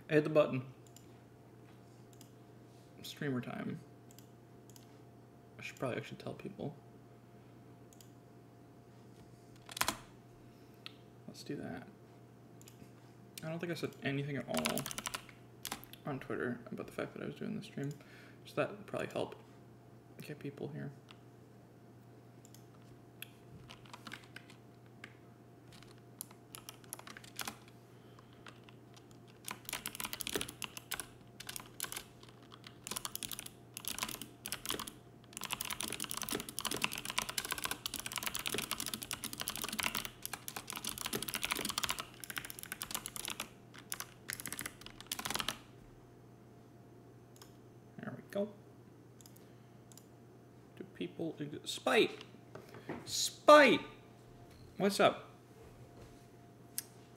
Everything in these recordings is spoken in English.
I hit the button. Streamer time. I should probably actually tell people. Let's do that. I don't think I said anything at all on Twitter about the fact that I was doing this stream. So that would probably help get people here. Spite! Spite! What's up?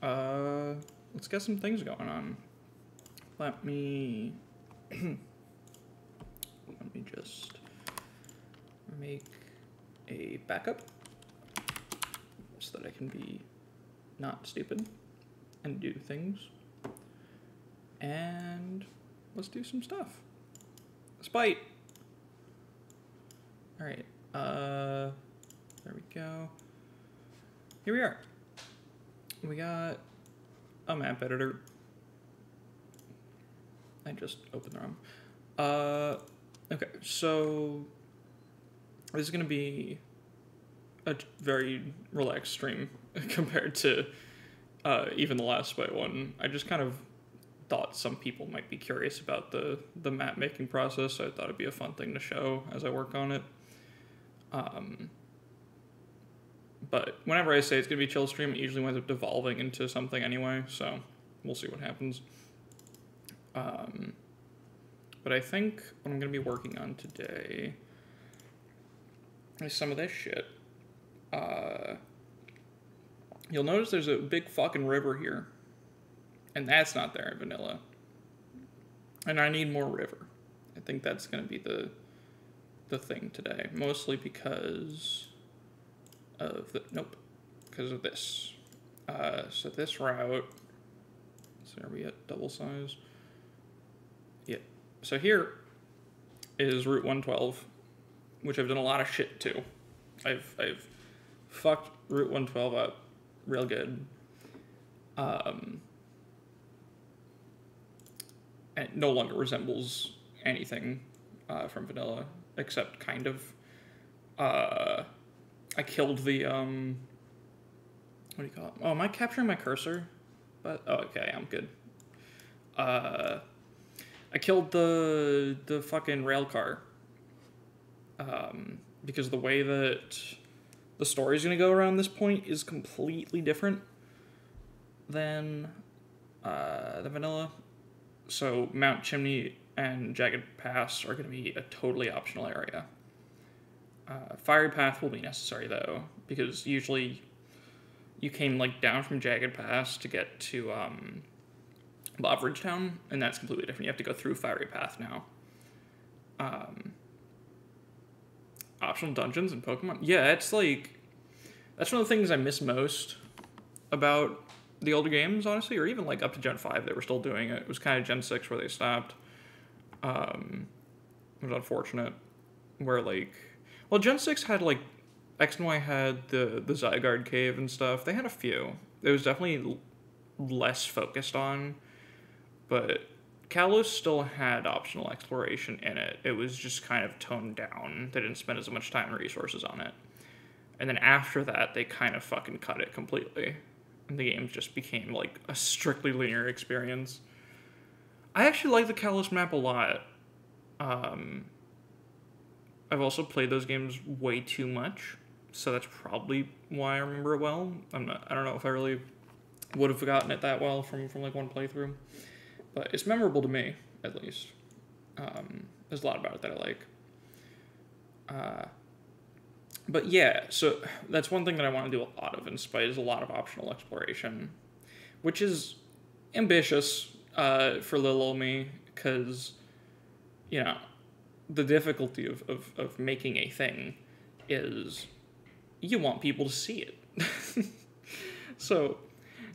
Let's get some things going on. Let me just make a backup so that I can be not stupid and do things. And let's do some stuff. Spite! Alright, there we go. Here we are. We got a map editor. I just opened the ROM. Okay, so this is gonna be a very relaxed stream compared to even the last Spite one. I just kind of thought some people might be curious about the map making process, so I thought it'd be a fun thing to show as I work on it. But whenever I say it's gonna be a chill stream, it usually winds up devolving into something anyway, so we'll see what happens. But I think what I'm gonna be working on today is some of this shit. You'll notice there's a big fucking river here, and that's not there in vanilla. And I need more river. I think that's gonna be the thing today, mostly because of because of this. So this route, so are we at double size? Yeah. So here is Route 112, which I've done a lot of shit to. I've fucked Route 112 up real good. And it no longer resembles anything from vanilla, except kind of. I killed the, what do you call it? Oh, am I capturing my cursor? But, oh, okay, I'm good. I killed the fucking rail car. Because the way that the story's gonna go around this point is completely different than the vanilla. So Mount Chimney and Jagged Pass are gonna be a totally optional area. Fiery Path will be necessary though, because usually you came like down from Jagged Pass to get to Loveridge Town, and that's completely different. You have to go through Fiery Path now. Optional dungeons in Pokemon? Yeah, it's like, that's one of the things I miss most about the older games, honestly, or even like up to Gen 5 they were still doing it. It was kind of Gen 6 where they stopped. It was unfortunate, where like, well, Gen 6 had, like, X and Y had the Zygarde Cave and stuff. They had a few. It was definitely less focused on, but Kalos still had optional exploration in it. It was just kind of toned down. They didn't spend as much time and resources on it. And then after that, they kind of fucking cut it completely. And the game just became, like, a strictly linear experience. I actually like the Kalos map a lot. I've also played those games way too much, so that's probably why I remember it well. I don't know if I really would have gotten it that well from like one playthrough, but it's memorable to me, at least. There's a lot about it that I like. But yeah, so that's one thing that I want to do a lot of in Spite, is a lot of optional exploration, which is ambitious for little old me, because, you know, the difficulty of making a thing is you want people to see it. So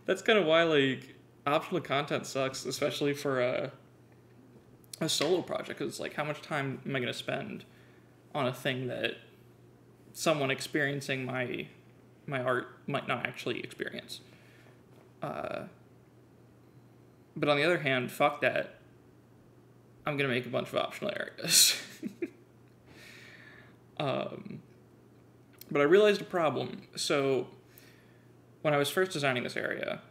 that's kind of why, like, optional content sucks, especially for a solo project, because it's like, how much time am I going to spend on a thing that someone experiencing my art might not actually experience? But on the other hand, fuck that. I'm going to make a bunch of optional areas. But I realized a problem. So when I was first designing this area,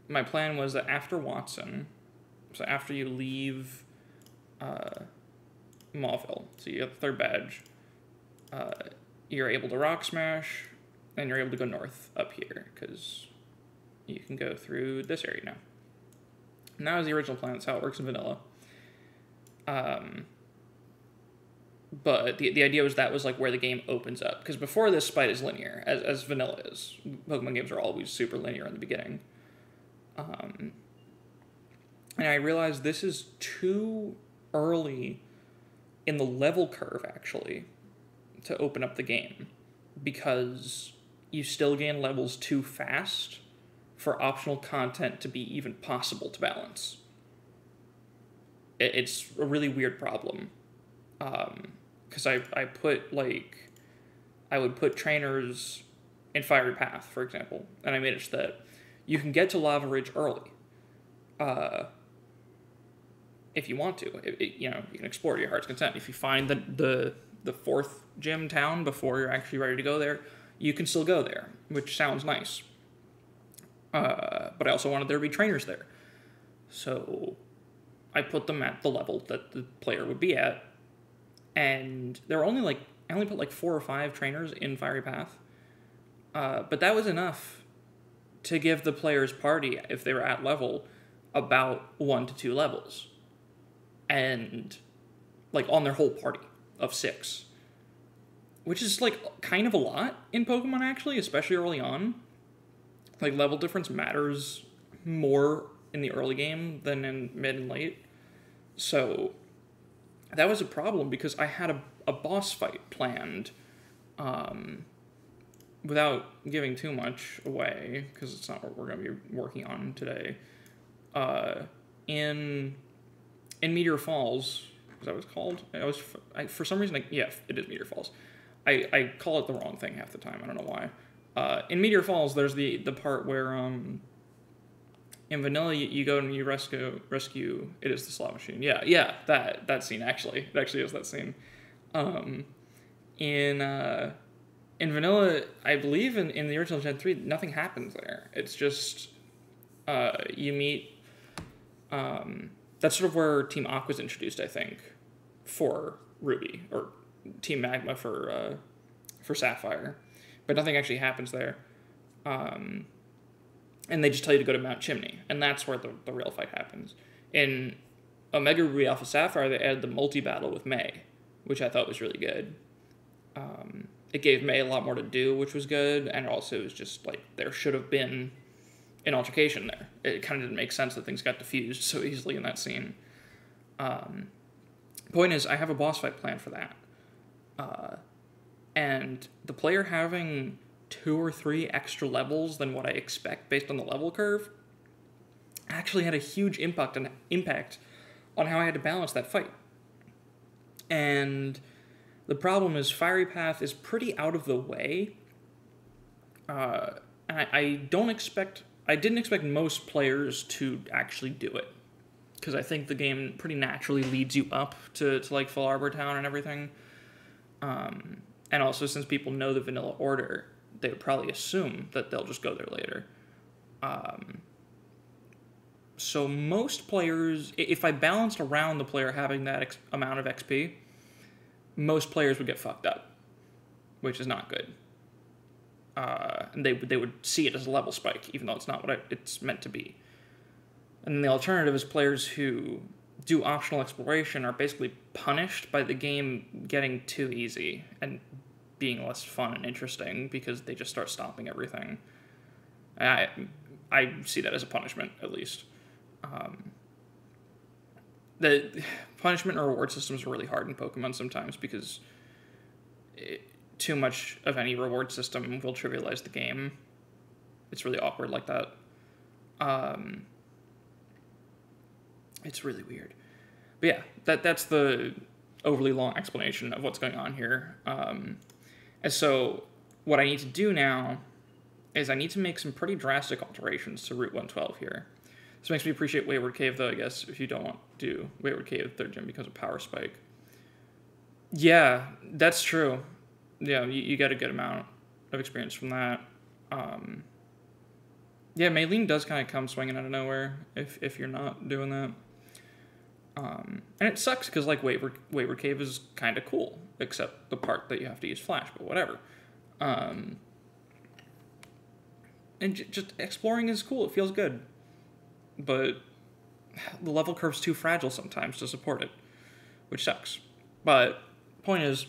my plan was that after Watson, so after you leave Mauville, so you have the third badge, you're able to rock smash, and you're able to go north up here, because you can go through this area now. And that was the original plan. That's how it works in vanilla. But the idea was that was like where the game opens up. Because before this, fight is linear, as vanilla is. Pokemon games are always super linear in the beginning. And I realized this is too early in the level curve, actually, to open up the game. Because you still gain levels too fast for optional content to be even possible to balance. It's a really weird problem. Because I would put trainers in Fiery Path, for example, and I made it so that you can get to Lava Ridge early. If you want to. You can explore to your heart's content. If you find the fourth gym town before you're actually ready to go there, you can still go there, which sounds nice. But I also wanted there to be trainers there. So I put them at the level that the player would be at. And there were only I only put 4 or 5 trainers in Fiery Path. But that was enough to give the player's party, if they were at level, about 1 to 2 levels. And on their whole party of 6. Which is kind of a lot in Pokemon, actually, especially early on. Level difference matters more in the early game than in mid and late. So that was a problem because I had a boss fight planned, without giving too much away, because it's not what we're going to be working on today. In Meteor Falls, is that what it's called? For some reason, yeah, it is Meteor Falls. I call it the wrong thing half the time. I don't know why. In Meteor Falls, there's the part where in vanilla you go and you rescue. It is the slot machine. Yeah, that scene actually. It actually is that scene. In vanilla, I believe in the original Gen 3, nothing happens there. It's just you meet. That's sort of where Team Aqua's introduced, I think, for Ruby, or Team Magma for Sapphire. But nothing actually happens there. And they just tell you to go to Mount Chimney. And that's where the real fight happens. In Omega Ruby Alpha Sapphire, they added the multi-battle with May, which I thought was really good. It gave May a lot more to do, which was good. And also it was just, there should have been an altercation there. It kind of didn't make sense that things got diffused so easily in that scene. Point is, I have a boss fight plan for that. And the player having 2 or 3 extra levels than what I expect based on the level curve actually had a huge impact on how I had to balance that fight. And the problem is Fiery Path is pretty out of the way. And I didn't expect most players to actually do it. Because I think the game pretty naturally leads you up to Full Arbor Town and everything. And also, since people know the vanilla order, they would probably assume that they'll just go there later. So most players, if I balanced around the player having that amount of XP, most players would get fucked up, which is not good. And they would see it as a level spike, even though it's not what it's meant to be. And then the alternative is players who do optional exploration are basically punished by the game getting too easy and being less fun and interesting because they just start stopping everything. And I see that as a punishment, at least. The punishment and reward systems are really hard in Pokemon sometimes because too much of any reward system will trivialize the game. It's really awkward like that. It's really weird. But yeah, that's the overly long explanation of what's going on here. And so what I need to do now is I need to make some pretty drastic alterations to Route 112 here. This makes me appreciate Wayward Cave, though, I guess, if you don't want to do Wayward Cave, third gym becomes a power spike. Yeah, that's true. Yeah, you get a good amount of experience from that. Yeah, Maylene does kind of come swinging out of nowhere if you're not doing that. And it sucks because, like, Wayward Cave is kind of cool, except the part that you have to use Flash, but whatever. And just exploring is cool. It feels good. But the level curve's too fragile sometimes to support it, which sucks. But point is,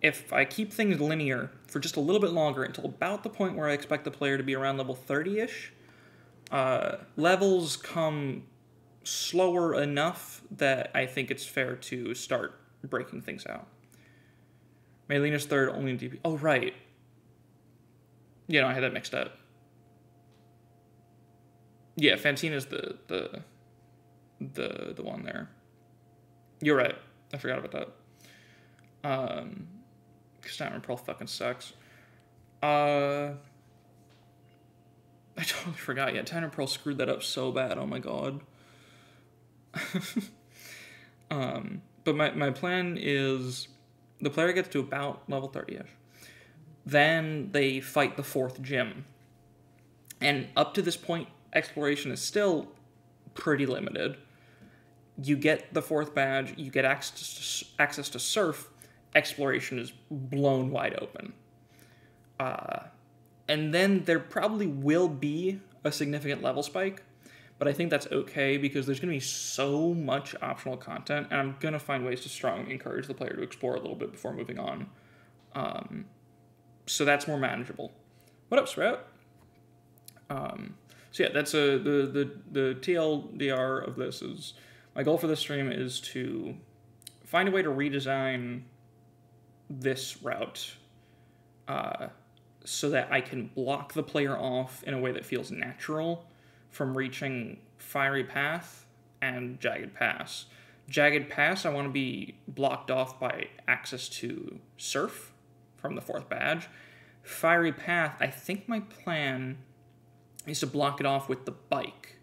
if I keep things linear for just a little bit longer until about the point where I expect the player to be around level 30-ish, levels come slower enough that I think it's fair to start breaking things out. Maylena's third, only in DP. Oh, right. Yeah, no, I had that mixed up. Yeah, Fantina's the one there. You're right. I forgot about that. Because Diamond Pearl fucking sucks. I totally forgot. Yeah, Diamond Pearl screwed that up so bad. Oh my god. But my plan is the player gets to about level 30-ish. Then they fight the fourth gym. And up to this point, exploration is still pretty limited. You get the fourth badge, you get access to Surf, exploration is blown wide open. And then there probably will be a significant level spike, but I think that's okay because there's going to be so much optional content, and I'm going to find ways to strongly encourage the player to explore a little bit before moving on. So that's more manageable. What up, Sprout? So yeah, that's the TLDR of this is, my goal for this stream is to find a way to redesign this route so that I can block the player off in a way that feels natural from reaching Fiery Path and Jagged Pass. Jagged Pass, I want to be blocked off by access to Surf from the fourth badge. Fiery Path, I think my plan is to block it off with the bike.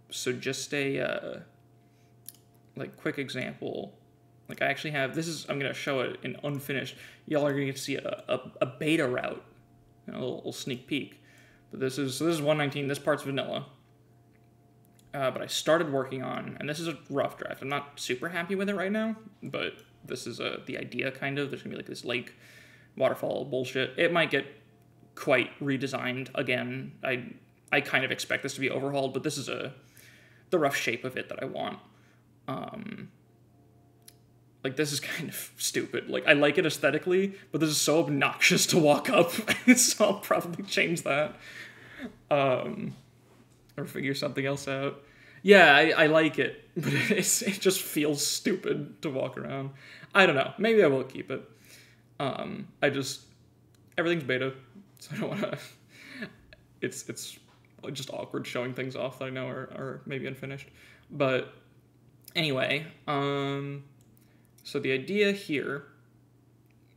So just a like quick example. Like I actually have, I'm going to show it in unfinished. Y'all are going to see a beta route, a little sneak peek. But this is 119, this part's vanilla. But I started working on, and this is a rough draft. I'm not super happy with it right now, but this is the idea kind of. There's going to be like this lake waterfall bullshit. It might get quite redesigned again. I kind of expect this to be overhauled, but this is the rough shape of it that I want. Like, this is kind of stupid. Like, I like it aesthetically, but this is so obnoxious to walk up, so I'll probably change that. Or figure something else out. Yeah, I like it, but it just feels stupid to walk around. I don't know. Maybe I will keep it. Everything's beta, so I don't want to... It's just awkward showing things off that I know are maybe unfinished. But anyway, so the idea here,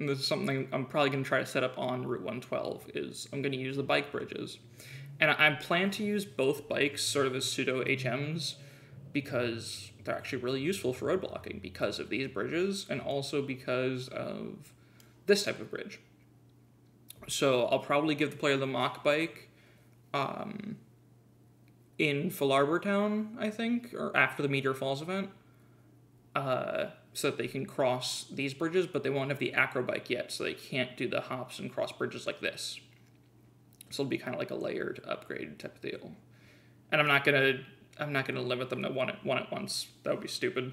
and this is something I'm probably going to try to set up on Route 112, is I'm going to use the bike bridges. And I plan to use both bikes sort of as pseudo HMs because they're actually really useful for road blocking because of these bridges and also because of this type of bridge. So I'll probably give the player the mock bike in Full Arbor Town, I think, or after the Meteor Falls event, so that they can cross these bridges, but they won't have the acro bike yet, so they can't do the hops and cross bridges like this. So it'll be kind of like a layered upgrade type of deal. And I'm not gonna limit them to one at once. That would be stupid.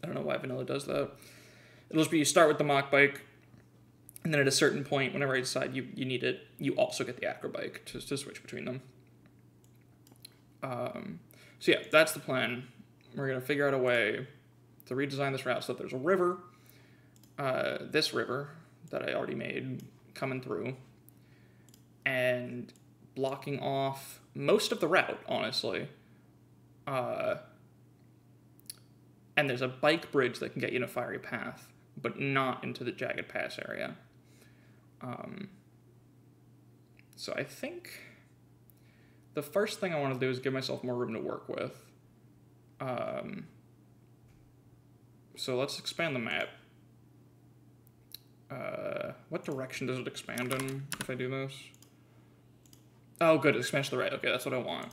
I don't know why vanilla does that. It'll just be you start with the mock bike, and then at a certain point, whenever I decide you need it, you also get the acro bike to switch between them. So yeah, that's the plan. We're gonna figure out a way to redesign this route so that there's a river, this river that I already made coming through. and blocking off most of the route, honestly. And there's a bike bridge that can get you in a fiery path, but not into the jagged pass area. So I think the first thing I want to do is give myself more room to work with. So let's expand the map. What direction does it expand in if I do this? Oh, good, it expands to the right. Okay, that's what I want.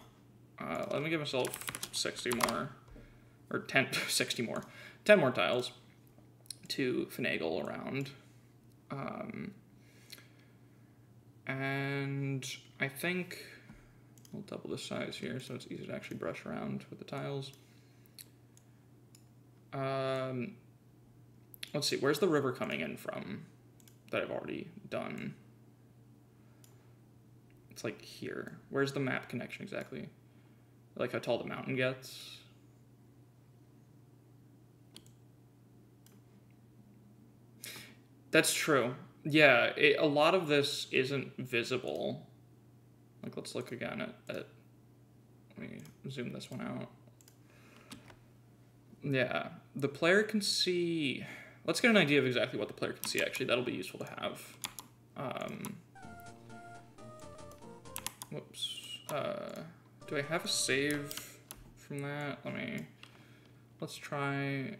Let me give myself 60 more, or 10, 60 more, 10 more tiles to finagle around. And I think we'll double the size here so it's easy to actually brush around with the tiles. Let's see, where's the river coming in from that I've already done? It's like here. Where's the map connection exactly? Like how tall the mountain gets? That's true. Yeah, a lot of this isn't visible. Like, let's look again at let me zoom this one out. Yeah, the player can see... Let's get an idea of exactly what the player can see, actually. That'll be useful to have. Whoops. Do I have a save from that? Let's try...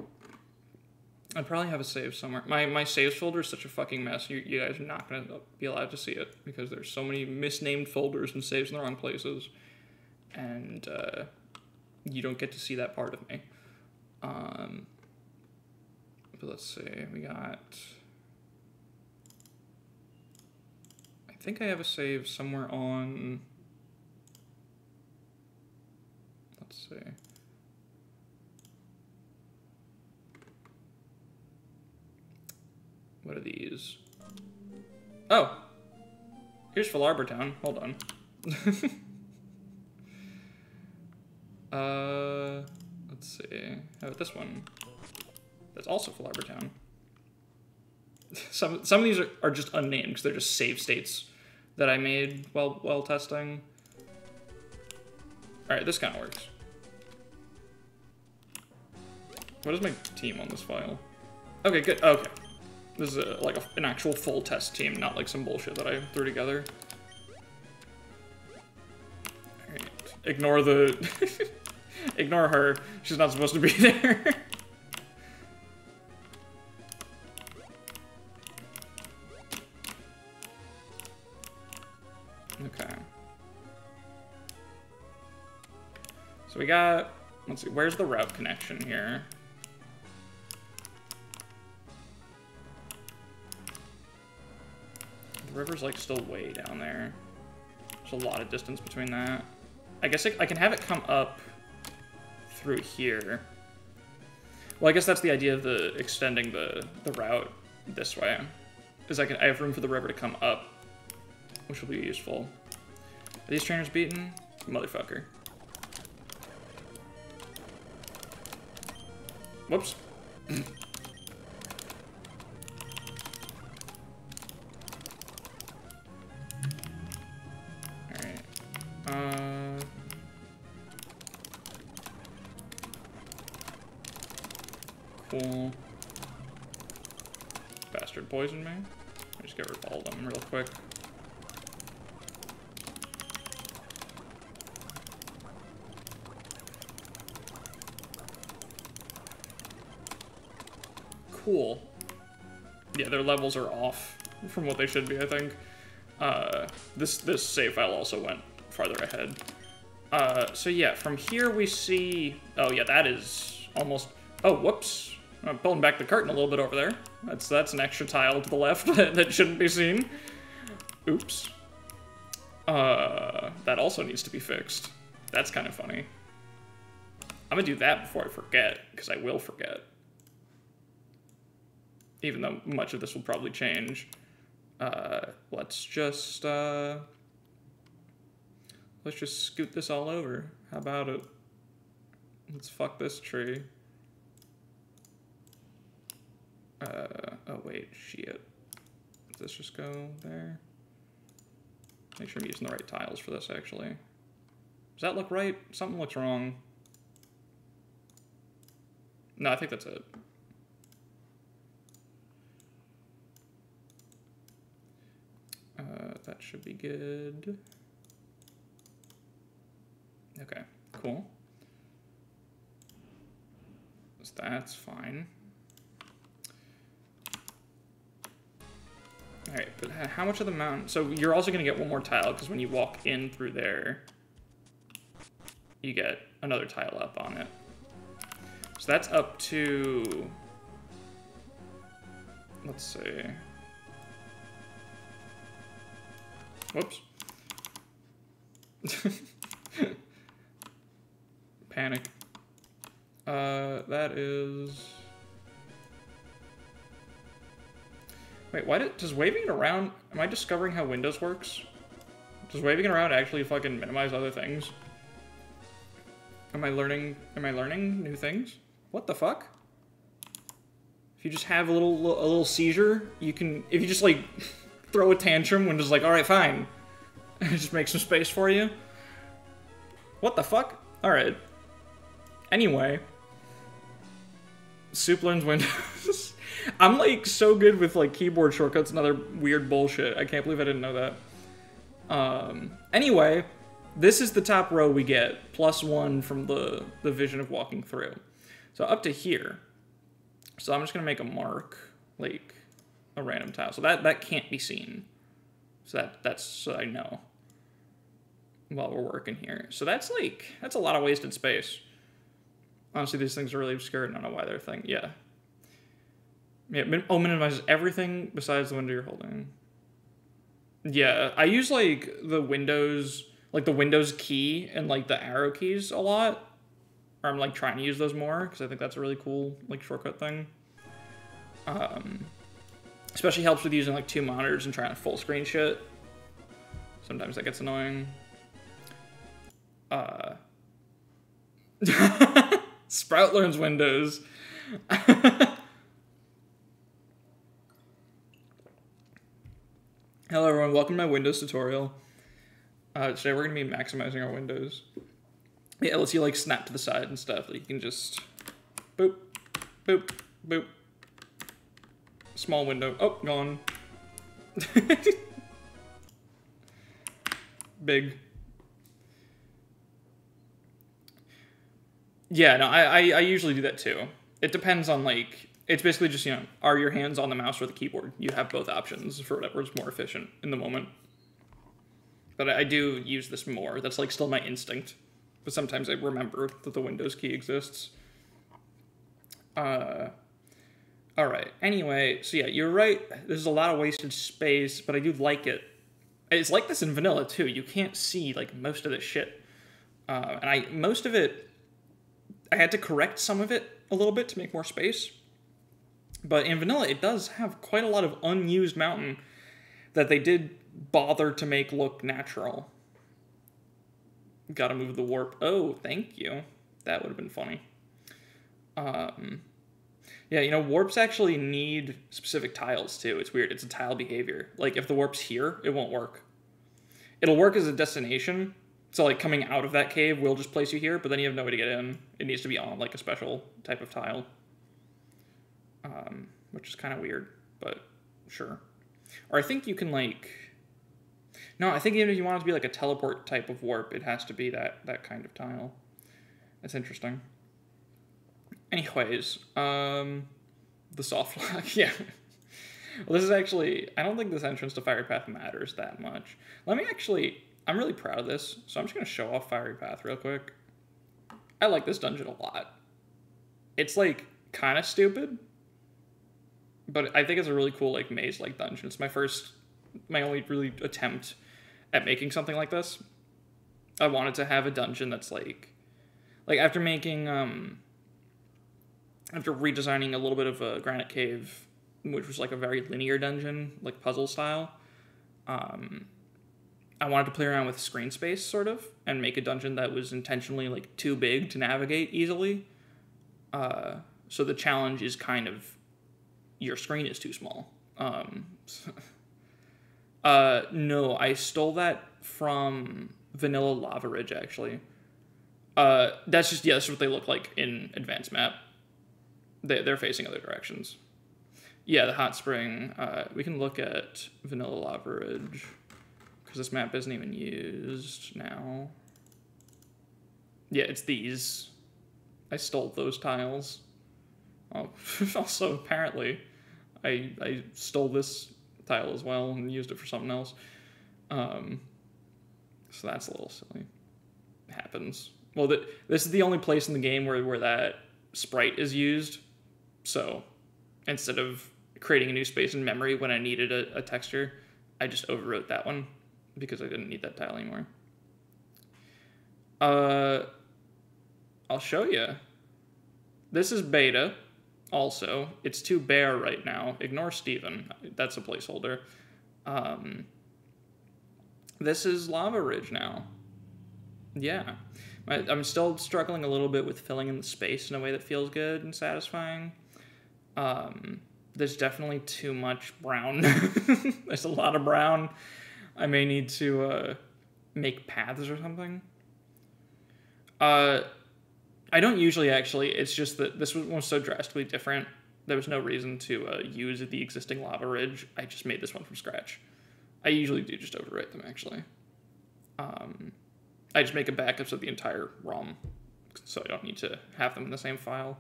I'd probably have a save somewhere. My saves folder is such a fucking mess. You guys are not going to be allowed to see it because there's so many misnamed folders and saves in the wrong places. And you don't get to see that part of me. But let's see, we got... I think I have a save somewhere on... Let's see. What are these? Oh! Here's Philarbor Town. Hold on. Let's see. How about this one? That's also Philarbor Town. Some of these are just unnamed because they're just save states that I made while testing. Alright, this kind of works. What is my team on this file? Okay, good. Okay. This is like an actual full test team, not like some bullshit that I threw together. Alright. Ignore the... Ignore her. She's not supposed to be there. Okay. So we got... Let's see, where's the route connection here? The river's like still way down there. There's a lot of distance between that. I guess I can have it come up through here. Well, I guess that's the idea of the extending the route this way. Is I have room for the river to come up, which will be useful. Are these trainers beaten? Motherfucker. Whoops. Alright. Cool. Bastard poisoned me. I just get rid of all of them real quick. Cool. Yeah, their levels are off from what they should be, I think. This save file also went farther ahead. So yeah, from here we see... Oh yeah, that is almost... Oh, whoops. I'm pulling back the curtain a little bit over there. That's an extra tile to the left that shouldn't be seen. Oops. That also needs to be fixed. That's kind of funny. I'm gonna do that before I forget, because I will forget. Even though much of this will probably change. Let's just scoot this all over. How about it? Let's fuck this tree. Oh wait, shit. Does this just go there? Make sure I'm using the right tiles for this, actually. Does that look right? Something looks wrong. No, I think that's it. That should be good. Okay, cool. So that's fine. All right, but how much of the mountain? So you're also gonna get one more tile because when you walk in through there, you get another tile up on it. So that's up to, let's see. Whoops. Panic. That is... Wait, why does waving it around... Am I discovering how Windows works? Does waving it around actually fucking minimize other things? Am I learning new things? What the fuck? If you just have a little seizure, you can... If you just, like, throw a tantrum, Windows is like, alright, fine. Just make some space for you. What the fuck? Alright. Anyway. Soup learns Windows. I'm, like, so good with, like, keyboard shortcuts and other weird bullshit. I can't believe I didn't know that. Anyway, this is the top row we get, +1 from the vision of walking through. So up to here. So I'm just gonna make a mark, like, a random tile. So that can't be seen. So that's so I know while we're working here. So that's a lot of wasted space. Honestly, these things are really obscure. I don't know why they're a thing. Yeah. Yeah, minimizes everything besides the window you're holding. Yeah, I use, like, the Windows key and, like, the arrow keys a lot. Or I'm, like, trying to use those more, because I think that's a really cool, like, shortcut thing. Especially helps with using, like, 2 monitors and trying to full screen shit. Sometimes that gets annoying. Sprout learns Windows. Hello everyone, welcome to my Windows tutorial. Today we're going to be maximizing our windows. Yeah, it lets you, like, snap to the side and stuff. Like, you can just boop, boop, boop. Small window. Oh, gone. Big. Yeah, no, I usually do that too. It depends on, like, it's basically just, you know, are your hands on the mouse or the keyboard? You have both options for whatever is more efficient in the moment. But I do use this more. That's, like, still my instinct. But sometimes I remember that the Windows key exists. Alright, anyway, so yeah, you're right. There's a lot of wasted space, but I do like it. It's like this in vanilla, too. You can't see, like, most of this shit. Most of it, I had to correct some of it a little bit to make more space. But in vanilla, it does have quite a lot of unused mountain that they did bother to make look natural. Gotta move the warp. Oh, thank you. That would have been funny. Yeah, you know, warps actually need specific tiles, too. It's weird. It's a tile behavior. Like, if the warp's here, it won't work. It'll work as a destination. So, like, coming out of that cave will just place you here, but then you have no way to get in. It needs to be on, like, a special type of tile. Which is kind of weird, but sure. Or I think you can, like... No, I think even if you want it to be, like, a teleport type of warp, it has to be that kind of tile. That's interesting. Anyways, the soft lock, yeah. Well, this is actually... I don't think this entrance to Fiery Path matters that much. Let me actually... I'm really proud of this, so I'm just going to show off Fiery Path real quick. I like this dungeon a lot. It's, like, kind of stupid, but I think it's a really cool, like, maze-like dungeon. It's my only really attempt at making something like this. I wanted to have a dungeon that's, like after making, after redesigning a little bit of a Granite Cave, which was, like, a very linear dungeon, like, puzzle style, I wanted to play around with screen space, sort of, and make a dungeon that was intentionally, like, too big to navigate easily. So the challenge is kind of, your screen is too small. No, I stole that from Vanilla Lava Ridge, actually. That's just, yeah, that's what they look like in Advanced Map. They're facing other directions. Yeah, the hot spring. We can look at Vanilla Lava Ridge, because this map isn't even used now. Yeah, it's these. I stole those tiles. Oh, also, apparently, I stole this tile as well and used it for something else. So that's a little silly. It happens. Well, this is the only place in the game where that sprite is used. So instead of creating a new space in memory when I needed a texture, I just overwrote that one because I didn't need that tile anymore. I'll show you. This is beta. Also, it's too bare right now. Ignore Steven. That's a placeholder. This is Lava Ridge now. Yeah. I'm still struggling a little bit with filling in the space in a way that feels good and satisfying. There's definitely too much brown. There's a lot of brown. I may need to make paths or something. I don't usually, actually. It's just that this one was so drastically different. There was no reason to use the existing Lava Ridge. I just made this one from scratch. I usually do just overwrite them, actually. I just make a backup of the entire ROM, so I don't need to have them in the same file.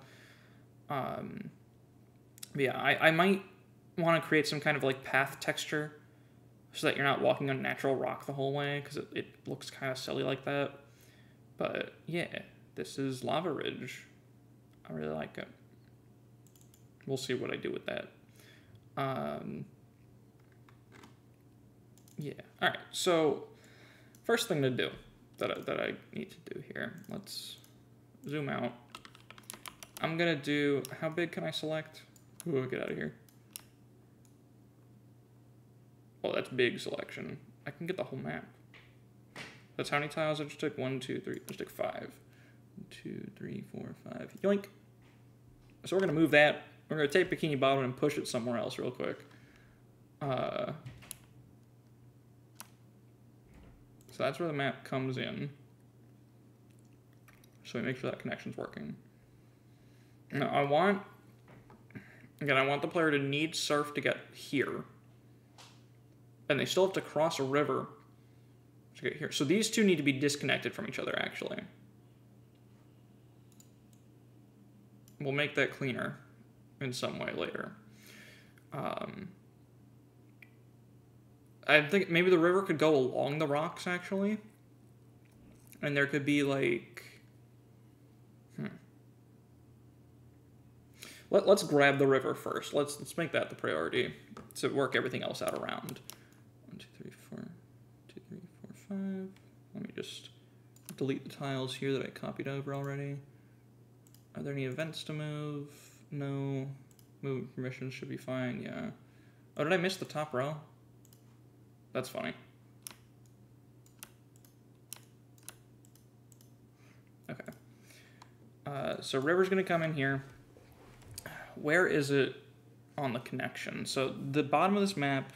Yeah, I might want to create some kind of like path texture so that you're not walking on natural rock the whole way, because it looks kind of silly like that. But yeah, this is Lava Ridge. I really like it. We'll see what I do with that. Yeah, all right, so first thing to do that I need to do here, let's zoom out. I'm gonna do, how big can I select? Ooh, get out of here. Oh, that's big selection. I can get the whole map. That's how many tiles I just took? 1, 2, 3, I just took 5. 1, 2, 3, 4, 5, yoink. So we're gonna move that. We're gonna take Bikini Bottom and push it somewhere else real quick. So that's where the map comes in. So we make sure that connection's working. Now I want the player to need surf to get here. And they still have to cross a river to get here. So these two need to be disconnected from each other, actually. We'll make that cleaner in some way later. I think maybe the river could go along the rocks, actually. And there could be, like... Let's grab the river first. Let's make that the priority to work everything else out around. 1, 2, 3, 4. 2, 3, 4, 5. Let me just delete the tiles here that I copied over already. Are there any events to move? No. Move permissions should be fine, yeah. Oh, did I miss the top row? That's funny. Okay. So river's gonna come in here. Where is it on the connection? So the bottom of this map,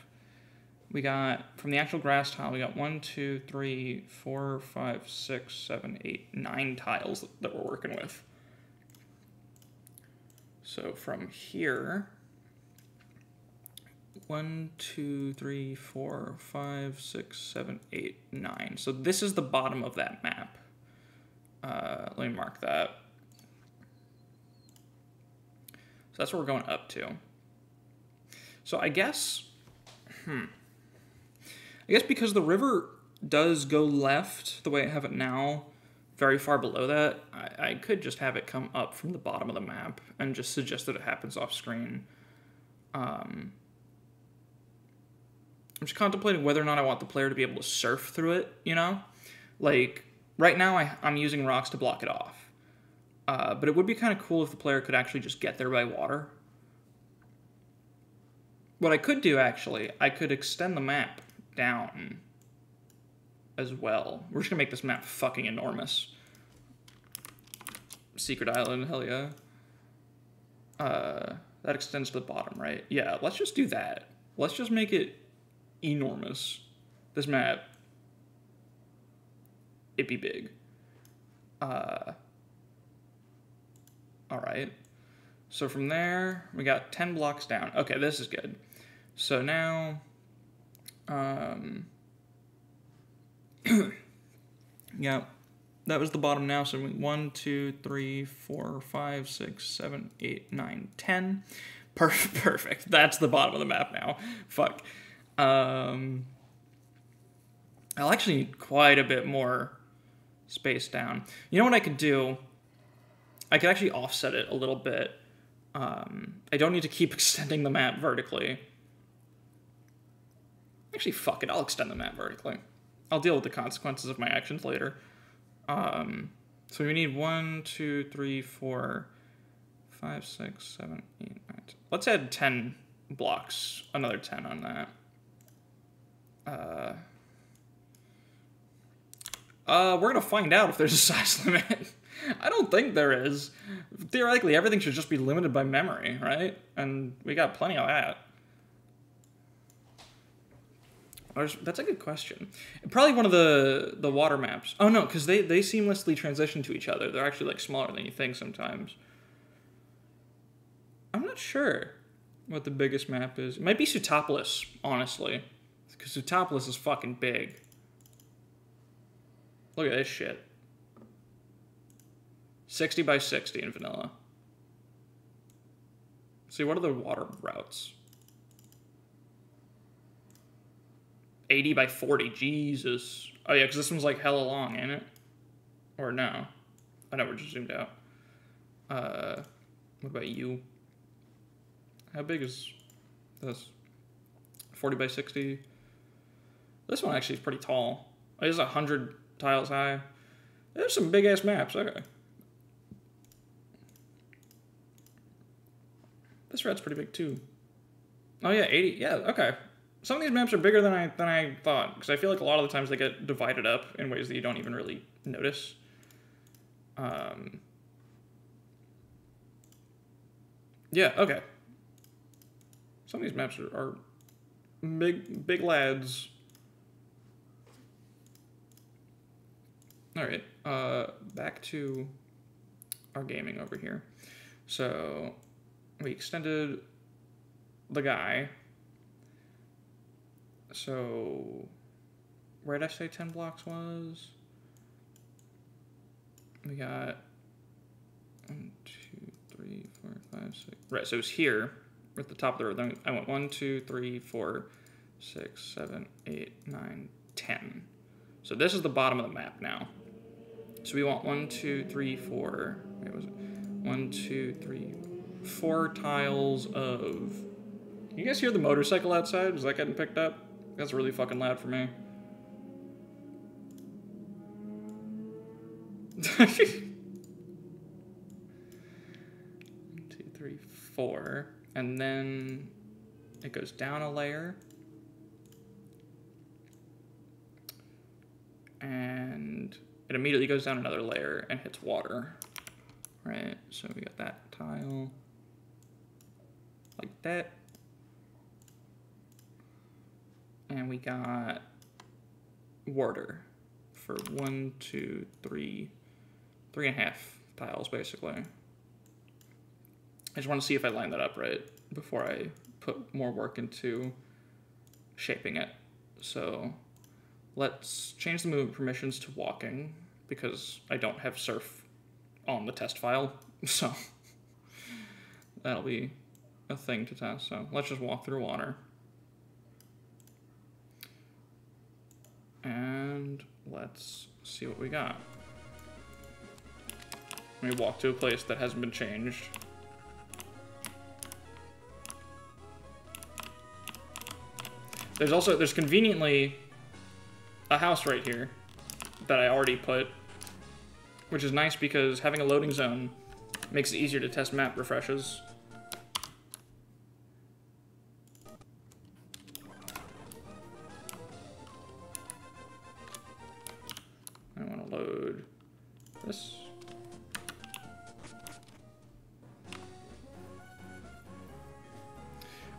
we got, from the actual grass tile, we got 1, 2, 3, 4, 5, 6, 7, 8, 9 tiles that we're working with. So from here, 1, 2, 3, 4, 5, 6, 7, 8, 9. So this is the bottom of that map. Let me mark that. So that's what we're going up to. So I guess, I guess because the river does go left the way I have it now, very far below that, I could just have it come up from the bottom of the map and just suggest that it happens off screen. I'm just contemplating whether or not I want the player to be able to surf through it, you know? Like, right now I'm using rocks to block it off. But it would be kind of cool if the player could actually just get there by water. What I could do, actually, I could extend the map down as well. We're just gonna make this map fucking enormous. Secret Island, hell yeah. That extends to the bottom, right? Yeah, let's just do that. Let's just make it enormous. This map it'd be big. All right. So from there, we got 10 blocks down. Okay, this is good. So now, yeah, that was the bottom now. So 1, 2, 3, 4, 5, 6, 7, 8, 9, 10. Perfect. That's the bottom of the map now. Fuck. I'll actually need quite a bit more space down. You know what I could do? I could actually offset it a little bit. I don't need to keep extending the map vertically. Actually, fuck it. I'll extend the map vertically. I'll deal with the consequences of my actions later. So we need 1, 2, 3, 4, 5, 6, 7, 8, 9, 10. Let's add 10 blocks. Another 10 on that. We're going to find out if there's a size limit. I don't think there is. Theoretically, everything should just be limited by memory, right? And we got plenty of that. That's a good question. Probably one of the water maps. Oh, no, because they seamlessly transition to each other. They're actually, like, smaller than you think sometimes. I'm not sure what the biggest map is. It might be Sutopolis, honestly. Because Sutopolis is fucking big. Look at this shit. 60 by 60 in vanilla. See, what are the water routes? 80 by 40, Jesus. Oh yeah, because this one's like hella long, ain't it? Or no? I never just zoomed out. What about you? How big is this? 40 by 60. This one actually is pretty tall. It is 100 tiles high. There's some big ass maps, okay. This route pretty big too. Oh yeah, 80. Yeah, okay. Some of these maps are bigger than I thought, because I feel like a lot of the times they get divided up in ways that you don't even really notice. Yeah, okay. Some of these maps are big lads. All right, back to our gaming over here. So we extended the guy. So where did I say 10 blocks was? We got 1, 2, 3, 4, 5, 6. Right, so it was here at the top of the road. Then I went 1, 2, 3, 4, 6, 7, 8, 9, 10. So this is the bottom of the map now. So we want 1, 2, 3, 4. Wait, was it 1, 2, 3, 4 tiles of. Can you guys hear the motorcycle outside? Is that getting picked up? That's really fucking loud for me. 1, 2, 3, 4. And then it goes down a layer. And it immediately goes down another layer and hits water. Right, so we got that tile. Like that. And we got water for 1, 2, 3, 3.5 tiles, basically. I just want to see if I line that up right before I put more work into shaping it. So let's change the movement permissions to walking, because I don't have surf on the test file, so that'll be a thing to test. So let's just walk through water. And let's see what we got. Let me walk to a place that hasn't been changed. There's conveniently a house right here that I already put, which is nice because having a loading zone makes it easier to test map refreshes. I want to load this.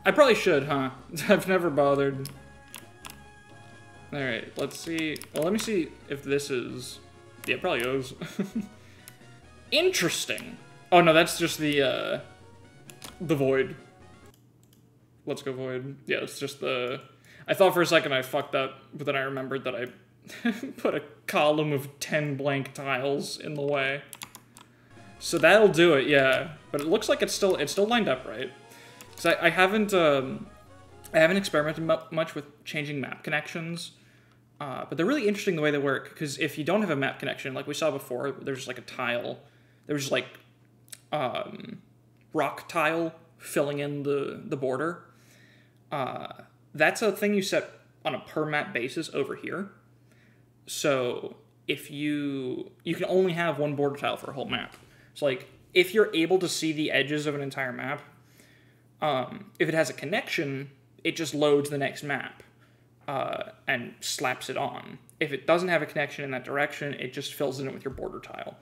I probably should, huh? I've never bothered. Alright, let's see. Well, let me see if this is Yeah, it probably is. Interesting. Oh no, that's just the void. Let's go void. Yeah, it's just the... I thought for a second I fucked up, but then I remembered that I put a column of 10 blank tiles in the way. So that'll do it, yeah. But it looks like it's still lined up right. Because I haven't experimented much with changing map connections. But they're really interesting the way they work, because if you don't have a map connection, like we saw before, there's just like a tile. There was just like rock tile filling in the border. That's a thing you set on a per map basis over here. So if you can only have one border tile for a whole map. So like if you're able to see the edges of an entire map, if it has a connection, it just loads the next map and slaps it on. If it doesn't have a connection in that direction, it just fills in it with your border tile,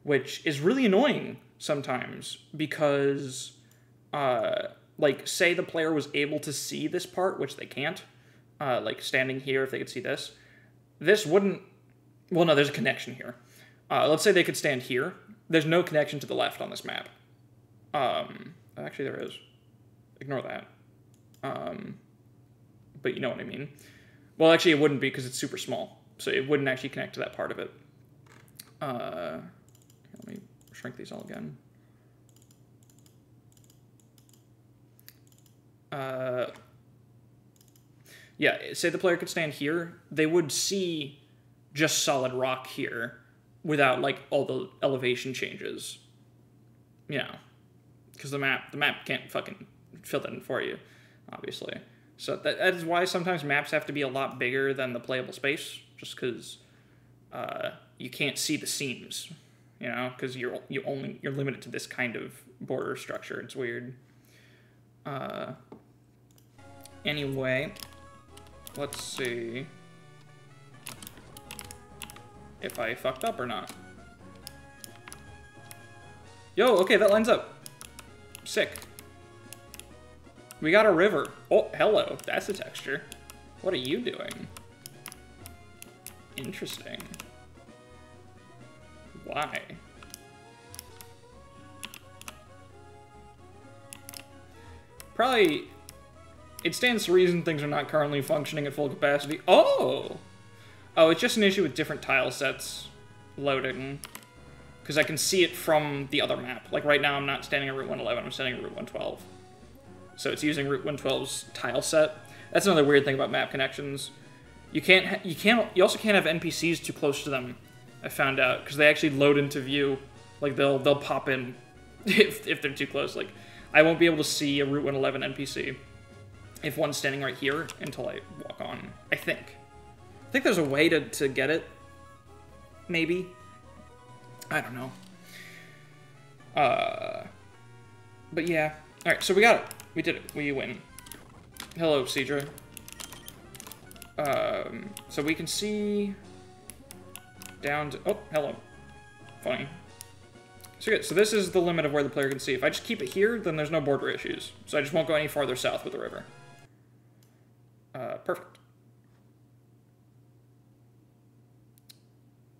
which is really annoying sometimes because like, say the player was able to see this part, which they can't. Like, standing here, if they could see this. This wouldn't... Well, no, there's a connection here. Let's say they could stand here. There's no connection to the left on this map. Actually, there is. Ignore that. But you know what I mean. Well, actually, it wouldn't be because it's super small. So it wouldn't actually connect to that part of it. Let me shrink these all again. Yeah, say the player could stand here, they would see just solid rock here without, like, all the elevation changes. Yeah. Because the map can't fucking fill that in for you, obviously. So that is why sometimes maps have to be a lot bigger than the playable space, just because you can't see the seams, you know, because you're limited to this kind of border structure. It's weird. Anyway, let's see if I fucked up or not. Yo, okay, that lines up. Sick. We got a river. Oh, hello. That's a texture. What are you doing? Interesting. Why? Probably... It stands to reason things are not currently functioning at full capacity. Oh! Oh, it's just an issue with different tile sets loading. Because I can see it from the other map. Like right now I'm not standing at Route 111, I'm standing at Route 112. So it's using Route 112's tile set. That's another weird thing about map connections. You also can't have NPCs too close to them, I found out, because they actually load into view. Like they'll pop in if they're too close. Like I won't be able to see a Route 111 NPC if one's standing right here until I walk on, I think. I think there's a way to get it. Maybe. I don't know. But yeah. Alright, so we got it. We did it. We win. Hello, Cedra. So we can see down to... Oh, hello. Funny. So good. So this is the limit of where the player can see. If I just keep it here, then there's no border issues. So I just won't go any farther south with the river. Perfect.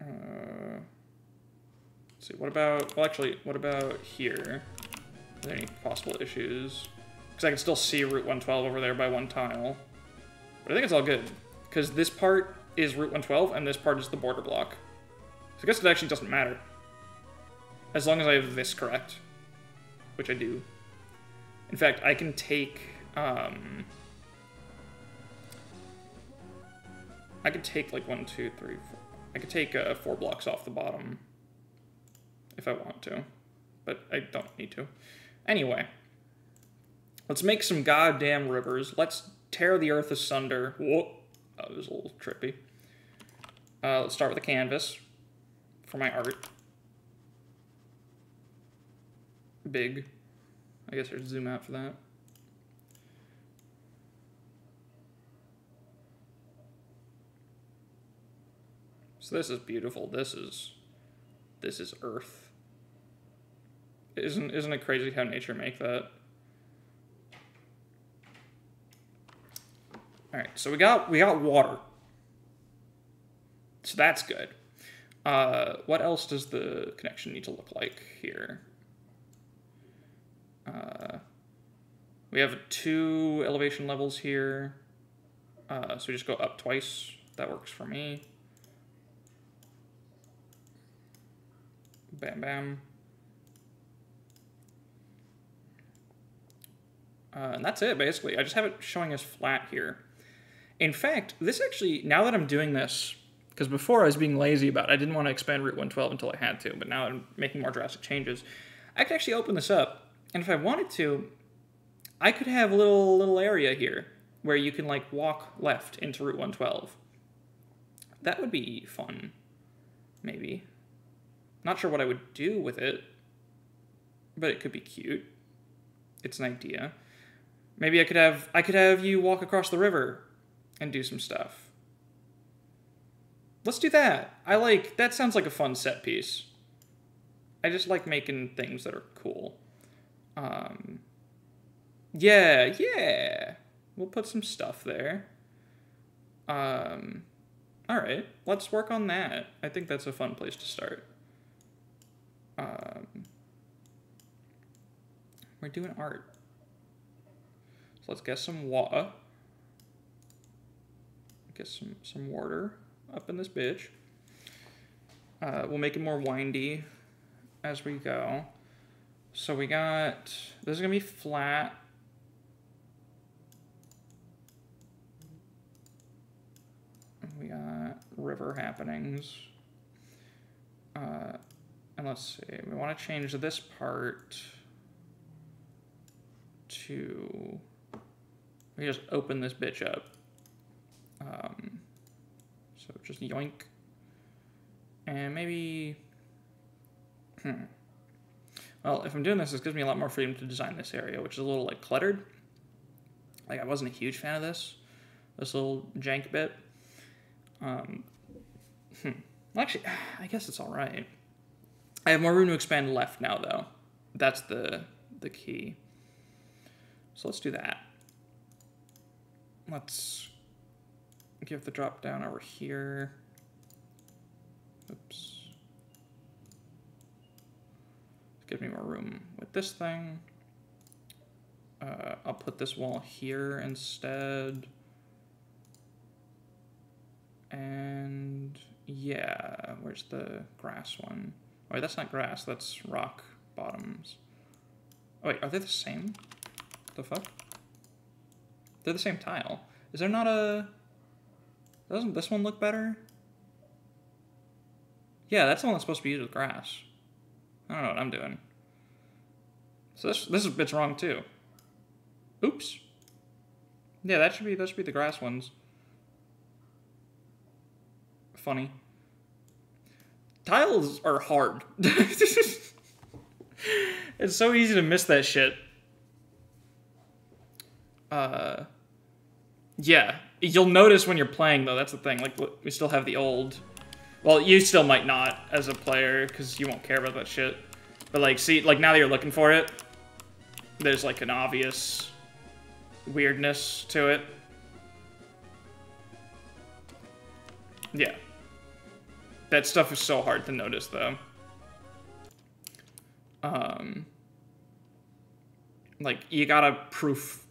Let's see, what about... Well, actually, what about here? Are there any possible issues? Because I can still see Route 112 over there by one tile. But I think it's all good. Because this part is Route 112, and this part is the border block. So I guess it actually doesn't matter. As long as I have this correct. Which I do. In fact, I can take... I could take, like, 1, 2, 3, 4... I could take 4 blocks off the bottom. If I want to. But I don't need to. Anyway. Let's make some goddamn rivers. Let's tear the earth asunder. Whoa. That was a little trippy. Let's start with a canvas. For my art. Big. I guess I should zoom out for that. So this is beautiful. This is Earth. Isn't it crazy how nature make that? All right, so we got water. So that's good. What else does the connection need to look like here? We have 2 elevation levels here. So we just go up twice. That works for me. Bam, bam. And that's it, basically. I just have it showing us flat here. In fact, this actually, now that I'm doing this, because before I was being lazy about it, I didn't want to expand Route 112 until I had to, but now I'm making more drastic changes. I could actually open this up, and if I wanted to, I could have a little area here where you can, like, walk left into Route 112. That would be fun, maybe. Not sure what I would do with it, but it could be cute. It's an idea. Maybe I could have you walk across the river and do some stuff. Let's do that. That sounds like a fun set piece. I just like making things that are cool. Yeah. We'll put some stuff there. Alright, let's work on that. I think that's a fun place to start. We're doing art. So let's get some water. Get some water up in this bitch. We'll make it more windy as we go. So we got, this is gonna be flat. We got river happenings. And let's see, we want to change this part to, we just open this bitch up. So just yoink. And maybe, well, if I'm doing this gives me a lot more freedom to design this area, which is a little, like, cluttered. Like, I wasn't a huge fan of this little jank bit. Well, actually, I guess it's all right. I have more room to expand left now, though. That's the key. So let's do that. Let's give the drop down over here. Oops. Give me more room with this thing. I'll put this wall here instead. And yeah, where's the grass one? Oh, wait, that's not grass, that's rock bottoms. Oh, wait, are they the same? The fuck? They're the same tile. Is there not a... Doesn't this one look better? Yeah, that's the one that's supposed to be used with grass. I don't know what I'm doing. So this bit's wrong too. Oops. Yeah, that should be the grass ones. Funny. Tiles are hard. It's so easy to miss that shit. Yeah. You'll notice when you're playing, though. That's the thing. Like, we still have the old... Well, you still might not as a player, because you won't care about that shit. But, like, see, like, now that you're looking for it, there's, like, an obvious weirdness to it. Yeah. That stuff is so hard to notice, though. Like, you gotta proof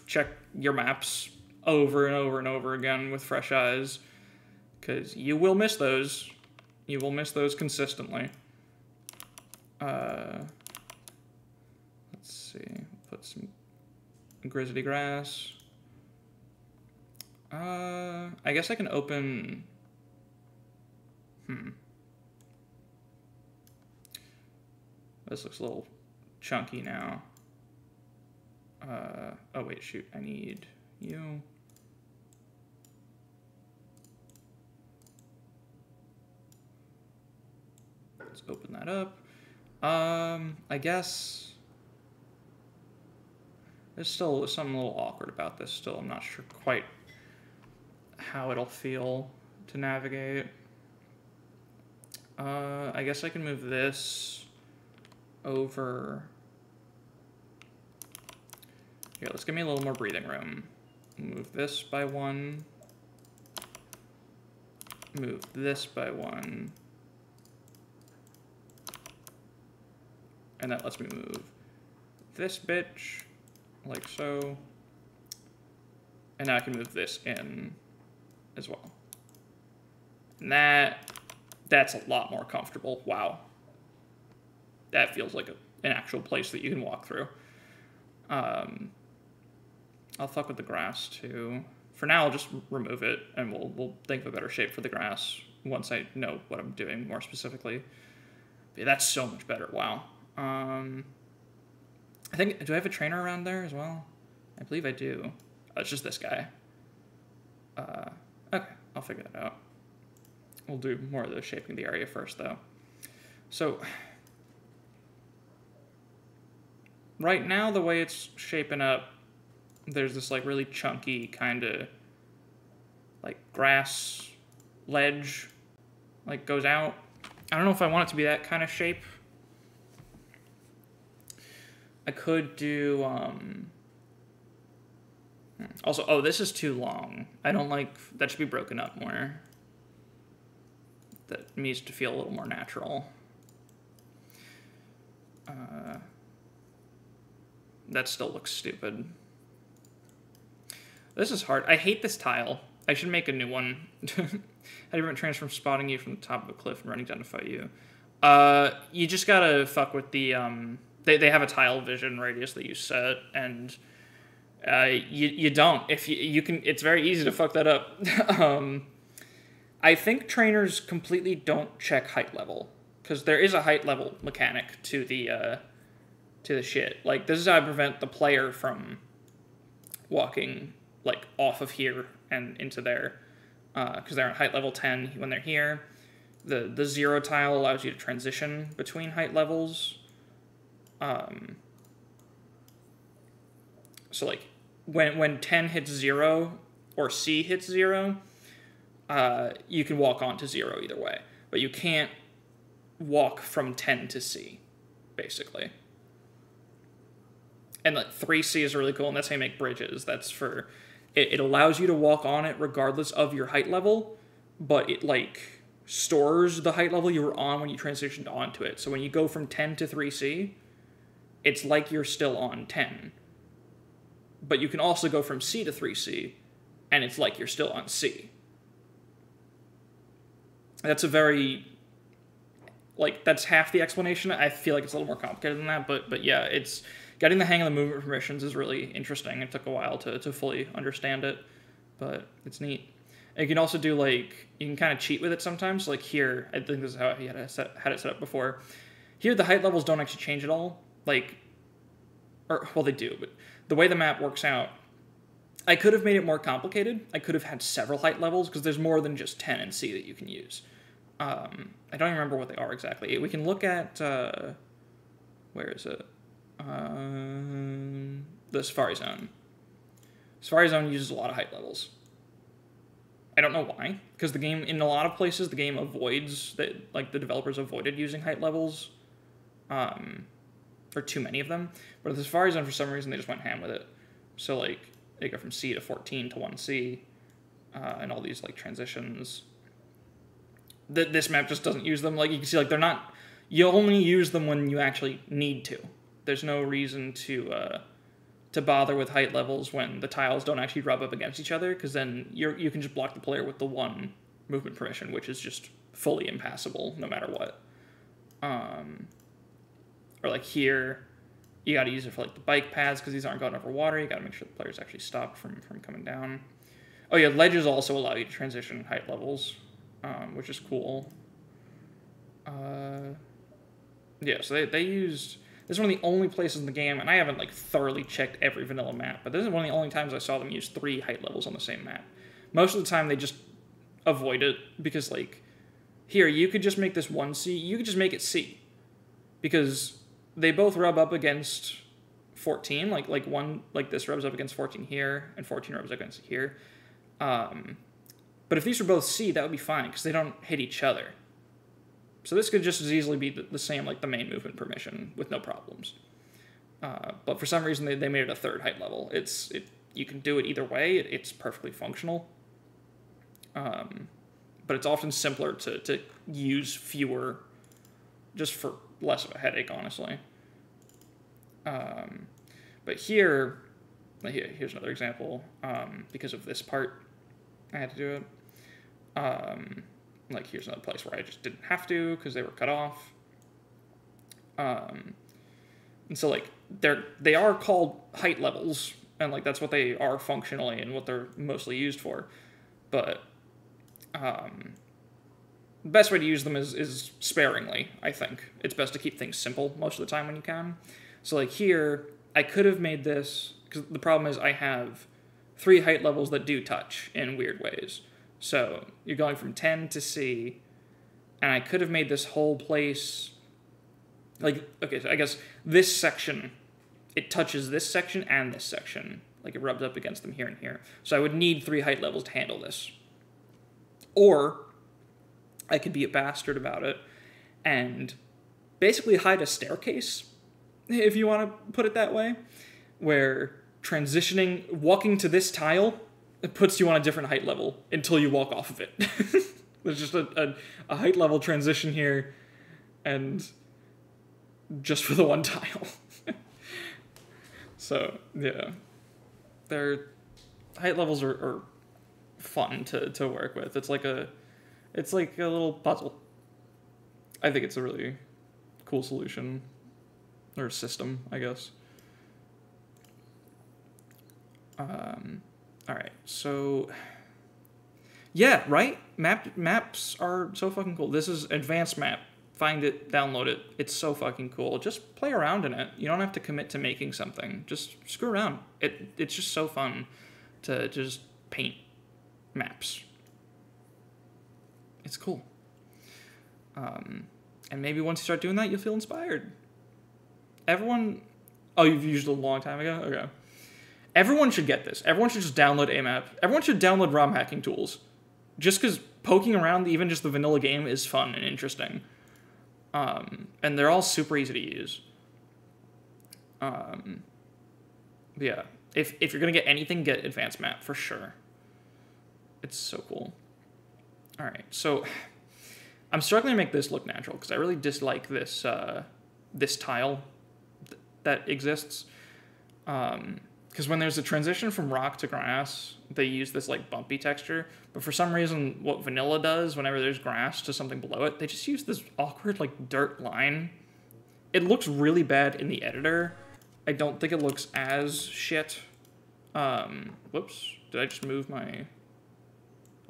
check your maps over and over and over again with fresh eyes, because you will miss those. You will miss those consistently. Let's see. Put some grizzly grass. I guess I can open... This looks a little chunky now. Oh wait, shoot, I need you. Let's open that up. I guess there's still something a little awkward about this still. I'm not sure quite how it'll feel to navigate. I guess I can move this over. Here, let's give me a little more breathing room. Move this by 1. Move this by 1. And that lets me move this bitch, like so. And now I can move this in as well. And that's a lot more comfortable. Wow. That feels like an actual place that you can walk through. I'll fuck with the grass too. For now, I'll just remove it, and we'll think of a better shape for the grass once I know what I'm doing more specifically. But yeah, that's so much better. Wow. I think, do I have a trainer around there as well? I believe I do. Oh, it's just this guy. Okay, I'll figure that out. We'll do more of the shaping the area first, though. So, right now, the way it's shaping up, there's this, like, really chunky kind of, like, grass ledge, like, goes out. I don't know if I want it to be that kind of shape. I could do, also, oh, this is too long. I don't like, that should be broken up more. That needs to feel a little more natural. That still looks stupid. This is hard. I hate this tile. I should make a new one. How do you prevent trainers from spotting you from the top of a cliff and running down to fight you? You just gotta fuck with the, they have a tile vision radius that you set, and you don't. If you can, it's very easy to fuck that up. I think trainers completely don't check height level, because there is a height level mechanic to the shit. Like, this is how I prevent the player from walking, like, off of here and into there, because they're at height level 10 when they're here. The 0 tile allows you to transition between height levels. So, like, when 10 hits 0, or C hits 0, you can walk on to 0 either way. But you can't walk from 10 to C, basically. And, like, 3C is really cool, and that's how you make bridges. That's for... It allows you to walk on it regardless of your height level, but it, like, stores the height level you were on when you transitioned onto it. So when you go from 10 to 3C, it's like you're still on 10. But you can also go from C to 3C, and it's like you're still on C. That's a very... Like, that's half the explanation. I feel like it's a little more complicated than that, but yeah, it's... Getting the hang of the movement permissions is really interesting. It took a while to fully understand it, but it's neat. And you can also do, like, you can kind of cheat with it sometimes. Like here, I think this is how he had it set up before. Here, the height levels don't actually change at all. Like, or, well, they do, but the way the map works out, I could have made it more complicated. I could have had several height levels, because there's more than just 10 and C that you can use. I don't even remember what they are exactly. We can look at, where is it? The Safari Zone. Safari Zone uses a lot of height levels. I don't know why, because the game, in a lot of places, the game avoids that, like, the developers avoided using height levels, or too many of them. But at the Safari Zone, for some reason, they just went ham with it. So, like, they go from C to 14 to 1C, and all these, like, transitions. This map just doesn't use them. Like, you can see, like, they're not... You only use them when you actually need to. There's no reason to bother with height levels when the tiles don't actually rub up against each other, because then you can just block the player with the one movement permission, which is just fully impassable no matter what. Or like here, you got to use it for like the bike paths, because these aren't going over water. You got to make sure the player's actually stopped from coming down. Oh yeah, ledges also allow you to transition height levels, which is cool. Yeah, so they used... This is one of the only places in the game, and I haven't, like, thoroughly checked every vanilla map, but this is one of the only times I saw them use 3 height levels on the same map. Most of the time, they just avoid it, because, like, here, you could just make this 1C, you could just make it C, because they both rub up against 14, like this rubs up against 14 here, and 14 rubs up against here. But if these were both C, that would be fine, because they don't hit each other. So this could just as easily be the same, like the main movement permission, with no problems. But for some reason, they made it a 3rd height level. You can do it either way. It's perfectly functional. But it's often simpler to use fewer, just for less of a headache, honestly. But here, here's another example. Because of this part, I had to do it. Like here's another place where I just didn't have to because they were cut off. And so like they are called height levels, and like that's what they are functionally and what they're mostly used for. But the best way to use them is sparingly, I think. It's best to keep things simple most of the time when you can. So like here, I could have made this, because the problem is I have 3 height levels that do touch in weird ways. So you're going from 10 to C, and I could have made this whole place, like, okay, so I guess this section, it touches this section and this section. Like it rubs up against them here and here. So I would need 3 height levels to handle this. Or I could be a bastard about it and basically hide a staircase, if you want to put it that way, where walking to this tile, it puts you on a different height level until you walk off of it. There's just a height level transition here, and just for the one tile. So, yeah. Their height levels are fun to work with. It's like a little puzzle. I think it's a really cool solution. Or system, I guess. Alright, so... Yeah, right? Maps are so fucking cool. This is advanced map. Find it, download it. It's so fucking cool. Just play around in it. You don't have to commit to making something. Just screw around. It's just so fun to just paint maps. It's cool. And maybe once you start doing that, you'll feel inspired. Everyone... Oh, you've used it a long time ago? Okay. Everyone should get this. Everyone should just download AMAP. Everyone should download ROM hacking tools. Just because poking around even just the vanilla game is fun and interesting. And they're all super easy to use. Yeah. If you're going to get anything, get Advanced Map, for sure. It's so cool. Alright, so... I'm struggling to make this look natural, because I really dislike this, this tile that exists. Because when there's a transition from rock to grass, they use this, like, bumpy texture. But for some reason, what vanilla does, whenever there's grass to something below it, they just use this awkward, like, dirt line. It looks really bad in the editor. I don't think it looks as shit. Whoops. Did I just move my...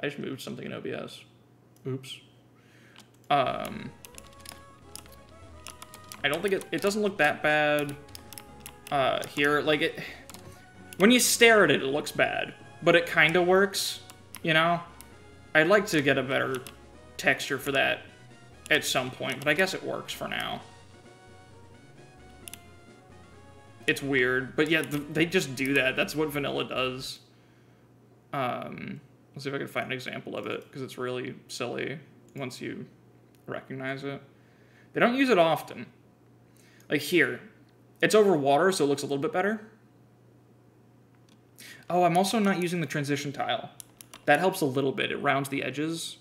I just moved something in OBS. Oops. I don't think it doesn't look that bad here. Like, it... When you stare at it, it looks bad. But it kind of works, you know? I'd like to get a better texture for that at some point, but I guess it works for now. It's weird, but yeah, they just do that. That's what vanilla does. Let's see if I can find an example of it, because it's really silly once you recognize it. They don't use it often. Like here. It's over water, so it looks a little bit better. Oh, I'm also not using the transition tile. That helps a little bit. It rounds the edges.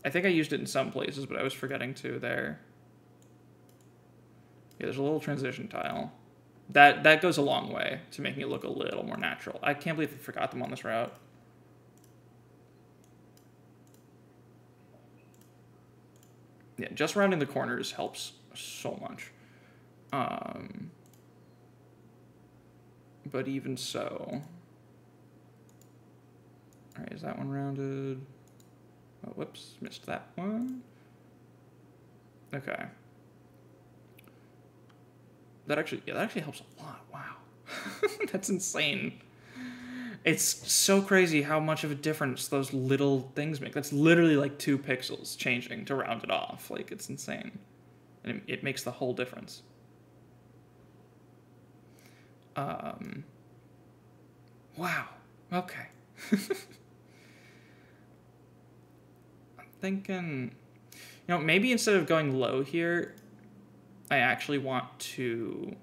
I think I used it in some places, but I was forgetting to there. Yeah, there's a little transition tile. That goes a long way to making it look a little more natural. I can't believe I forgot them on this route. Yeah, just rounding the corners helps so much. But even so... Alright, is that one rounded? Oh, whoops, missed that one. Okay. That actually helps a lot. Wow. That's insane. It's so crazy how much of a difference those little things make. That's literally like 2 pixels changing to round it off. Like, it's insane. And it makes the whole difference. Wow. Okay. I'm thinking, you know, maybe instead of going low here, I actually want to,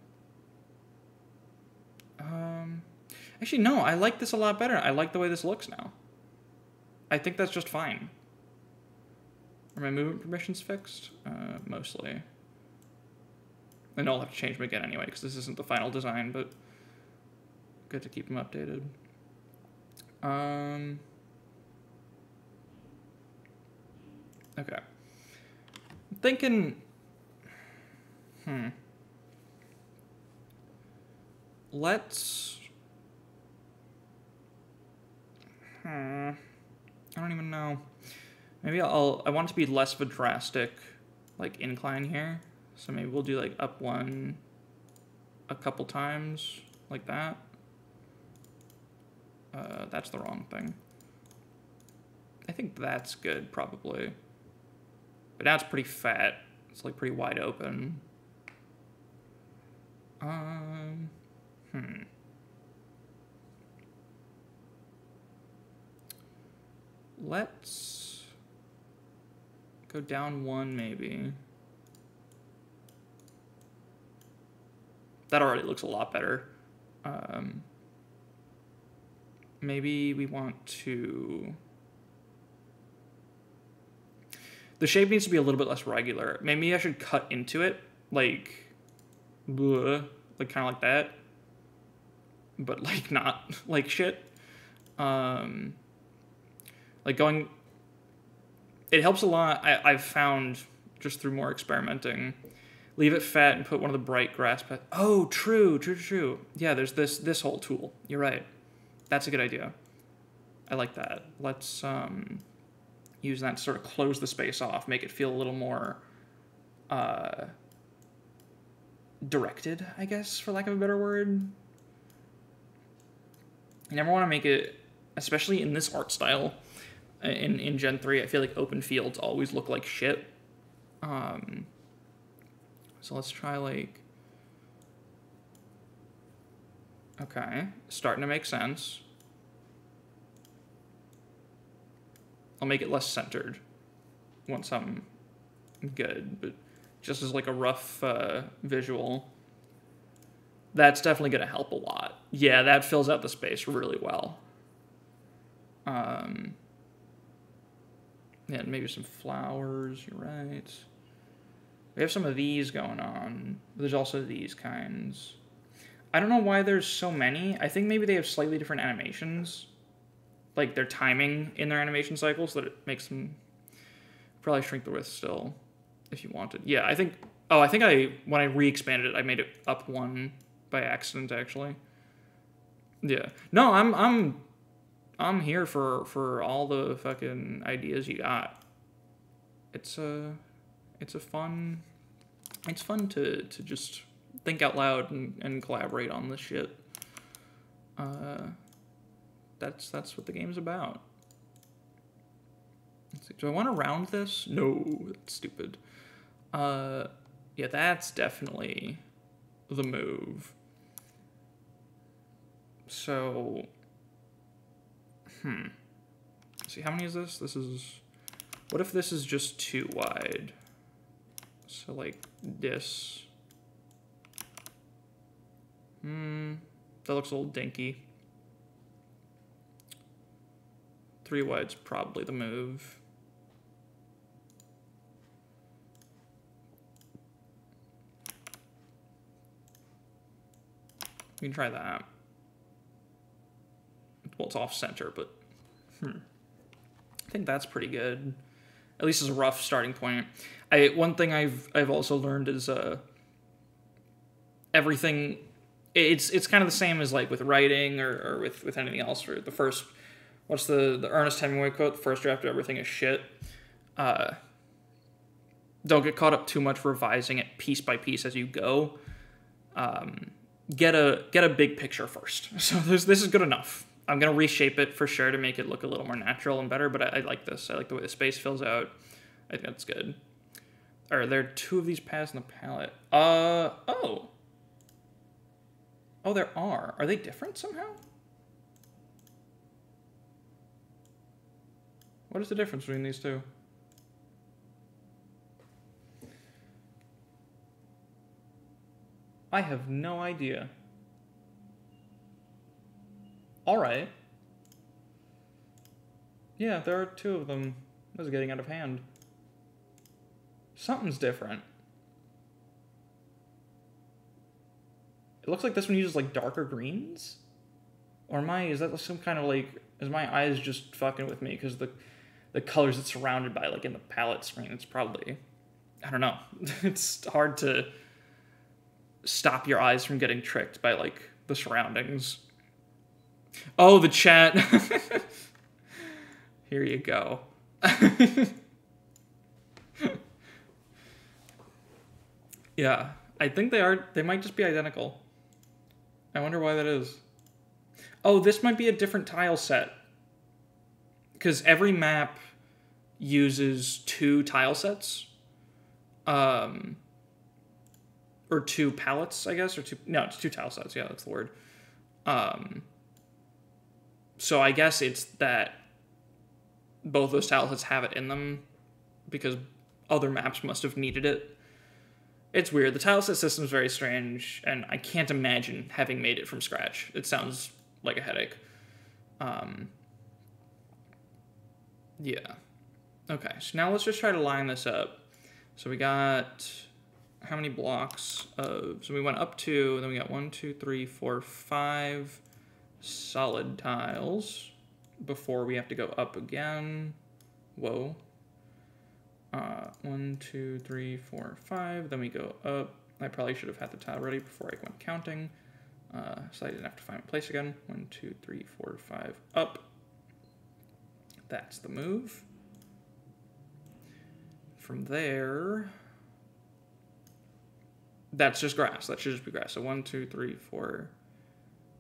actually, no, I like this a lot better. I like the way this looks now. I think that's just fine. Are my movement permissions fixed? Mostly. And I'll have to change them again anyway, because this isn't the final design, but good to keep them updated. Okay. I'm thinking... Let's... I don't even know. Maybe I want it to be less of a drastic, like, incline here. So maybe we'll do, like, up one a couple times, like that. That's the wrong thing. I think that's good, probably. But now it's pretty fat. It's, like, pretty wide open. Let's go down one, maybe. That already looks a lot better. Maybe we want to... The shape needs to be a little bit less regular. Maybe I should cut into it, like, kind of like that. But, like, not like shit. Like, going... It helps a lot, I've found, just through more experimenting. Leave it fat and put one of the bright grass pads. Oh, true. Yeah, there's this whole tool. You're right. That's a good idea. I like that. Let's use that to sort of close the space off, make it feel a little more directed, I guess, for lack of a better word. You never want to make it, especially in this art style, in Gen 3, I feel like open fields always look like shit. So let's try, like... Okay, starting to make sense. I'll make it less centered once I'm good, but just as, like, a rough visual. That's definitely going to help a lot. Yeah, that fills out the space really well. Yeah, maybe some flowers, you're right. We have some of these going on. There's also these kinds. I don't know why there's so many. I think maybe they have slightly different animations. Like, their timing in their animation cycle, so that it makes them... Probably shrink the width still, if you wanted. Yeah, I think... Oh, I think when I re-expanded it, I made it up one by accident, actually. Yeah. No, I'm here for all the fucking ideas you got. It's fun to just think out loud and collaborate on this shit. That's what the game's about. Let's see, do I want to round this? No, that's stupid. Yeah, that's definitely the move. So, let's see, how many is this? This is, what if this is just too wide? So, like, this. That looks a little dinky. 3 wide's probably the move. We can try that. Well, it's off center, but I think that's pretty good. At least as a rough starting point. One thing I've also learned is everything. It's kind of the same as like with writing or with anything else. For the first, what's the Ernest Hemingway quote? The first draft of everything is shit. Don't get caught up too much revising it piece by piece as you go. Get a big picture first. So this is good enough. I'm going to reshape it for sure to make it look a little more natural and better, but I like this. I like the way the space fills out. I think that's good. Are there 2 of these paths in the palette? Oh. Oh, there are. Are they different somehow? What is the difference between these 2? I have no idea. Alright. Yeah, there are 2 of them. This is getting out of hand. Something's different. It looks like this one uses like darker greens. Or is that some kind of like, is my eyes just fucking with me? Because the colors it's surrounded by, like in the palette screen, it's probably, I don't know. It's hard to stop your eyes from getting tricked by like the surroundings. Oh, the chat. Here you go. Yeah, I think they might just be identical. I wonder why that is. Oh, this might be a different tile set. Because every map uses 2 tile sets. Or 2 palettes, I guess, it's 2 tile sets, yeah, that's the word. So I guess it's that both those tile sets have it in them, because other maps must have needed it. It's weird. The tile set system is very strange, and I can't imagine having made it from scratch. It sounds like a headache. Yeah. Okay, so now let's just try to line this up. So we got how many blocks of... So we went up 2, then we got 1, 2, 3, 4, 5 solid tiles before we have to go up again. Whoa. 1, 2, 3, 4, 5. Then we go up. I probably should have had the tile ready before I went counting, so I didn't have to find my place again. 1, 2, 3, 4, 5. Up. That's the move. From there, that's just grass. That should just be grass. So 1, 2, 3, 4.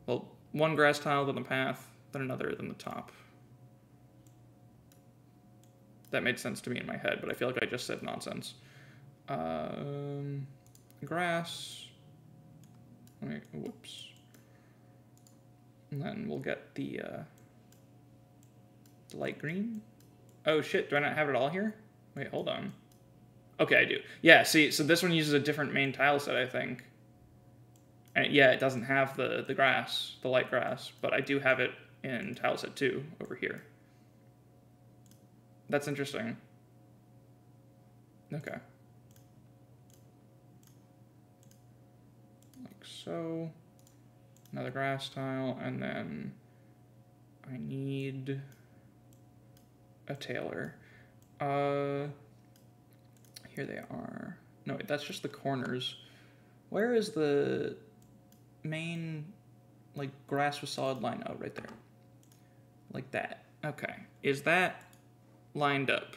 Well, 1 grass tile, then the path, then another, then the top. That made sense to me in my head, but I feel like I just said nonsense. Grass. Whoops. And then we'll get the light green. Oh shit, do I not have it all here? Wait, hold on. Okay, I do. Yeah, see, so this one uses a different main tile set, I think. And yeah, it doesn't have the grass, the light grass, but I do have it in tile set 2 over here. That's interesting. Okay. Like so. Another grass tile, and then I need a tailor. Here they are. No, wait, that's just the corners. Where is the main, like, grass with solid line? Oh, right there. Like that. Okay. Is that lined up?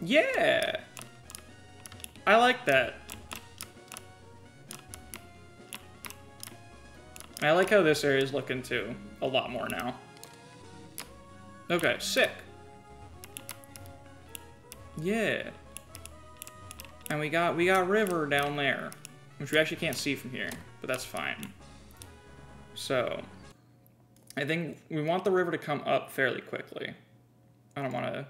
Yeah! I like that. I like how this area is looking too. A lot more now. Okay, sick. Yeah. And we got river down there, which we actually can't see from here, but that's fine. So, I think we want the river to come up fairly quickly. I don't want to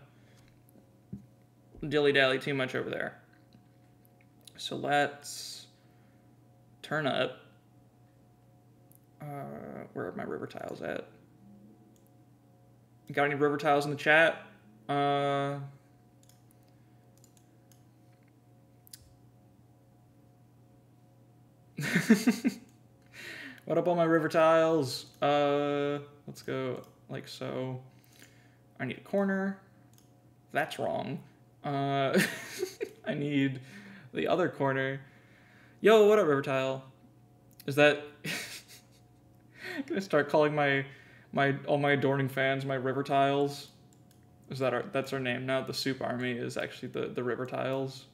dilly-dally too much over there. So let's turn up. Where are my river tiles at? Got any river tiles in the chat? What up, all my river tiles? Let's go like so. I need a corner. That's wrong. I need the other corner. Yo, what up, river tile? Is that... I'm gonna start calling all my adorning fans my river tiles. Is that that's our name now? The soup army is actually the river tiles.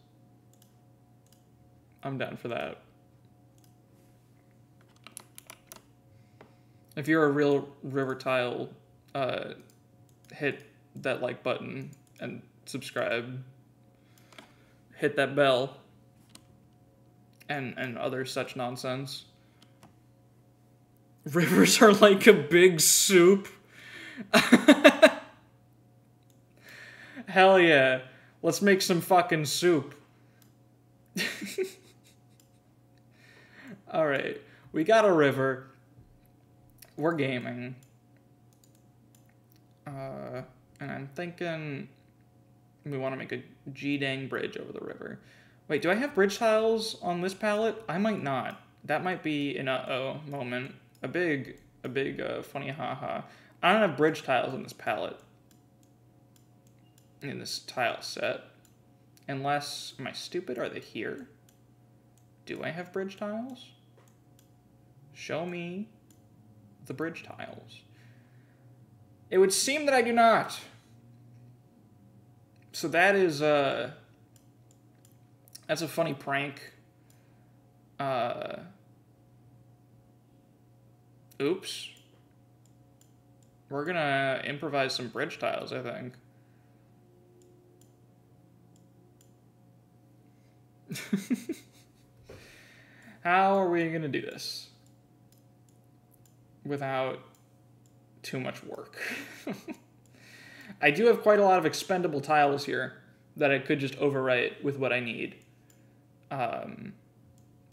I'm down for that. If you're a real river tile, hit that like button and subscribe. Hit that bell. And other such nonsense. Rivers are like a big soup. Hell yeah. Let's make some fucking soup. Alright. We got a river. we're gaming. And I'm thinking we want to make a G-dang bridge over the river. Wait, do I have bridge tiles on this palette? I might not. That might be an uh-oh moment. A big funny haha. I don't have bridge tiles in this palette. In this tile set. Unless, am I stupid? Are they here? Do I have bridge tiles? Show me the bridge tiles. It would seem that I do not. So that is, that's a funny prank. Oops. We're gonna improvise some bridge tiles, I think. How are we gonna do this without too much work? I do have quite a lot of expendable tiles here that I could just overwrite with what I need.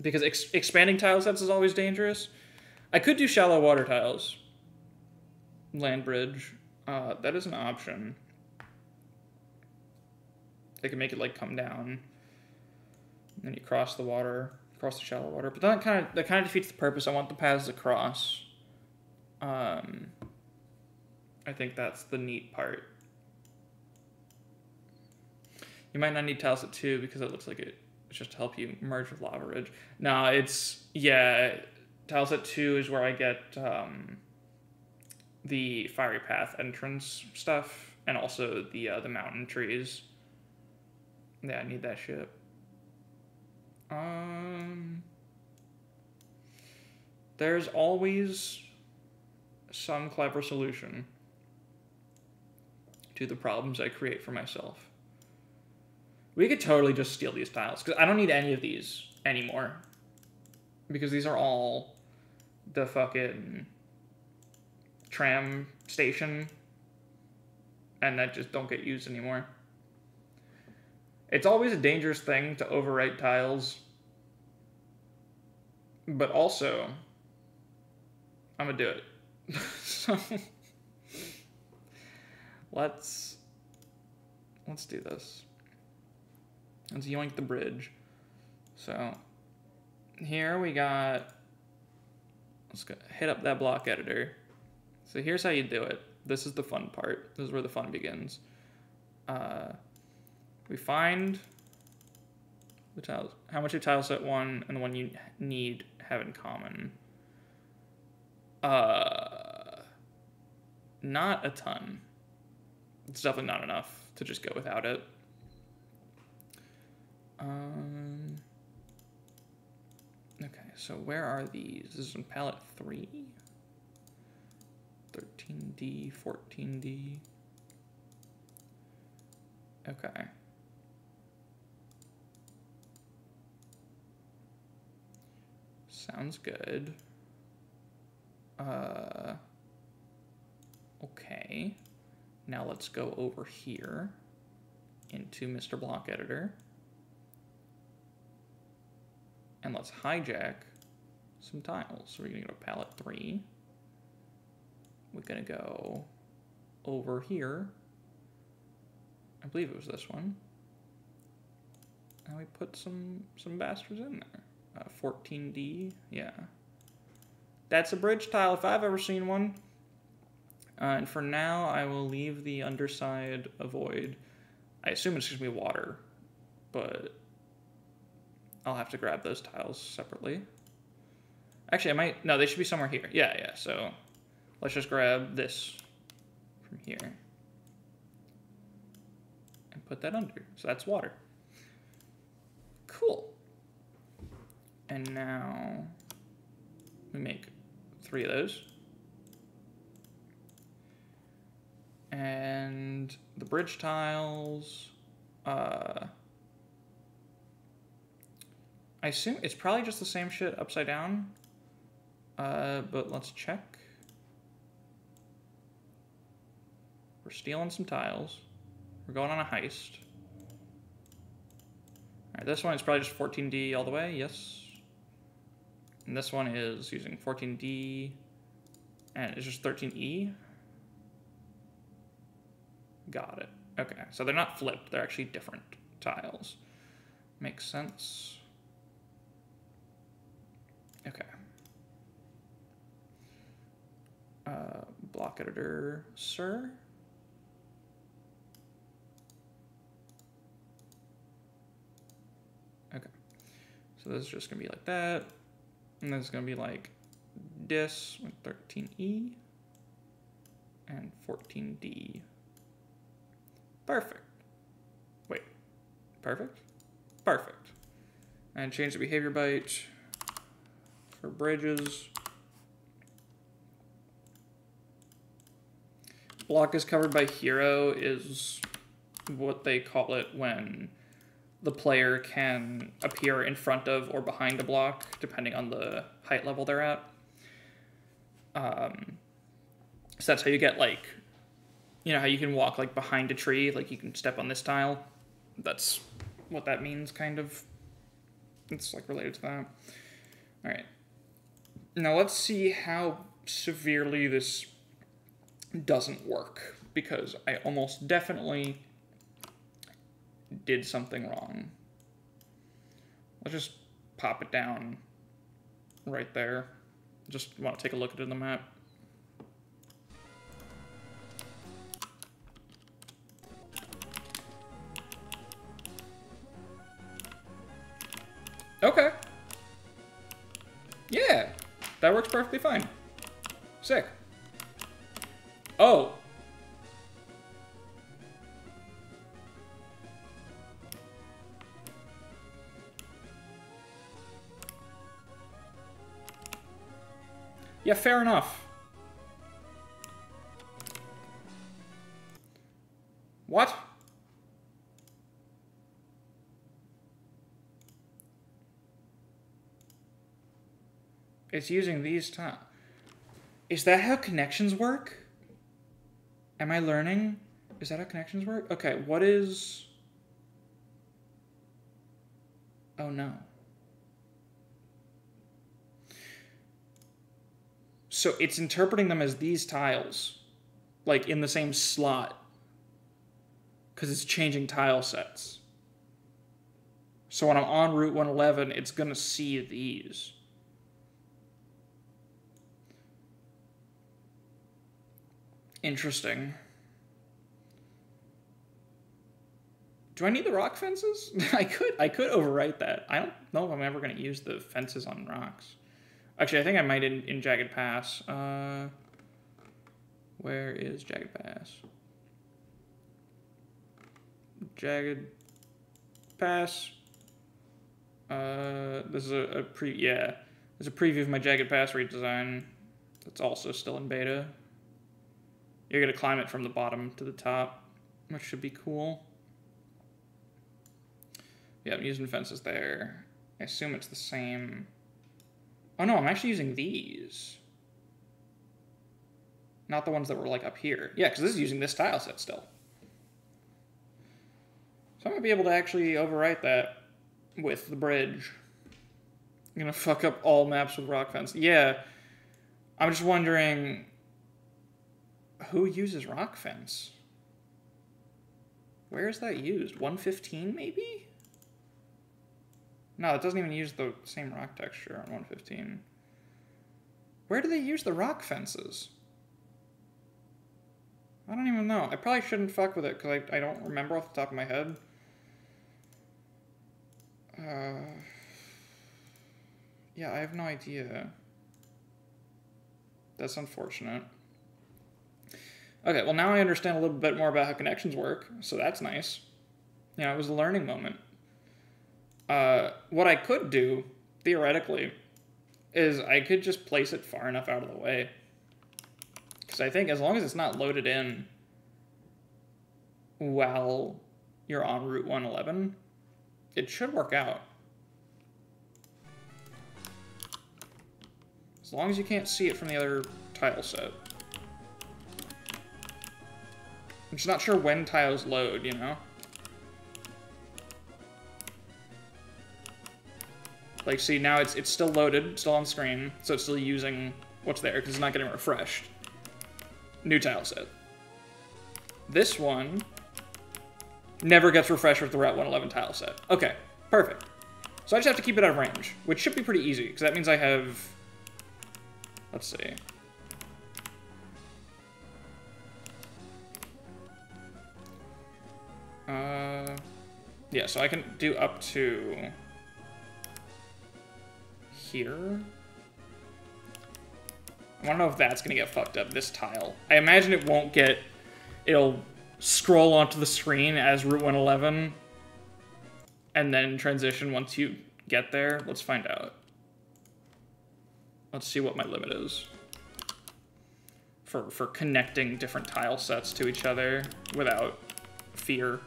Because expanding tile sets is always dangerous. I could do shallow water tiles. Land bridge. That is an option. I could make it like come down. And then you cross the water, cross the shallow water. But that kind of defeats the purpose. I want the paths to cross. I think that's the neat part. You might not need tiles at 2 because it looks like it's just to help you merge with Lava Ridge. No, it's, yeah, tiles at 2 is where I get the Fiery Path entrance stuff and also the mountain trees. Yeah, I need that shit. There's always some clever solution to the problems I create for myself. We could totally just steal these tiles, because I don't need any of these anymore. Because these are all the fucking tram station, and that just don't get used anymore. It's always a dangerous thing to overwrite tiles, but also, I'm gonna do it. So, let's do this. Let's yoink the bridge. So, here we got, let's go hit up that block editor. So here's how you do it. This is the fun part. This is where the fun begins. We find the tiles, how much your tile set 1 and the one you need have in common. Not a ton. It's definitely not enough to just go without it. Okay, so where are these? This is in palette 3. 13D, 14D. Okay. Sounds good. Okay. Now let's go over here into Mr. Block Editor. And let's hijack some tiles. So we're gonna go to palette 3. We're gonna go over here. I believe it was this one. And we put some bastards in there. 14D, yeah. That's a bridge tile if I've ever seen one. And for now, I will leave the underside a void. I assume it's just gonna be water, but I'll have to grab those tiles separately. Actually, I might, no, they should be somewhere here. Yeah, so let's just grab this from here and put that under. So that's water. Cool. And now we make 3 of those. And the bridge tiles, I assume it's probably just the same shit upside down, but let's check. We're stealing some tiles. We're going on a heist. All right, this one is probably just 14D all the way, yes. And this one is using 14D And it's just 13E. Got it. Okay, so they're not flipped. They're actually different tiles. Makes sense. Okay. Block editor, sir. Okay. So this is just gonna be like that. And this is gonna be like this with 13E and 14D. Perfect. Wait. Perfect? Perfect. And change the behavior byte for bridges. Block is covered by hero is what they call it when the player can appear in front of or behind a block, depending on the height level they're at. So that's how you get, like, you know how you can walk, like, behind a tree, like you can step on this tile? That's what that means, kind of. It's, like, related to that. Alright. Now let's see how severely this doesn't work, because I almost definitely did something wrong. Let's just pop it down right there. Just want to take a look at it in the map. Okay. Yeah, that works perfectly fine. Sick. Oh. Yeah, fair enough. What? It's using these tiles. Is that how connections work? Am I learning? Is that how connections work? Okay, what is... Oh, no. So it's interpreting them as these tiles, like in the same slot, because it's changing tile sets. So when I'm on Route 111, it's going to see these. Interesting. Do I need the rock fences? I could overwrite that. I don't know if I'm ever going to use the fences on rocks. Actually, I think I might in Jagged Pass. Where is Jagged Pass? Jagged Pass. This is a there's a preview of my Jagged Pass redesign. That's also still in beta. You're gonna climb it from the bottom to the top, which should be cool. Yeah, I'm using fences there. I assume it's the same. Oh no, I'm actually using these. Not the ones that were like up here. Yeah, because this is using this tile set still. So I'm gonna be able to actually overwrite that with the bridge. I'm gonna fuck up all maps with rock fence. Yeah, I'm just wondering who uses rock fence? Where is that used? 115 maybe? No, it doesn't even use the same rock texture on 115. Where do they use the rock fences? I don't even know. I probably shouldn't fuck with it because I don't remember off the top of my head. Yeah, I have no idea. That's unfortunate. Okay, well now I understand a little bit more about how connections work, so that's nice. You know, it was a learning moment. What I could do, theoretically, is I could just place it far enough out of the way. Because I think as long as it's not loaded in while you're on Route 111, it should work out. As long as you can't see it from the other tile set. I'm just not sure when tiles load, you know? Like, see, now it's still loaded, still on screen, so it's still using what's there because it's not getting refreshed. New tile set. This one never gets refreshed with the Route 111 tile set. Okay, perfect. So I just have to keep it out of range, which should be pretty easy, because that means I have... Let's see. Yeah, so I can do up to here. I want to know if that's going to get fucked up, this tile. I imagine it won't get... It'll scroll onto the screen as Route 111 and then transition once you get there. Let's find out. Let's see what my limit is for connecting different tile sets to each other without fear.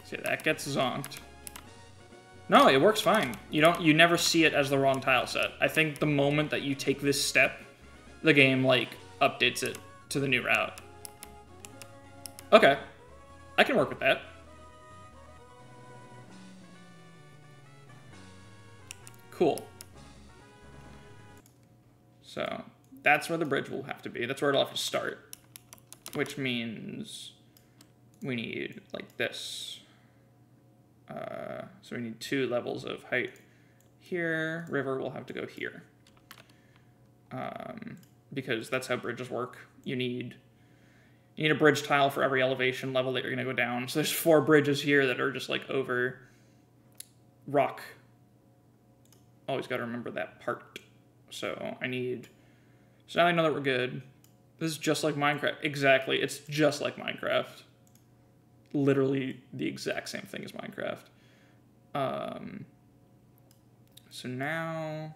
See, that gets zonked. No, it works fine. You never see it as the wrong tile set. I think the moment that you take this step, the game, like, updates it to the new route. Okay. I can work with that. Cool. So, that's where the bridge will have to be. That's where it'll have to start. Which means we need, like, this. So we need 2 levels of height here. River will have to go here. Because that's how bridges work. You need a bridge tile for every elevation level that you're going to go down. So there's 4 bridges here that are just, like, over rock. Always got to remember that part. So I need... So now I know that we're good. This is just like Minecraft. Exactly. It's just like Minecraft. Literally the exact same thing as Minecraft. So now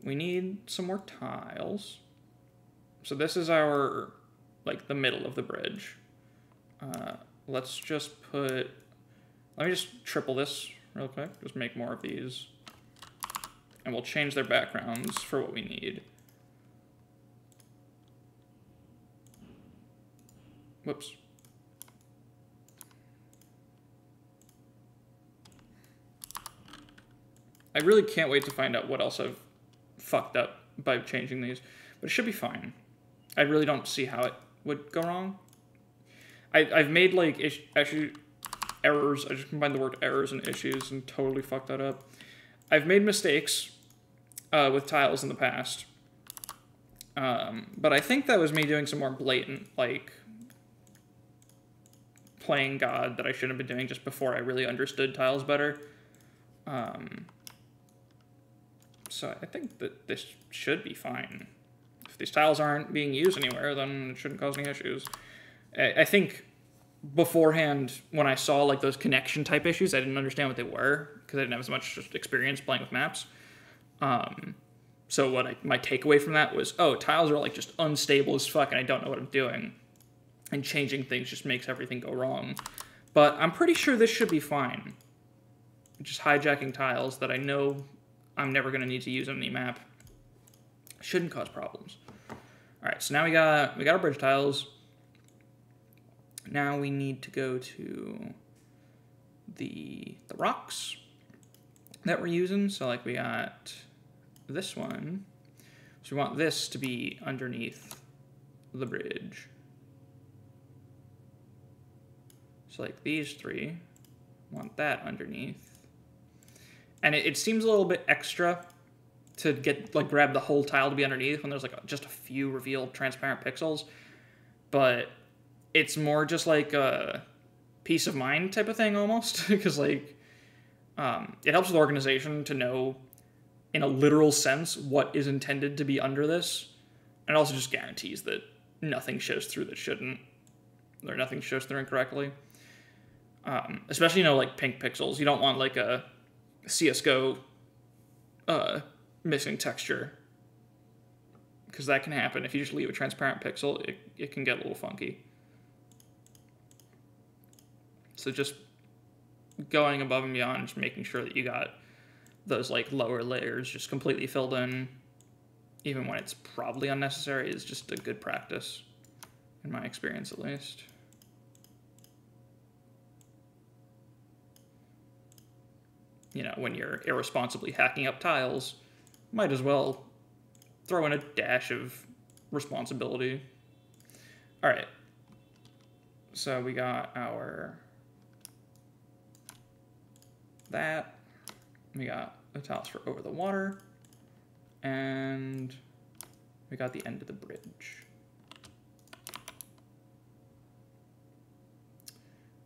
we need some more tiles. So this is our, like, the middle of the bridge. Let's just put... Let me just triple this real quick. Just make more of these. And we'll change their backgrounds for what we need. Whoops. I really can't wait to find out what else I've fucked up by changing these, but it should be fine. I really don't see how it would go wrong. I've made, like, actually errors. I just combined the word errors and issues and totally fucked that up. I've made mistakes with tiles in the past, but I think that was me doing some more blatant, like, playing God that I shouldn't have been doing just before I really understood tiles better. So I think that this should be fine. If these tiles aren't being used anywhere, then it shouldn't cause any issues. I think beforehand, when I saw, like, those connection type issues, I didn't understand what they were because I didn't have as much experience playing with maps. So my takeaway from that was, oh, tiles are, like, just unstable as fuck and I don't know what I'm doing. And changing things just makes everything go wrong. But I'm pretty sure this should be fine. Just hijacking tiles that I know I'm never going to need to use on any map shouldn't cause problems. Alright, so now we got our bridge tiles. Now we need to go to the rocks that we're using. So, like, we got this one. So we want this to be underneath the bridge. So, like, these 3, want that underneath. And it seems a little bit extra to get, like, grab the whole tile to be underneath when there's, like, just a few revealed transparent pixels. But it's more just, like, a peace of mind type of thing, almost. Because, like, it helps with organization to know, in a literal sense, what is intended to be under this. And it also just guarantees that nothing shows through that shouldn't. Or nothing shows through incorrectly. Especially, you know, like, pink pixels. You don't want, like, a CSGO missing texture. Because that can happen. If you just leave a transparent pixel, it can get a little funky. So just going above and beyond, just making sure that you got those, like, lower layers just completely filled in, even when it's probably unnecessary, is just a good practice, in my experience at least. you know, when you're irresponsibly hacking up tiles, might as well throw in a dash of responsibility. All right. So we got our that. We got the tiles for over the water. And we got the end of the bridge.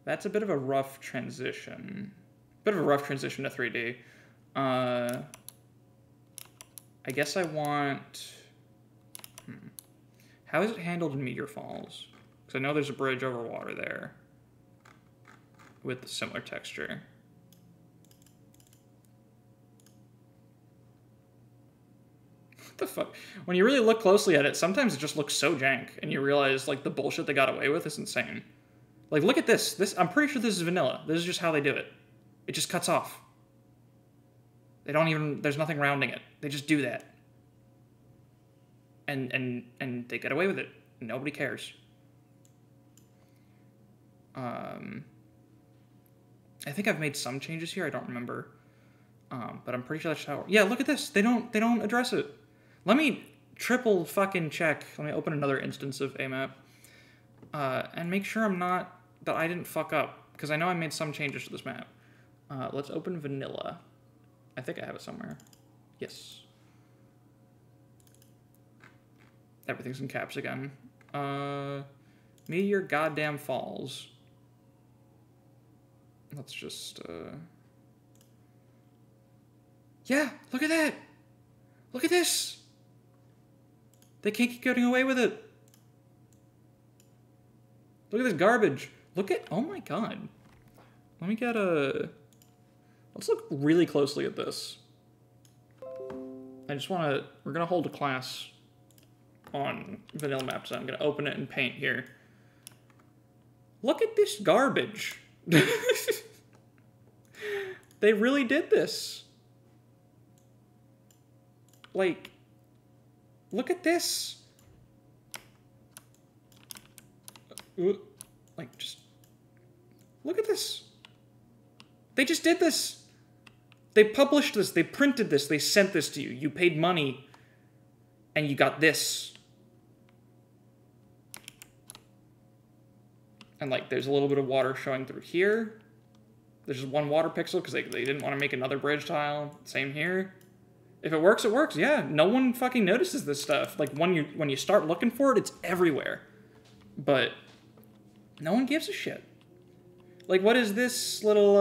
That's a bit of a rough transition. Bit of a rough transition to 3D. I guess I want... How is it handled in Meteor Falls? Because I know there's a bridge over water there with a similar texture. What the fuck? When you really look closely at it, sometimes it just looks so jank, and you realize, like, the bullshit they got away with is insane. Like, look at this. I'm pretty sure this is vanilla. This is just how they do it. It just cuts off. They don't even... There's nothing rounding it. They just do that. And they get away with it. Nobody cares. I think I've made some changes here. I don't remember. But I'm pretty sure that's how... Yeah, look at this. They don't address it. Let me triple fucking check. Let me open another instance of AMAP. And make sure that I didn't fuck up. Because I know I made some changes to this map. Let's open vanilla. I think I have it somewhere. Yes. Everything's in caps again. Meteor goddamn Falls. Let's just, Yeah, look at that! Look at this! They can't keep getting away with it. Look at this garbage. Look at... Oh my god. Let me get a... Let's look really closely at this. I just want to... We're going to hold a class on vanilla maps. I'm going to open it in Paint here. Look at this garbage. They really did this. Like, look at this. Like, just look at this. They just did this. They published this. They printed this. They sent this to you. You paid money, and you got this. And, like, there's a little bit of water showing through here. There's just one water pixel because they didn't want to make another bridge tile. Same here. If it works, it works. Yeah, no one fucking notices this stuff. Like, when you start looking for it, it's everywhere. But no one gives a shit. Like, what is this little,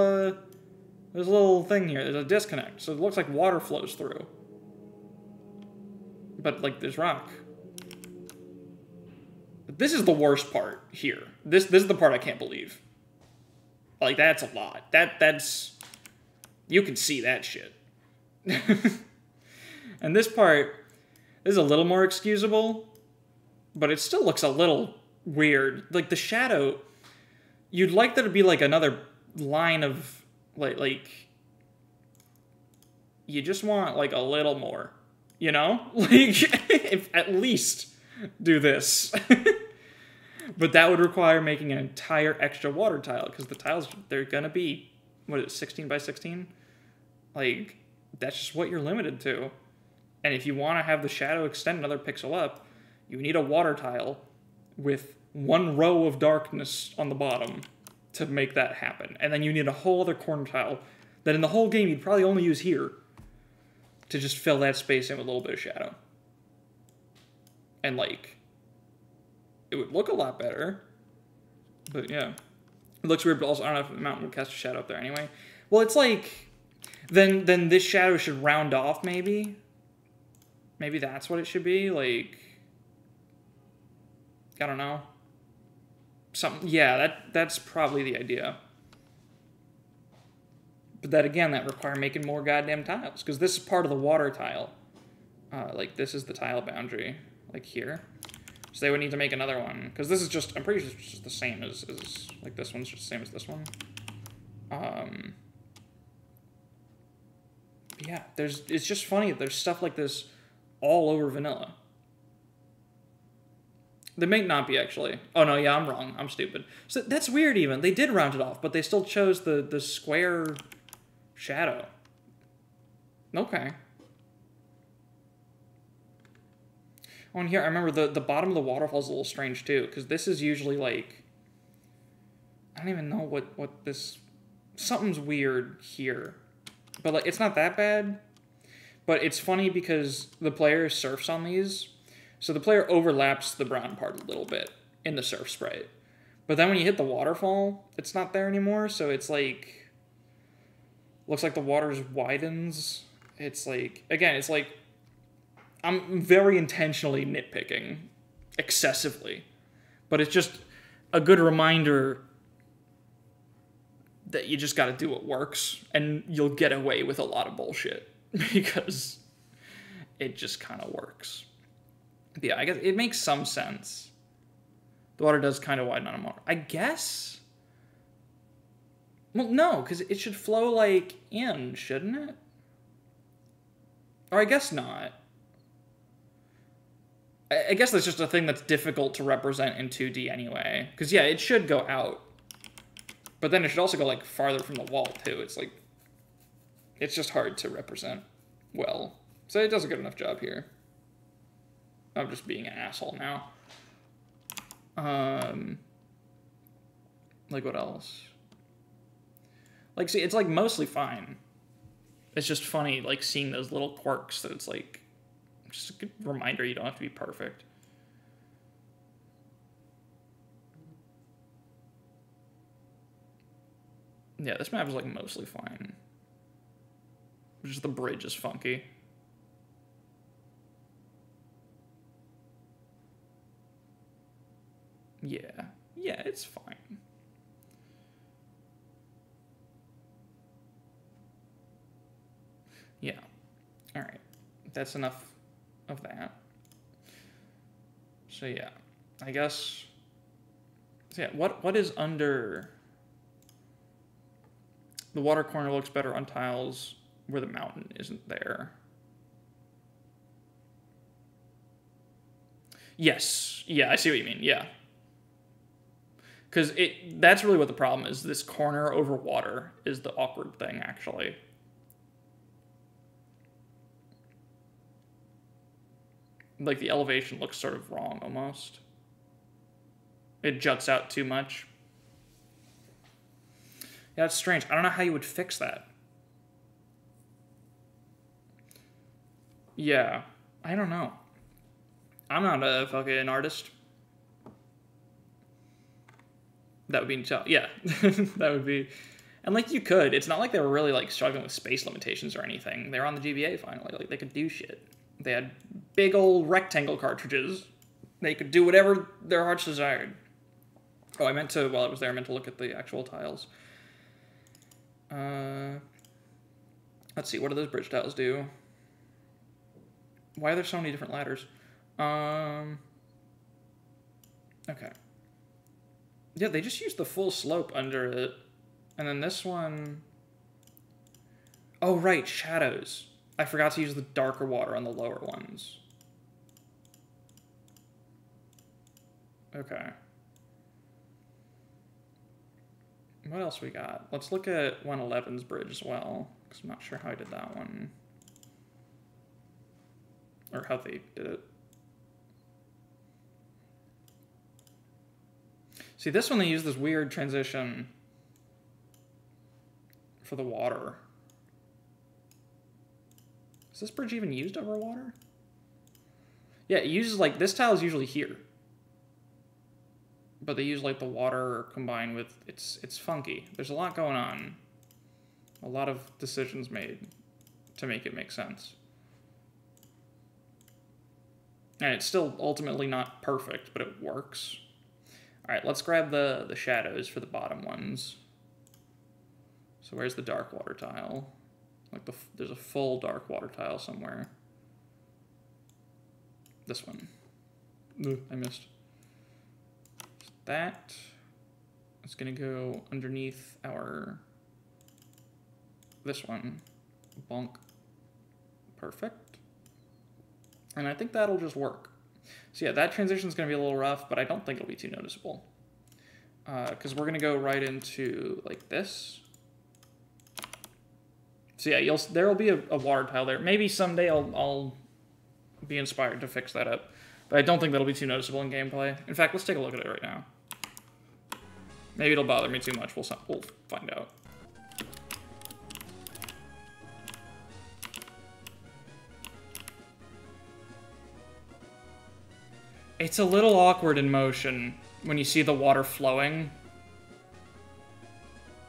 there's a little thing here. There's a disconnect. So it looks like water flows through. But, like, there's rock. But this is the worst part here. This is the part I can't believe. Like, that's a lot. That's... You can see that shit. And this part is a little more excusable, but it still looks a little weird. Like, the shadow, you'd like there to be, like, another line of, like, you just want, like, a little more, you know? Like, if at least do this. But that would require making an entire extra water tile, because the tiles, they're gonna be, what is it, 16 by 16? Like, that's just what you're limited to. And if you want to have the shadow extend another pixel up, you need a water tile with one row of darkness on the bottom to make that happen. And then you need a whole other corner tile that in the whole game you'd probably only use here to just fill that space in with a little bit of shadow. And, like, it would look a lot better. But, yeah. It looks weird, but also I don't know if the mountain would cast a shadow up there anyway. Well, it's like... Then this shadow should round off, maybe? Maybe that's what it should be? Like... I don't know. Something... Yeah, that's probably the idea. But that, again, that require making more goddamn tiles. Because this is part of the water tile. Like, this is the tile boundary. Like, here. So they would need to make another one. Because this is just... I'm pretty sure it's just the same as... Like, this one's just the same as this one. Yeah, it's just funny that there's stuff like this all over vanilla. They may not be, actually. Oh, no, yeah, I'm wrong. I'm stupid. So that's weird, even. They did round it off, but they still chose the square shadow. Okay. Oh, and here, I remember the bottom of the waterfall is a little strange, too, because this is usually, like... I don't even know what this... Something's weird here. But, like, it's not that bad. But it's funny because the player surfs on these. So the player overlaps the brown part a little bit in the surf sprite. But then when you hit the waterfall, it's not there anymore. So it's like... Looks like the water widens. It's like... Again, it's like... I'm very intentionally nitpicking. Excessively. But it's just a good reminder that you just gotta do what works. And you'll get away with a lot of bullshit. Because it just kind of works. But yeah, I guess it makes some sense. The water does kind of widen on a water. I guess? Well, no, because it should flow, like, in, shouldn't it? Or I guess not. I guess that's just a thing that's difficult to represent in 2D anyway. Because, yeah, it should go out. But then it should also go, like, farther from the wall, too. It's, like... It's just hard to represent well. So it does a good enough job here. I'm just being an asshole now. Like, what else? Like, see, it's, like, mostly fine. It's just funny, like, seeing those little quirks that it's, like... Just a good reminder you don't have to be perfect. Yeah, this map is, like, mostly fine. Just the bridge is funky. Yeah. Yeah, it's fine. Yeah. Alright. That's enough of that. So yeah. I guess... So yeah, what is under... The water corner looks better on tiles where the mountain isn't there. Yes. Yeah, I see what you mean. Yeah. Because that's really what the problem is. This corner over water is the awkward thing, actually. Like, the elevation looks sort of wrong, almost. It juts out too much. Yeah, it's strange. I don't know how you would fix that. Yeah. I don't know. I'm not a fucking artist. That would be tough. Yeah. That would be... And, like, you could. It's not like they were really, like, struggling with space limitations or anything. They were on the GBA, finally. Like, they could do shit. They had big old rectangle cartridges. They could do whatever their hearts desired. Oh, I meant to, while I was there, I meant to look at the actual tiles. Let's see, what do those bridge tiles do? Why are there so many different ladders? Okay. Yeah, they just used the full slope under it. And then this one... Oh, right, shadows. I forgot to use the darker water on the lower ones. Okay. What else we got? Let's look at 111's bridge as well, because I'm not sure how I did that one. Or how they did it. See, this one they use this weird transition for the water. Is this bridge even used over water? Yeah, it uses, like, this tile is usually here. But they use, like, the water combined with... It's funky. There's a lot going on. A lot of decisions made to make it make sense. And it's still ultimately not perfect, but it works. Alright, let's grab the shadows for the bottom ones. So where's the dark water tile? Like, there's a full dark water tile somewhere. This one. Ugh, I missed. That is going to go underneath our... This one. Bonk. Perfect. And I think that'll just work. So yeah, that transition is going to be a little rough, but I don't think it'll be too noticeable. Because we're going to go right into, like, this. So yeah, there will be a water tile there. Maybe someday I'll be inspired to fix that up. But I don't think that'll be too noticeable in gameplay. In fact, let's take a look at it right now. Maybe it'll bother me too much. We'll find out. It's a little awkward in motion when you see the water flowing.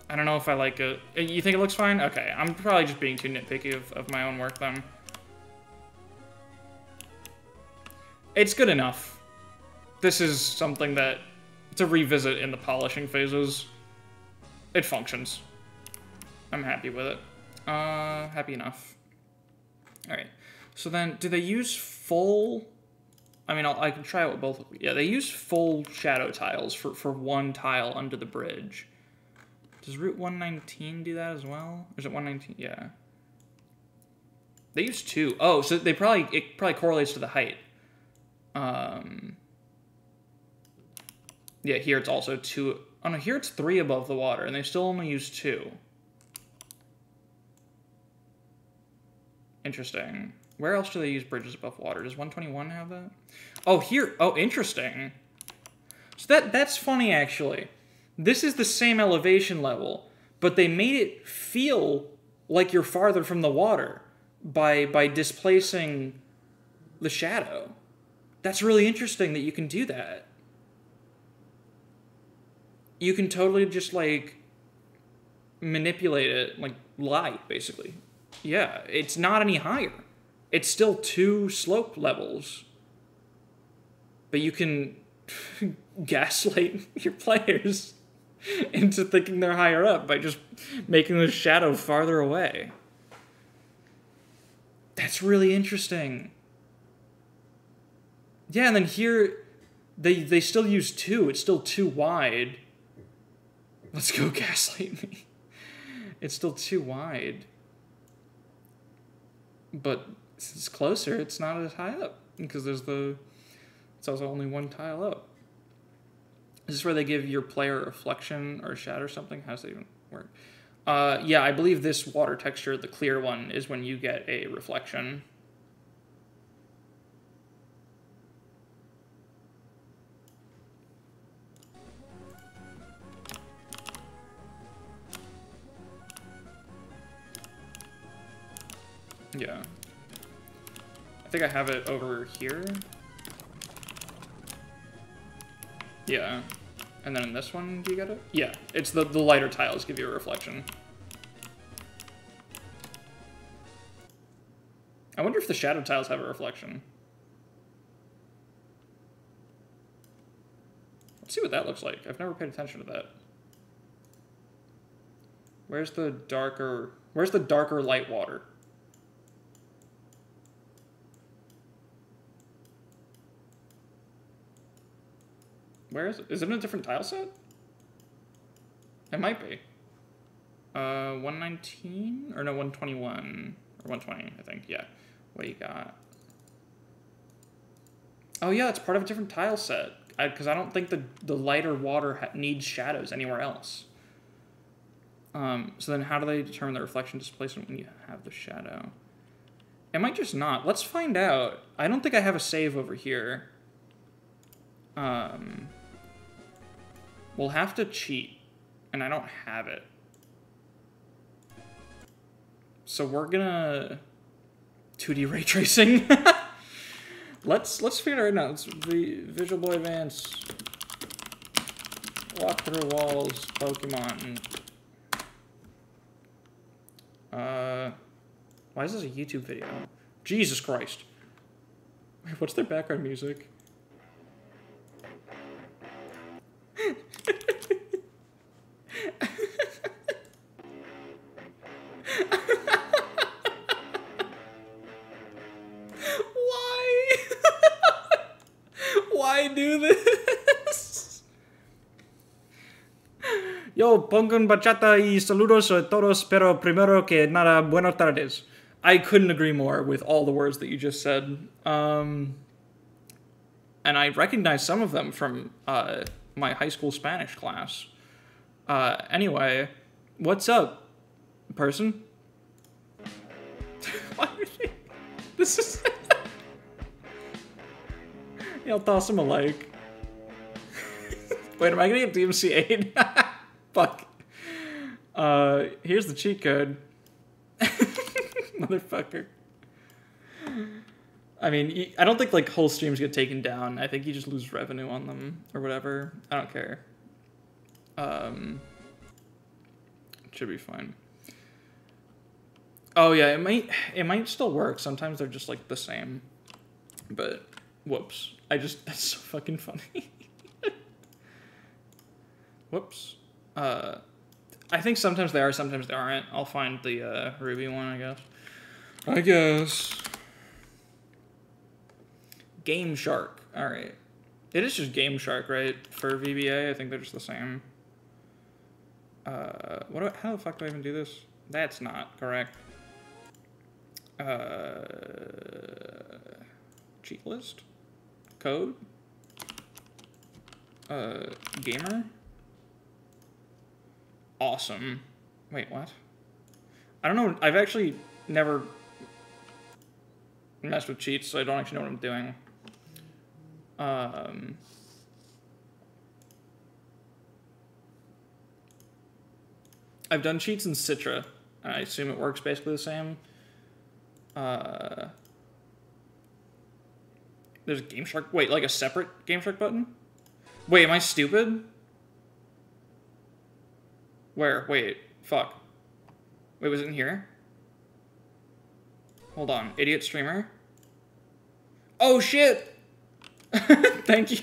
I don't know if I like it. You think it looks fine? Okay, I'm probably just being too nitpicky of my own work then. It's good enough. This is something that to revisit in the polishing phases. It functions. I'm happy with it. Happy enough. Alright. So then, do they use full... I mean, I can try it with both. Yeah, they use full shadow tiles for one tile under the bridge. Does Route 119 do that as well? Or is it 119? Yeah. They use 2. Oh, so it probably correlates to the height. Yeah, here it's also 2. Oh no, here it's 3 above the water, and they still only use 2. Interesting. Where else do they use bridges above water? Does 121 have that? Oh, here. Oh, interesting. So that's funny, actually. This is the same elevation level, but they made it feel like you're farther from the water by displacing the shadow. That's really interesting that you can do that. You can totally just, like, manipulate it, like, light, basically. Yeah, it's not any higher. It's still 2 slope levels. But you can gaslight your players into thinking they're higher up by just making the shadow farther away. That's really interesting. Yeah, and then here, they still use 2. It's still too wide. Let's go gaslight me. It's still too wide. But it's closer, it's not as high up. Because it's also only 1 tile up. Is this where they give your player a reflection or a shadow or something? How does that even work? Yeah, I believe this water texture, the clear one, is when you get a reflection. Yeah. I think I have it over here. Yeah. And then in this one, do you get it? Yeah. It's the lighter tiles give you a reflection. I wonder if the shadow tiles have a reflection. Let's see what that looks like. I've never paid attention to that. Where's the darker light water? Where is it? Is it in a different tile set? It might be. 119? Or no, 121. Or 120, I think. Yeah. What do you got? Oh yeah, it's part of a different tile set. Because I don't think the lighter water needs shadows anywhere else. So then how do they determine the reflection displacement when you have the shadow? It might just not. Let's find out. I don't think I have a save over here. We'll have to cheat, and I don't have it. So we're gonna 2D ray tracing. let's figure it out right now. It's the Visual Boy Advance. Walk through walls, Pokemon. Why is this a YouTube video? Jesus Christ. Wait, what's their background music? Why? Why do this? Yo, pongan bachata y saludos a todos, pero primero que nada, buenas tardes. I couldn't agree more with all the words that you just said. And I recognize some of them from my high school Spanish class. Anyway, what's up, person? Why are they... This is... Yeah, I'll toss him a like. Wait, am I gonna get DMCA'd? Fuck. Here's the cheat code. Motherfucker. I mean, I don't think, like, whole streams get taken down. I think you just lose revenue on them or whatever. I don't care. It should be fine. Oh, yeah, it might still work. Sometimes they're just, like, the same. But, whoops. That's so fucking funny. Whoops. I think sometimes they are, sometimes they aren't. I'll find the, Ruby one, I guess. Game Shark. Alright. It is just Game Shark, right? For VBA, I think they're just the same. How the fuck do I even do this? That's not correct. Cheat list? Code? Gamer? Awesome. Wait, what? I don't know. I've actually never messed with cheats, so I don't actually know what I'm doing. I've done cheats in Citra. I assume it works basically the same. There's a Game Shark. Wait, like a separate Game Shark button? Wait, am I stupid? Where? Wait. Fuck. Wait, was it in here? Hold on. Idiot streamer? Oh, shit! Thank you.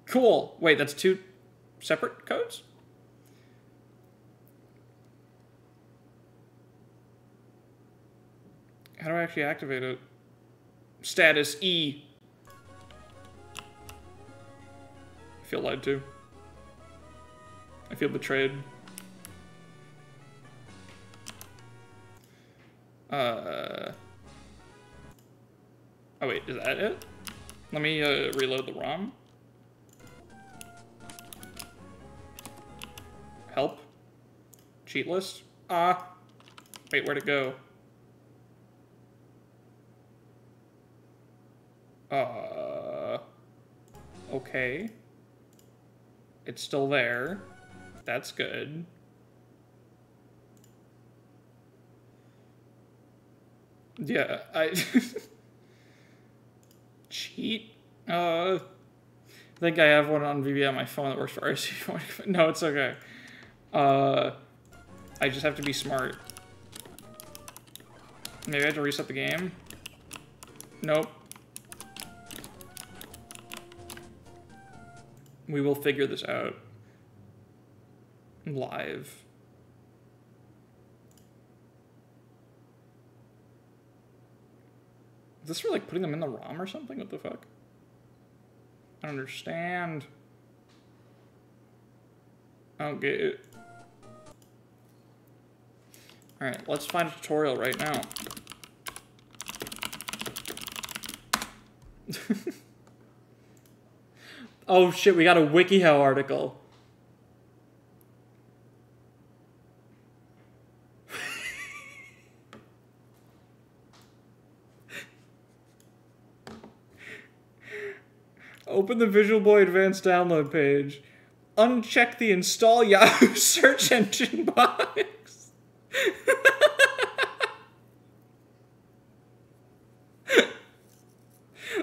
Cool. Wait, that's 2 separate codes? How do I actually activate it? Status E. I feel lied to. I feel betrayed. Oh wait, is that it? Let me reload the ROM. Help. Cheat list. Wait, where'd it go? Okay. It's still there. That's good. Yeah, cheat? I think I have one on VBA on my phone that works for RC. No, it's okay. I just have to be smart. Maybe I have to reset the game? Nope. We will figure this out. Live. Is this for, like, putting them in the ROM or something? What the fuck? I don't understand. I don't get it. Alright, let's find a tutorial right now. Oh shit, we got a WikiHow article. Open the Visual Boy Advanced download page. Uncheck the install Yahoo search engine box.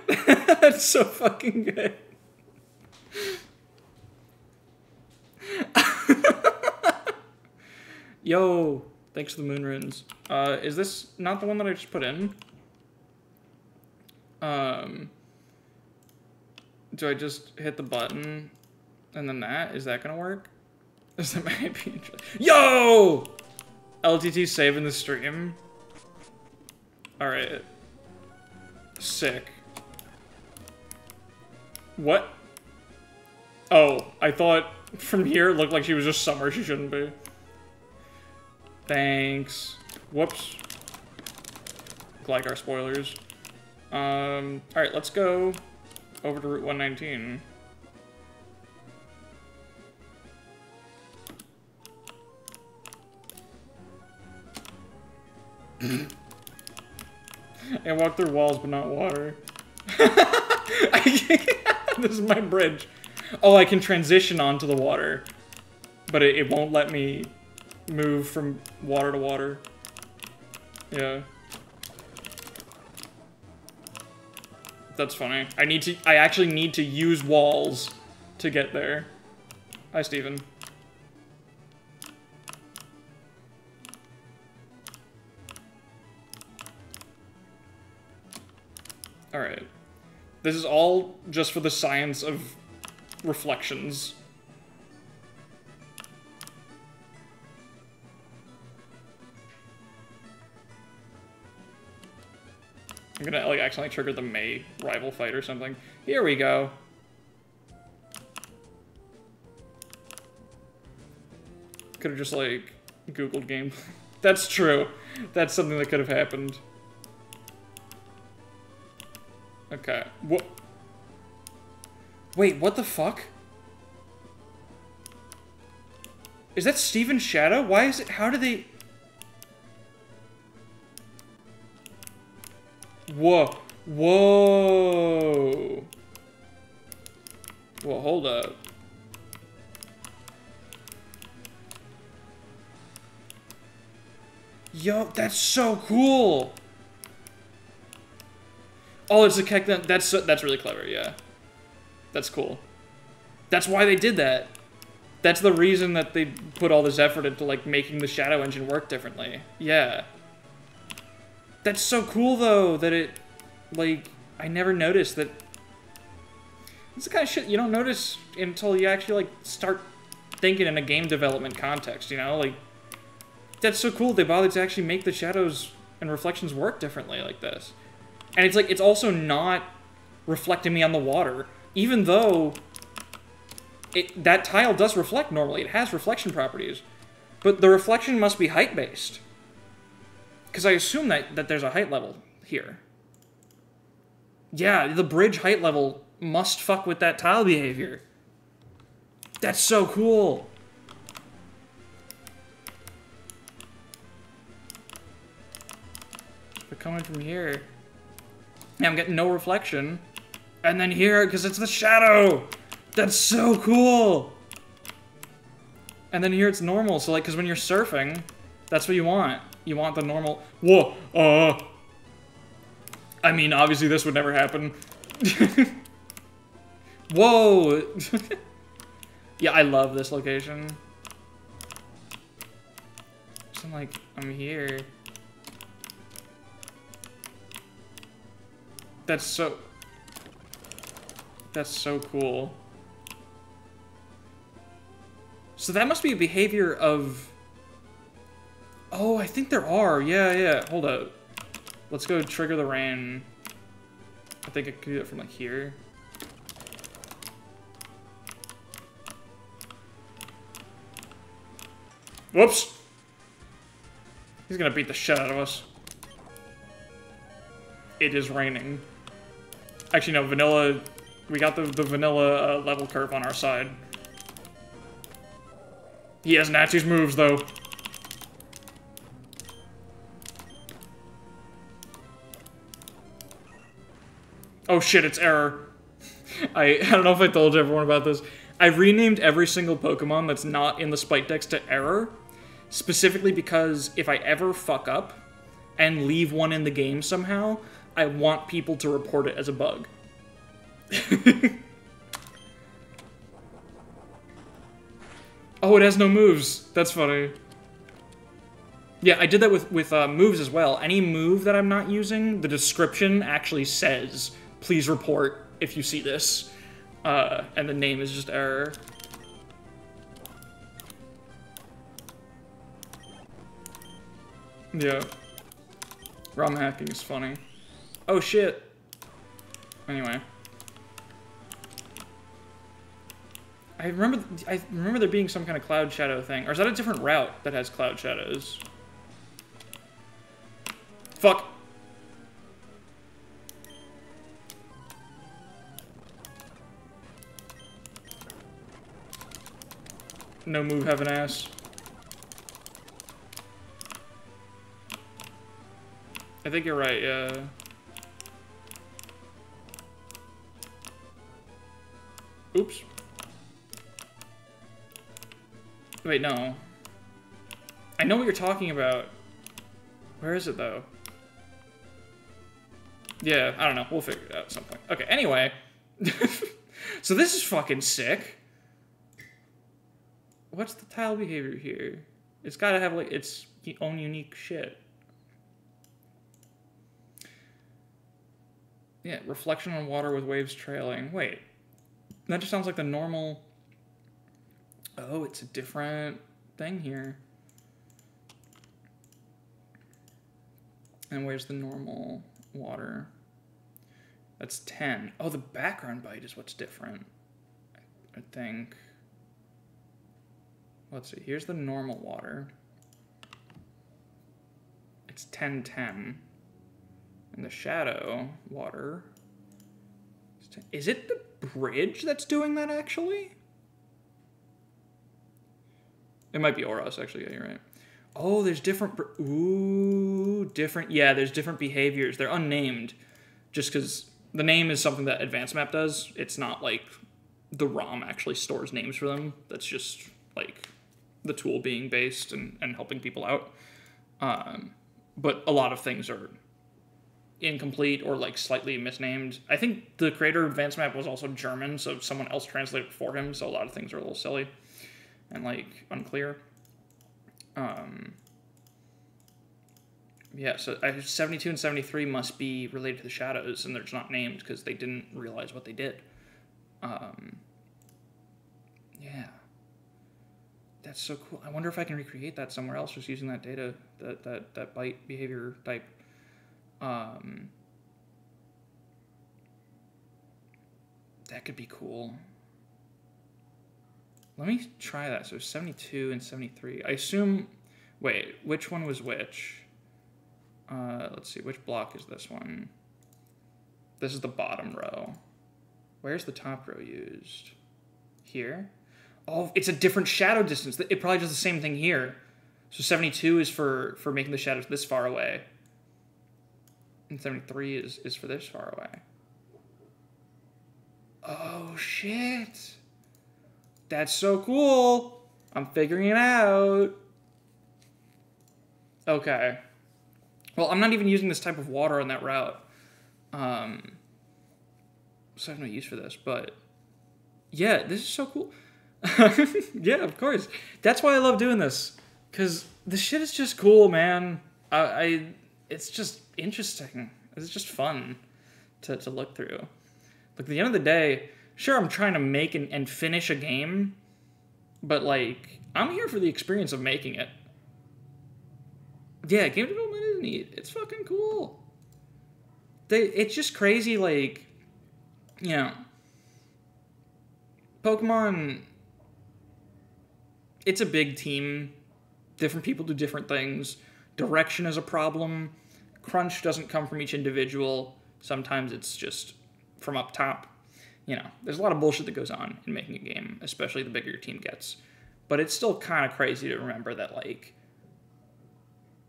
That's so fucking good. Yo, thanks for the moon runes. Is this not the one that I just put in? Do I just hit the button and then that? Is that gonna work? That might be interesting. Yo! LTT saving the stream. Alright. Sick. What? Oh, I thought from here it looked like she was just somewhere she shouldn't be. Thanks. Whoops. Gligar spoilers. Alright, let's go over to Route 119. I walk through walls, but not water. This is my bridge. Oh, I can transition onto the water, but it won't let me move from water to water. Yeah. That's funny. I actually need to use walls to get there. Hi, Steven. Alright. This is all just for the science of reflections. I'm gonna, like, accidentally trigger the May rival fight or something. Here we go. Could've just, like, Googled gameplay. That's true. That's something that could have happened. Okay. What? Wait, what the fuck? Is that Steven's shadow? Why is it? How did they? Whoa. Whoa. Well, hold up. Yo, that's so cool. Oh, it's a Hackin. That's really clever, yeah. That's cool. That's why they did that. That's the reason that they put all this effort into, like, making the Shadow Engine work differently. Yeah. That's so cool, though, that it, like, I never noticed that. It's the kind of shit you don't notice until you actually, like, start thinking in a game development context, you know? Like, that's so cool they bothered to actually make the shadows and reflections work differently like this. And it's like, it's also not reflecting me on the water, even though that tile does reflect normally. It has reflection properties. But the reflection must be height-based. Because I assume that there's a height level here. Yeah, the bridge height level must fuck with that tile behavior. That's so cool. They're coming from here. Yeah, I'm getting no reflection. And then here, because it's the shadow! That's so cool! And then here it's normal, so like, because when you're surfing, that's what you want. You want the normal... Whoa! I mean, obviously this would never happen. Whoa! Yeah, I love this location. So I'm like, I'm here. That's so cool. So that must be a behavior of... Oh, I think there are. Yeah. Hold up. Let's go trigger the rain. I think I could do it from like here. Whoops. He's gonna beat the shit out of us. It is raining. Actually, no, vanilla... We got the vanilla level curve on our side. He has Natsu's moves, though. Oh shit, it's error. I don't know if I told everyone about this. I renamed every single Pokemon that's not in the Spite Dex to error, specifically because if I ever fuck up and leave one in the game somehow, I want people to report it as a bug. Oh, it has no moves. That's funny. Yeah, I did that with moves as well. Any move that I'm not using, the description actually says, please report if you see this. And the name is just error. Yeah. ROM hacking is funny. Oh shit. Anyway. I remember there being some kind of cloud shadow thing. Or is that a different route that has cloud shadows? Fuck. No move, have an ass. I think you're right, yeah. Oops. Wait, no. I know what you're talking about. Where is it, though? Yeah, I don't know. We'll figure it out at some point. Okay, anyway. So this is fucking sick. What's the tile behavior here? It's gotta have, like, its own unique shit. Yeah, reflection on water with waves trailing. Wait. That just sounds like the normal... Oh, it's a different thing here. And where's the normal water? That's 10. Oh, the background bite is what's different, I think. Let's see. Here's the normal water. It's 10-10. And the shadow water... Is it the bridge that's doing that, actually? It might be Oros, actually. Yeah, you're right. Oh, there's different... Ooh, different... Yeah, there's different behaviors. They're unnamed. Just because the name is something that Advanced Map does. It's not like the ROM actually stores names for them. That's just, like, the tool being based and helping people out. But a lot of things are incomplete or, like, slightly misnamed. I think the creator of Advanced Map was also German, so someone else translated it for him, so a lot of things are a little silly and, like, unclear. Yeah, so 72 and 73 must be related to the shadows, and they're just not named because they didn't realize what they did. Yeah. That's so cool. I wonder if I can recreate that somewhere else just using that data, that bite behavior type. That could be cool. Let me try that. So 72 and 73. I assume... Wait, which one was which? Let's see, which block is this one? This is the bottom row. Where's the top row used? Here? Oh, it's a different shadow distance. It probably does the same thing here. So 72 is for making the shadows this far away. And 73 is for this far away. Oh, shit. That's so cool. I'm figuring it out. Okay. Well, I'm not even using this type of water on that route. So I have no use for this, but yeah, this is so cool. Yeah, of course. That's why I love doing this, because this shit is just cool, man. It's just interesting. It's just fun to look through. Like, at the end of the day, sure, I'm trying to make and finish a game, but, like, I'm here for the experience of making it. Yeah, game development is neat. It's fucking cool. It's just crazy, like, you know, Pokemon, it's a big team. Different people do different things. Direction is a problem. Crunch doesn't come from each individual. Sometimes it's just from up top. You know, there's a lot of bullshit that goes on in making a game, especially the bigger your team gets. But it's still kind of crazy to remember that, like,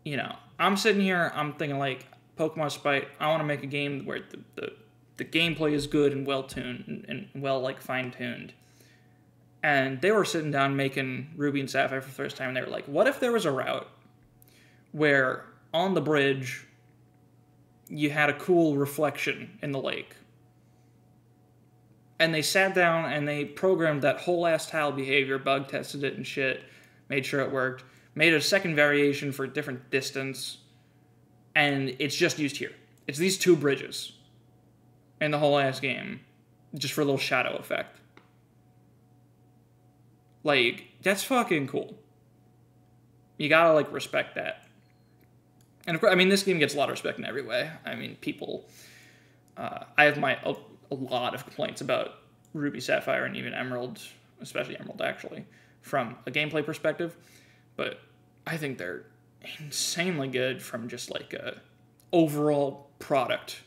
you know, I'm sitting here, I'm thinking, like, Pokemon Spite, I want to make a game where the gameplay is good and well-tuned and well, like, fine-tuned. And they were sitting down making Ruby and Sapphire for the first time, and they were like, what if there was a route where on the bridge you had a cool reflection in the lake? And they sat down and they programmed that whole ass tile behavior, bug tested it and shit, made sure it worked, made a second variation for a different distance, and it's just used here. It's these two bridges in the whole ass game, just for a little shadow effect. Like, that's fucking cool. You gotta, like, respect that. And, of course, I mean, this game gets a lot of respect in every way. I mean, people... I have a lot of complaints about Ruby, Sapphire, and even Emerald, especially Emerald, actually, from a gameplay perspective. But I think they're insanely good from just, like, a overall product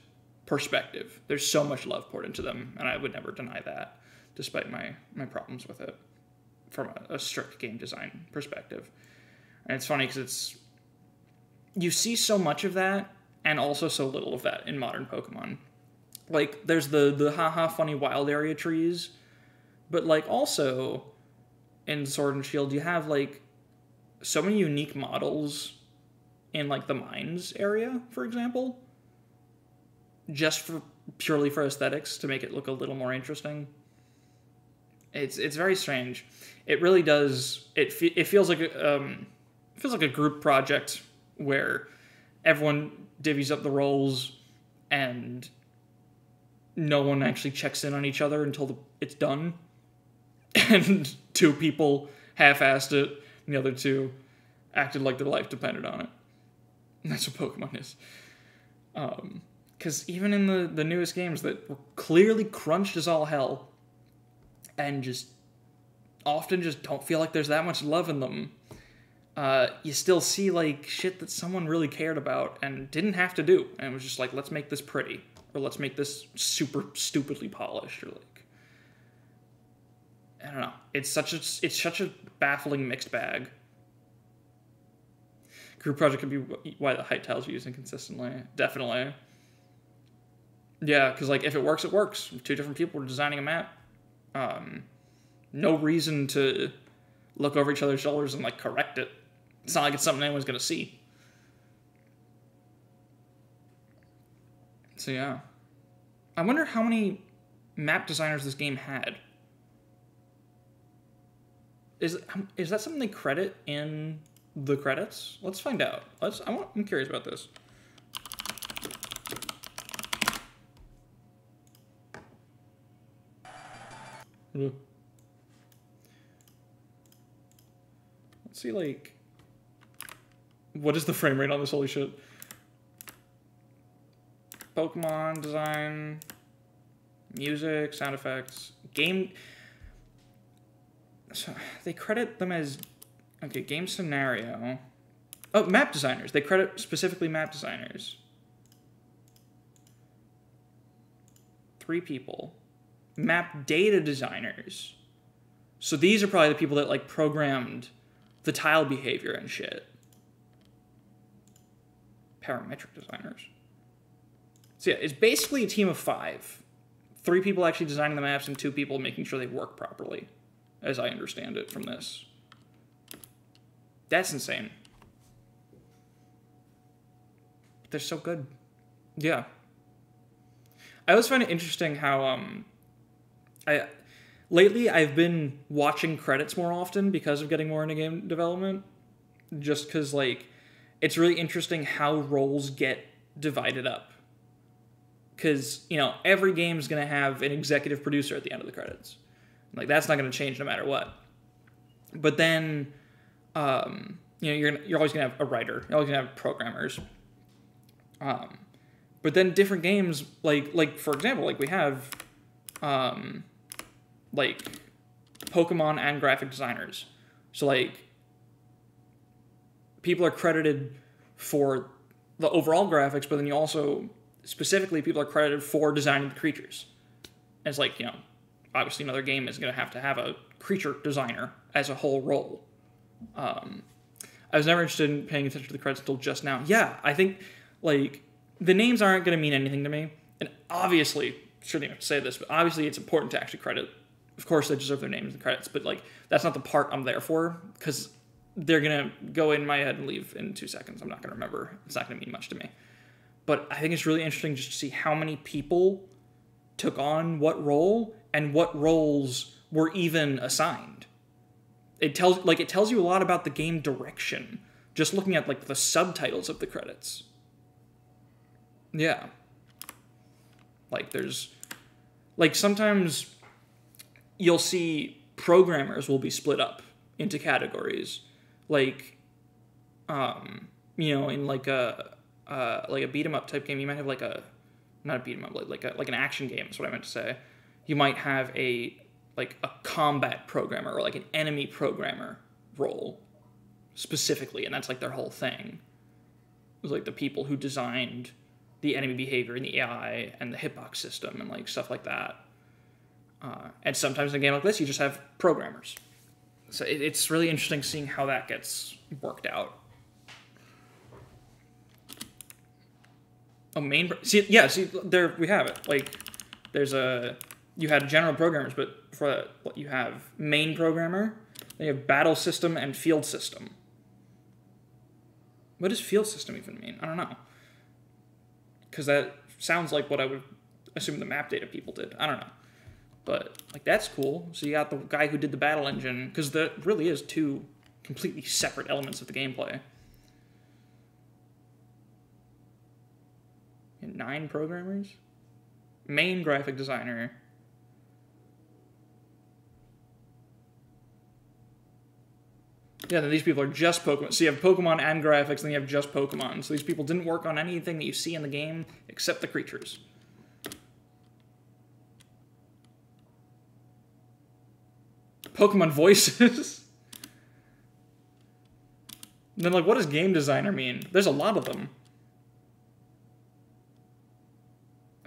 perspective. There's so much love poured into them, and I would never deny that, despite my problems with it from a strict game design perspective. And it's funny because you see so much of that and also so little of that in modern Pokemon. Like, there's the haha funny wild area trees, but, like, also in Sword and Shield, you have, like, so many unique models in, like, the mines area, for example, just for purely for aesthetics, to make it look a little more interesting. It's very strange. It really does. It feels like a group project where everyone divvies up the roles and no one actually checks in on each other until it's done. And two people half-assed it, and the other two acted like their life depended on it. And that's what Pokemon is. Because even in the newest games that were clearly crunched as all hell, and just often just don't feel like there's that much love in them, you still see, like, shit that someone really cared about and didn't have to do. And it was just like, let's make this pretty. Or let's make this super stupidly polished. Or, like, I don't know. It's such a baffling mixed bag. Group project could be why the height tiles are used inconsistently. Definitely. Yeah, because, like, if it works, it works. If two different people are designing a map. No reason to look over each other's shoulders and, like, correct it. It's not like it's something anyone's gonna see. So yeah. I wonder how many map designers this game had. Is that something they credit in the credits? Let's find out. I'm curious about this. Let's see, like, what is the frame rate on this? Holy shit. Pokemon design, music, sound effects, game. So they credit them as, okay, game scenario. Oh, map designers. They credit specifically map designers. 3 people. Map data designers. So these are probably the people that, like, programmed the tile behavior and shit. Parametric designers. So yeah, it's basically a team of 5. 3 people actually designing the maps and 2 people making sure they work properly, as I understand it from this. That's insane. They're so good. Yeah. I always find it interesting how, lately I've been watching credits more often because of getting more into game development. Just because, like, it's really interesting how roles get divided up. Because, you know, every game's going to have an executive producer at the end of the credits. Like, that's not going to change no matter what. But then, you know, you're always going to have a writer. You're always going to have programmers. But then different games, like for example, like we have, like, Pokemon and graphic designers. So, like, people are credited for the overall graphics, but then you also, specifically, people are credited for designing the creatures. And it's like, you know, obviously another game is going to have a creature designer as a whole role. I was never interested in paying attention to the credits until just now. Yeah, I think, like, the names aren't going to mean anything to me. And obviously, shouldn't even have to say this, but obviously it's important to actually credit. Of course, they deserve their names and credits, but, like, that's not the part I'm there for, because they're going to go in my head and leave in 2 seconds. I'm not going to remember. It's not going to mean much to me. But I think it's really interesting just to see how many people took on what role and what roles were even assigned. It tells you a lot about the game direction, just looking at, like, the subtitles of the credits. Yeah. Like, there's, like, sometimes you'll see programmers will be split up into categories. Like, you know, in, like a beat 'em up type game, you might have, like, not a beat 'em up, like an action game is what I meant to say. You might have a combat programmer or, like, an enemy programmer role specifically, and that's, like, their whole thing. It was, like, the people who designed the enemy behavior and the AI and the hitbox system and, like, stuff like that. And sometimes in a game like this, you just have programmers. So it's really interesting seeing how that gets worked out. Oh, see, yeah, see, there we have it. Like, there's you had general programmers, but for that, what you have main programmer, then you have battle system and field system. What does field system even mean? I don't know. Because that sounds like what I would assume the map data people did. I don't know. But, like, that's cool. So you got the guy who did the battle engine, because that really is two completely separate elements of the gameplay. 9 programmers? Main graphic designer. Yeah, then these people are just Pokemon. So you have Pokemon and graphics, then you have just Pokemon. So these people didn't work on anything that you see in the game except the creatures. Pokemon voices? Then, like, what does game designer mean? There's a lot of them.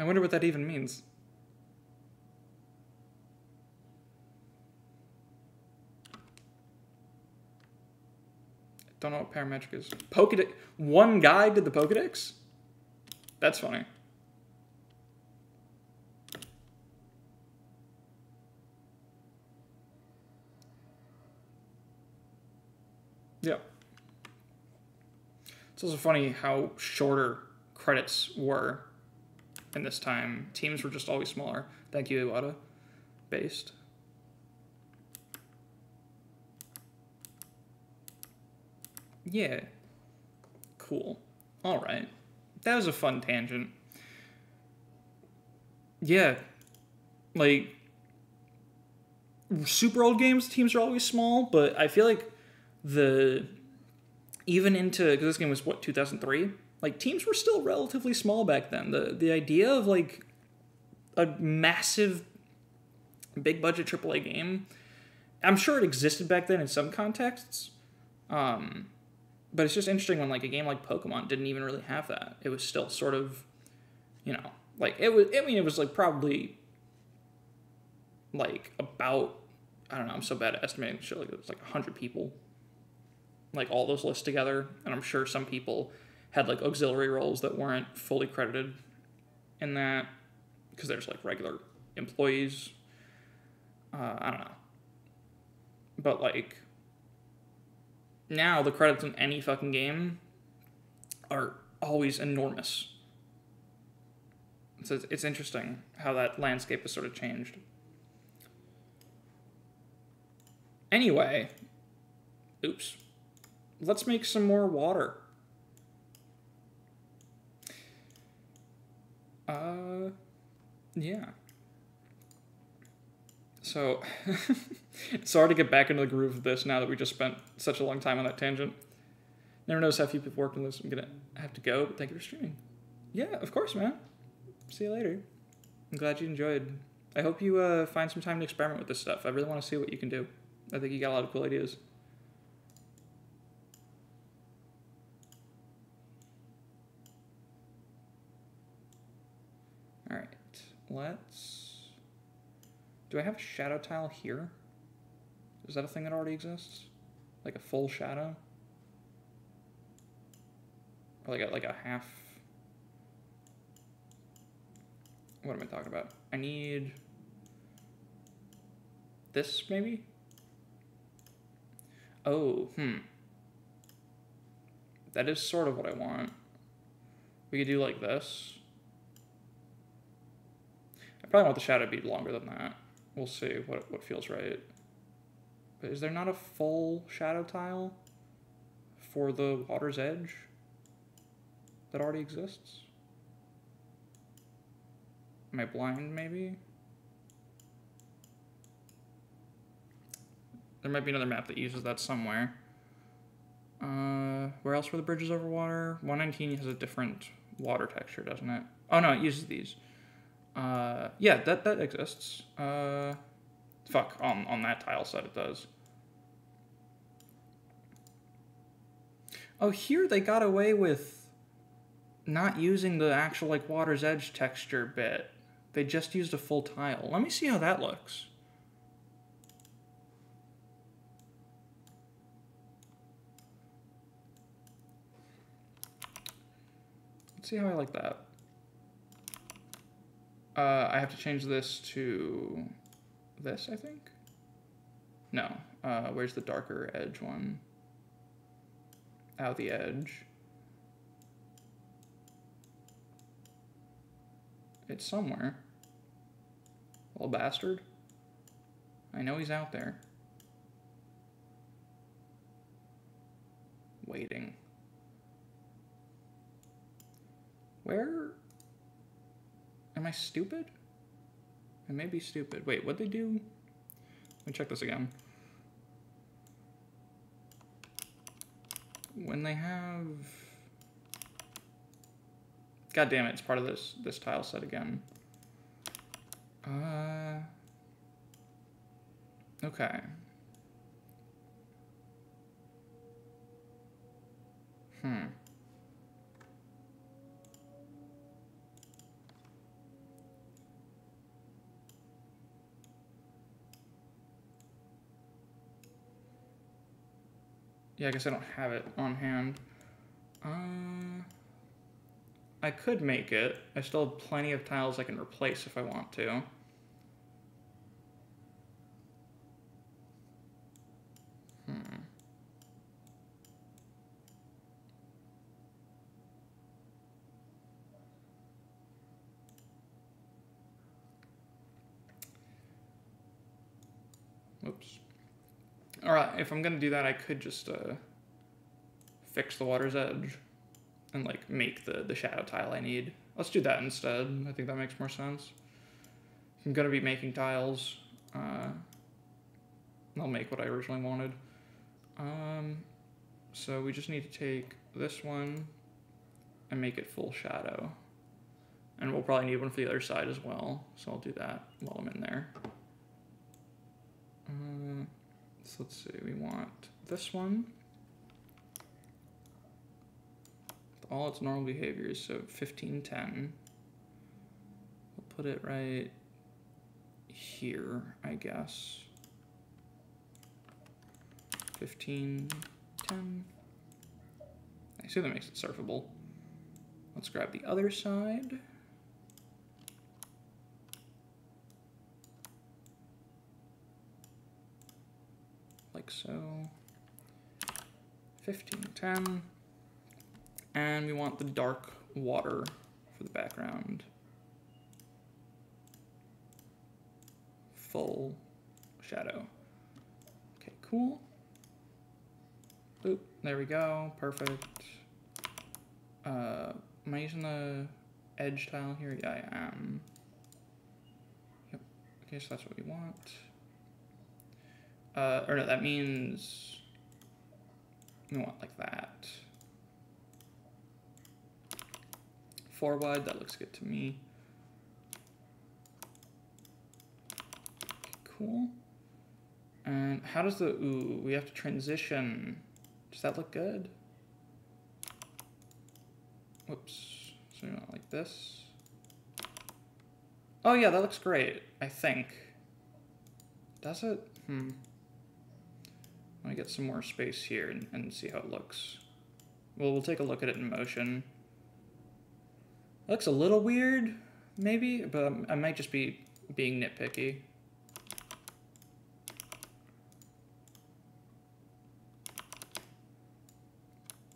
I wonder what that even means. Don't know what parametric is. Pokedex. One guy did the Pokedex? That's funny. Yeah. It's also funny how shorter credits were in this time. Teams were just always smaller. Thank you, Iwata. Based. Yeah. Cool. Alright. That was a fun tangent. Yeah. Like, super old games, teams are always small, but I feel like even into, because this game was, what, 2003? Like, teams were still relatively small back then. The idea of, like, a massive, big-budget AAA game, I'm sure it existed back then in some contexts, but it's just interesting when, like, a game like Pokemon didn't even really have that. It was still sort of, you know, like, it was, like, probably, like, about, I don't know, I'm so bad at estimating shit, like, it was, like, 100 people, like, all those lists together, and I'm sure some people had, like, auxiliary roles that weren't fully credited in that, because there's, like, regular employees, I don't know, but, like, now the credits in any fucking game are always enormous. So it's interesting how that landscape has sort of changed. Anyway, oops. Let's make some more water. Yeah. So, it's hard to get back into the groove of this now that we just spent such a long time on that tangent. Never noticed how few people worked on this. I'm gonna have to go, but thank you for streaming. Yeah, of course, man. See you later. I'm glad you enjoyed. I hope you find some time to experiment with this stuff. I really want to see what you can do. I think you got a lot of cool ideas. Alright, let's... Do I have a shadow tile here? Is that a thing that already exists? Like a full shadow? Or like a half... What am I talking about? I need... this, maybe? Oh, That is sort of what I want. We could do like this. I probably want the shadow to be longer than that. We'll see what feels right. But is there not a full shadow tile for the water's edge that already exists? Am I blind, maybe? There might be another map that uses that somewhere. Where else were the bridges over water? 119 has a different water texture, doesn't it? Oh no, it uses these. Yeah, that exists. Fuck, on that tile set it does. Oh, here they got away with not using the actual, like, water's edge texture bit. They just used a full tile. Let me see how that looks. Let's see how I like that. I have to change this to this, I think? No. Where's the darker edge one? Out the edge. It's somewhere. Little bastard. I know he's out there. Waiting. Where? Am I stupid? I may be stupid. Wait, what'd they do? Let me check this again. When they have... God damn it, it's part of this tile set again. Okay. Yeah, I guess I don't have it on hand. I could make it. I still have plenty of tiles I can replace if I want to. Oops. Alright, if I'm gonna do that, I could just fix the water's edge and like make the shadow tile I need. Let's do that instead. I think that makes more sense. If I'm gonna be making tiles, I'll make what I originally wanted. So we just need to take this one and make it full shadow. And we'll probably need one for the other side as well. So I'll do that while I'm in there. So let's see, we want this one. With all its normal behaviors, so 1510. We'll put it right here, I guess. 1510. I assume that makes it surfable. Let's grab the other side. Like so. 1510. And we want the dark water for the background. Full shadow. Okay, cool. Oop, there we go. Perfect. Am I using the edge tile here? Yeah, I am. Yep. Okay, so that's what we want. Or no, that means we want like that. 4 wide, that looks good to me. Okay, cool. And how does the, ooh, we have to transition. Does that look good? Whoops, so we want like this. Oh yeah, that looks great, I think. Does it? Let me get some more space here and see how it looks. Well, we'll take a look at it in motion. It looks a little weird, maybe, but I might just be being nitpicky.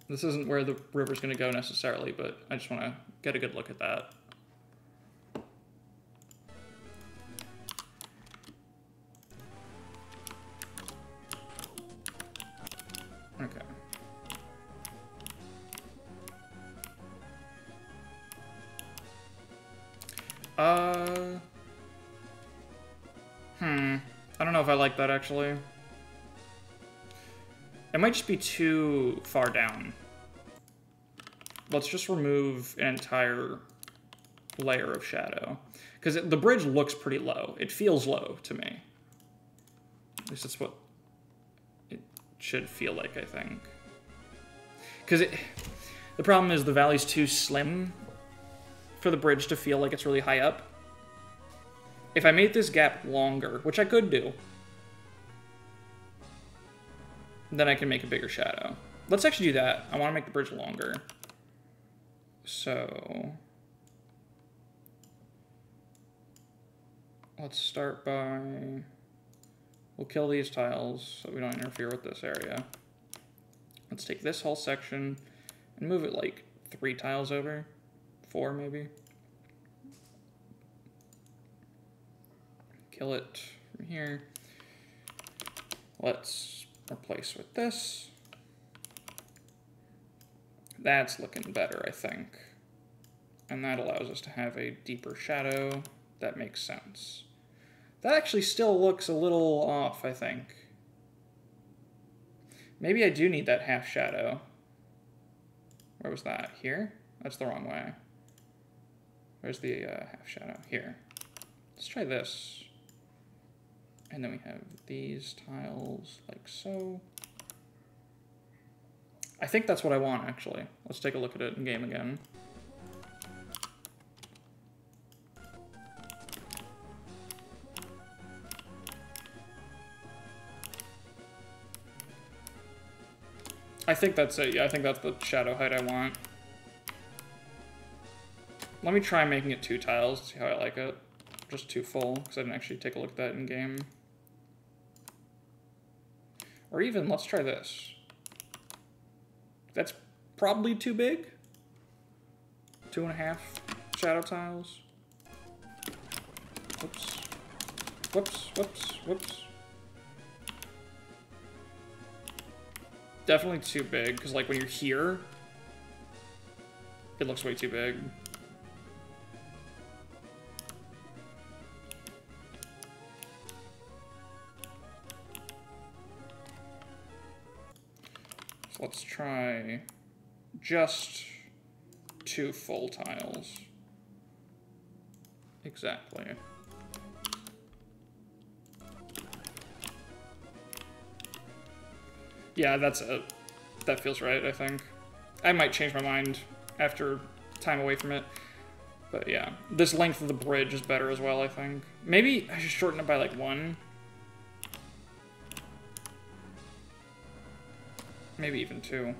This isn't where the river's going to go necessarily, but I just want to get a good look at that. Okay. I don't know if I like that, actually. It might just be too far down. Let's just remove an entire layer of shadow. Because the bridge looks pretty low. It feels low to me. At least that's what it should feel like, I think. Because the problem is the valley's too slim for the bridge to feel like it's really high up. If I made this gap longer, which I could do, then I can make a bigger shadow. Let's actually do that. I want to make the bridge longer. So let's start by, we'll kill these tiles so we don't interfere with this area. Let's take this whole section and move it like 3 tiles over, 4 maybe. Kill it from here. Let's replace with this. That's looking better, I think. And that allows us to have a deeper shadow. That makes sense. That actually still looks a little off, I think. Maybe I do need that half shadow. Where was that? Here? That's the wrong way. Where's the half shadow? Here. Let's try this. And then we have these tiles like so. I think that's what I want, actually. Let's take a look at it in game again. I think that's it. Yeah, I think that's the shadow height I want. Let me try making it 2 tiles to see how I like it. Just 2 full, because I didn't actually take a look at that in game. Or even, let's try this. That's probably too big. 2.5 shadow tiles. Whoops. Whoops, whoops, whoops. Definitely too big, because like when you're here, it looks way too big. So let's try just 2 full tiles. Exactly. Yeah, that's it. That feels right, I think. I might change my mind after time away from it. But yeah, this length of the bridge is better as well, I think. Maybe I should shorten it by like 1. Maybe even 2.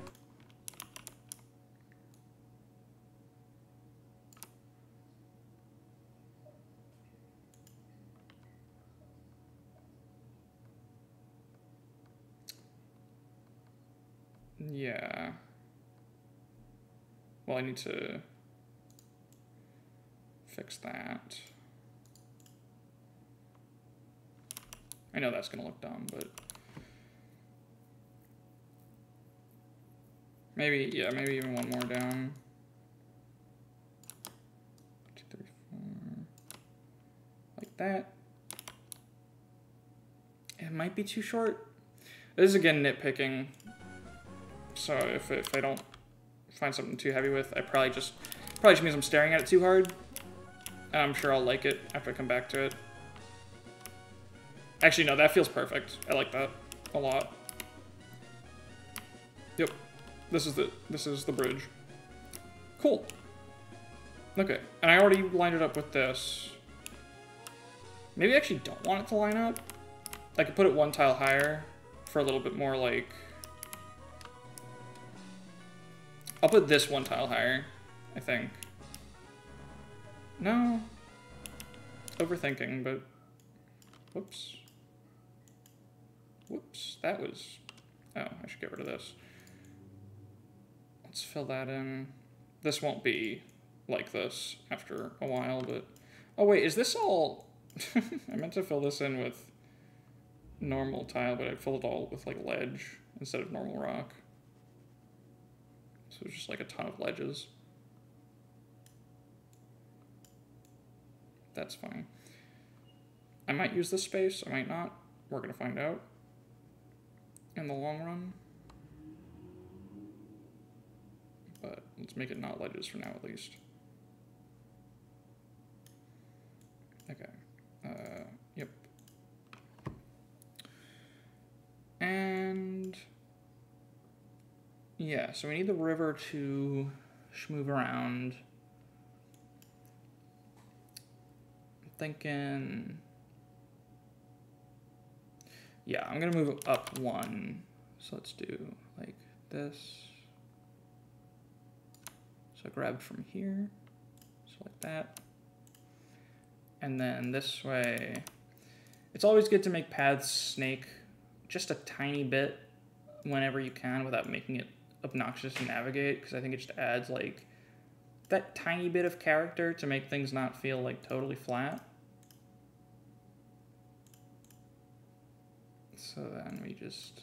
Yeah. Well, I need to fix that. I know that's gonna look dumb, but maybe, yeah, maybe even 1 more down. 2, 3, 4. Like that. It might be too short. This is again nitpicking. So if I don't find something too heavy with, probably just means I'm staring at it too hard. And I'm sure I'll like it after I come back to it. Actually, no, that feels perfect. I like that a lot. Yep. This is the bridge. Cool. Okay. And I already lined it up with this. Maybe I actually don't want it to line up. I could put it 1 tile higher for a little bit more like... I'll put this 1 tile higher, I think. No. Overthinking, but... Whoops. Whoops. That was... Oh, I should get rid of this. Let's fill that in. This won't be like this after a while, but... Oh, wait, is this all... I meant to fill this in with normal tile, but I filled it all with, like, ledge instead of normal rock. So it's just like a ton of ledges. That's fine. I might use this space, I might not. We're gonna find out in the long run. But let's make it not ledges for now at least. Okay. Yep. And yeah, so we need the river to schmove around. I'm thinking... Yeah, I'm gonna move up 1. So let's do like this. So I grabbed from here, so like that. And then this way, it's always good to make paths snake just a tiny bit whenever you can without making it obnoxious to navigate, because I think it just adds like that tiny bit of character to make things not feel like totally flat. So then we just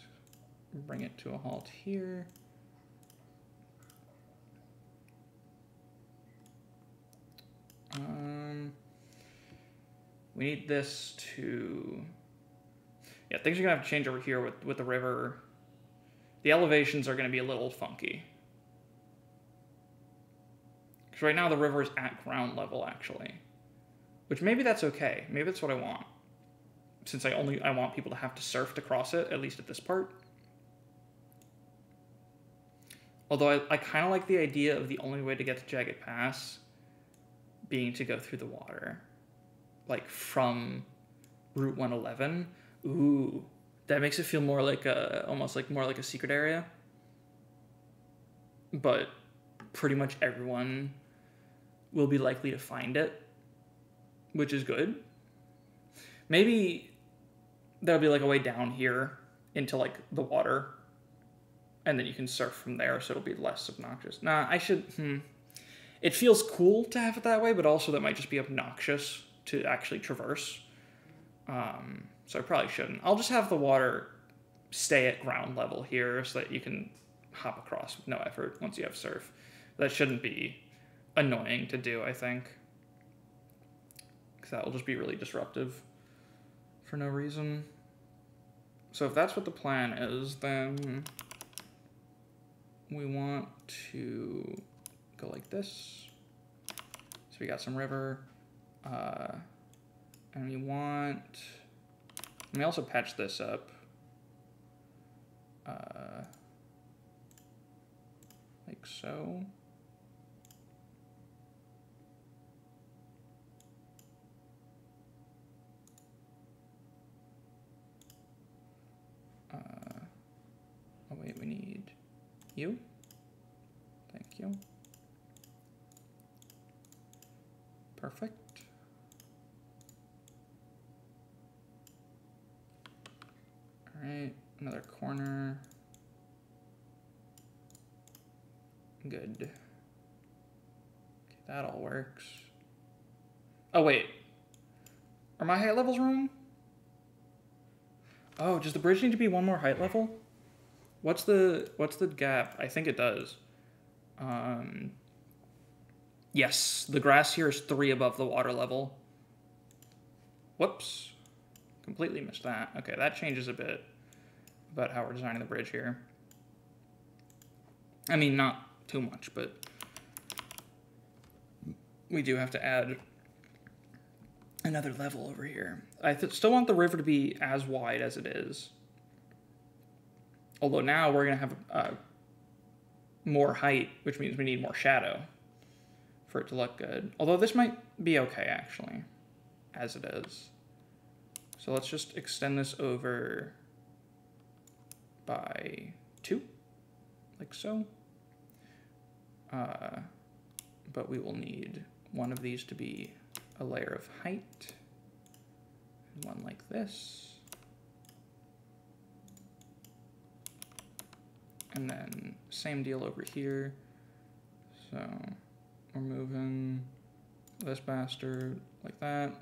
bring it to a halt here. We need this to... Yeah, things are going to have to change over here with the river. The elevations are going to be a little funky. Because right now the river is at ground level, actually. Which maybe that's okay. Maybe that's what I want. Since I want people to have to surf to cross it, at least at this part. Although I kind of like the idea of the only way to get to Jagged Pass being to go through the water. Like from Route 111. Ooh, that makes it feel more like almost like more like a secret area. But pretty much everyone will be likely to find it, which is good. Maybe there'll be like a way down here into like the water, and then you can surf from there, so it'll be less obnoxious. Nah, I should... It feels cool to have it that way, but also that might just be obnoxious to actually traverse. So I probably shouldn't. I'll just have the water stay at ground level here so that you can hop across with no effort once you have surf. That shouldn't be annoying to do, I think. Because that will just be really disruptive for no reason. So if that's what the plan is, then we want to go like this. So we got some river. And we want... Let me also patch this up. Like so. Oh wait, we need you. Thank you. Perfect. All right, another corner. Good. Okay, that all works. Oh wait, are my height levels wrong? Oh, does the bridge need to be one more height level? What's the gap? I think it does. Yes, the grass here is 3 above the water level. Whoops. Completely missed that. Okay, that changes a bit about how we're designing the bridge here. I mean, not too much, but we do have to add another level over here. I still want the river to be as wide as it is. Although now we're going to have more height, which means we need more shadow for it to look good. Although this might be okay, actually, as it is. So let's just extend this over by 2, like so. But we will need one of these to be a layer of height, and one like this. And then same deal over here. So we're moving this bastard like that.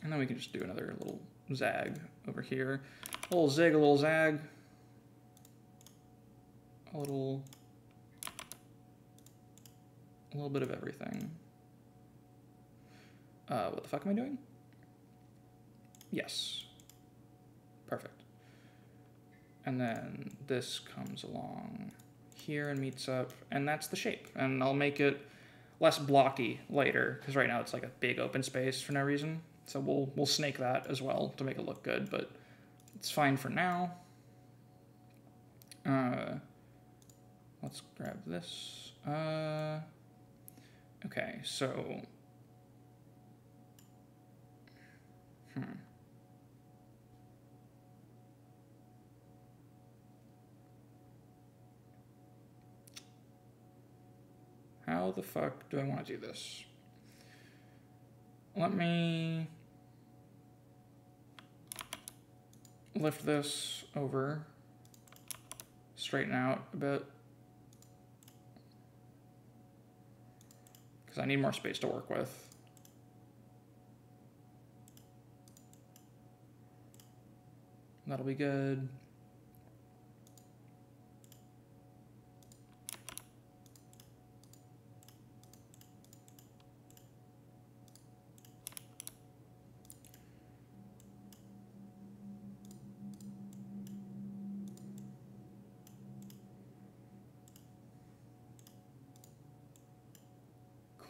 And then we can just do another little zag over here. A little zig, a little zag. A little bit of everything. What the fuck am I doing? Yes. Perfect. And then this comes along here and meets up, and that's the shape. And I'll make it less blocky later, because right now it's like a big open space for no reason. So we'll snake that as well to make it look good, but it's fine for now. Let's grab this. Okay, so... How the fuck do I want to do this? Let me lift this over, straighten out a bit, because I need more space to work with. That'll be good.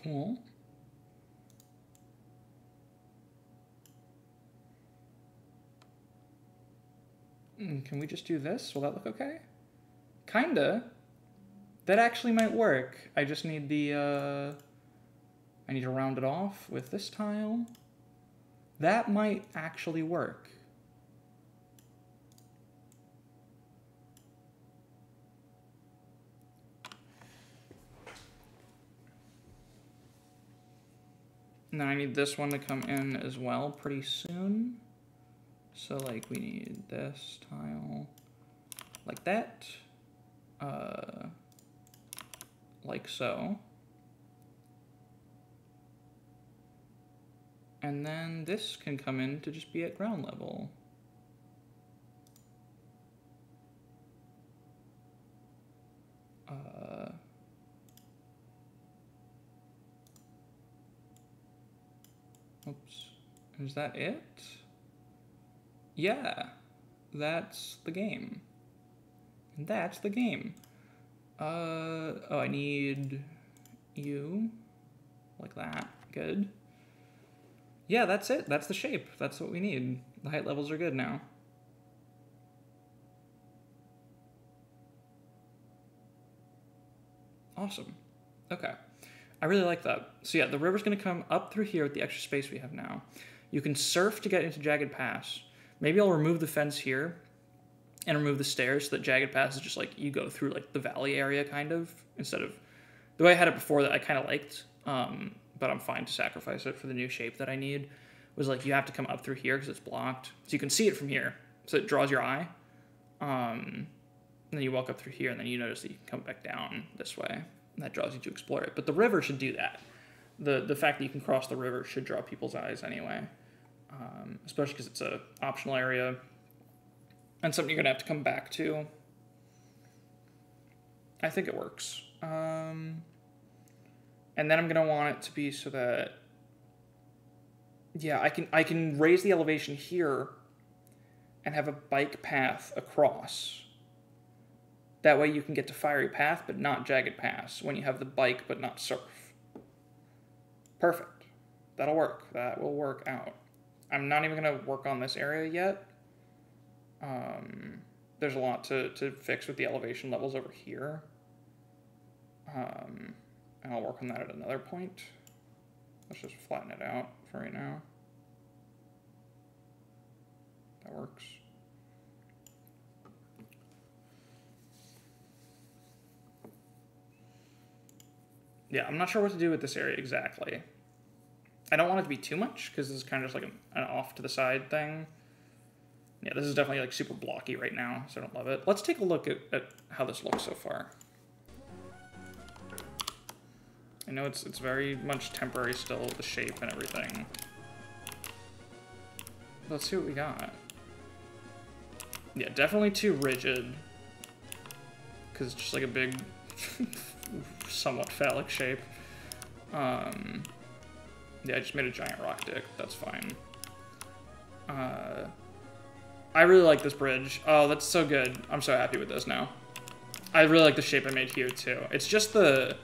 Cool. Can we just do this? Will that look okay? Kinda. That actually might work. I just need the, I need to round it off with this tile. That might actually work. Now I need this one to come in as well pretty soon. So like we need this tile like that, like so. And then this can come in to just be at ground level. Oops, is that it? Yeah, that's the game. And that's the game. Oh, I need you, like that, good. Yeah, that's it, that's the shape, that's what we need. The height levels are good now. Awesome, okay. I really like that. So yeah, the river's gonna come up through here with the extra space we have now. You can surf to get into Jagged Pass. Maybe I'll remove the fence here and remove the stairs so that Jagged Pass is just like you go through like the valley area kind of, instead of the way I had it before that I kind of liked, but I'm fine to sacrifice it for the new shape that I need, was like you have to come up through here because it's blocked. So you can see it from here, so it draws your eye. And then you walk up through here and then you notice that you can come back down this way. And that draws you to explore it. But the river should do that. The fact that you can cross the river should draw people's eyes anyway. Especially because it's an optional area. And something you're going to have to come back to. I think it works. And then I'm going to want it to be so that... Yeah, I can raise the elevation here and have a bike path across. That way you can get to Fiery Path, but not Jagged Pass, when you have the bike, but not surf. Perfect. That'll work. That will work out. I'm not even going to work on this area yet. There's a lot to fix with the elevation levels over here. And I'll work on that at another point. Let's just flatten it out for right now. That works. Yeah, I'm not sure what to do with this area exactly. I don't want it to be too much, because this is kind of just like an off to the side thing. Yeah, this is definitely like super blocky right now, so I don't love it. Let's take a look at how this looks so far. I know it's very much temporary still, the shape and everything. Let's see what we got. Yeah, definitely too rigid. Because it's just like a big... somewhat phallic shape. Yeah, I just made a giant rock dick. That's fine. I really like this bridge. Oh, that's so good. I'm so happy with this now. I really like the shape I made here, too. It's just the...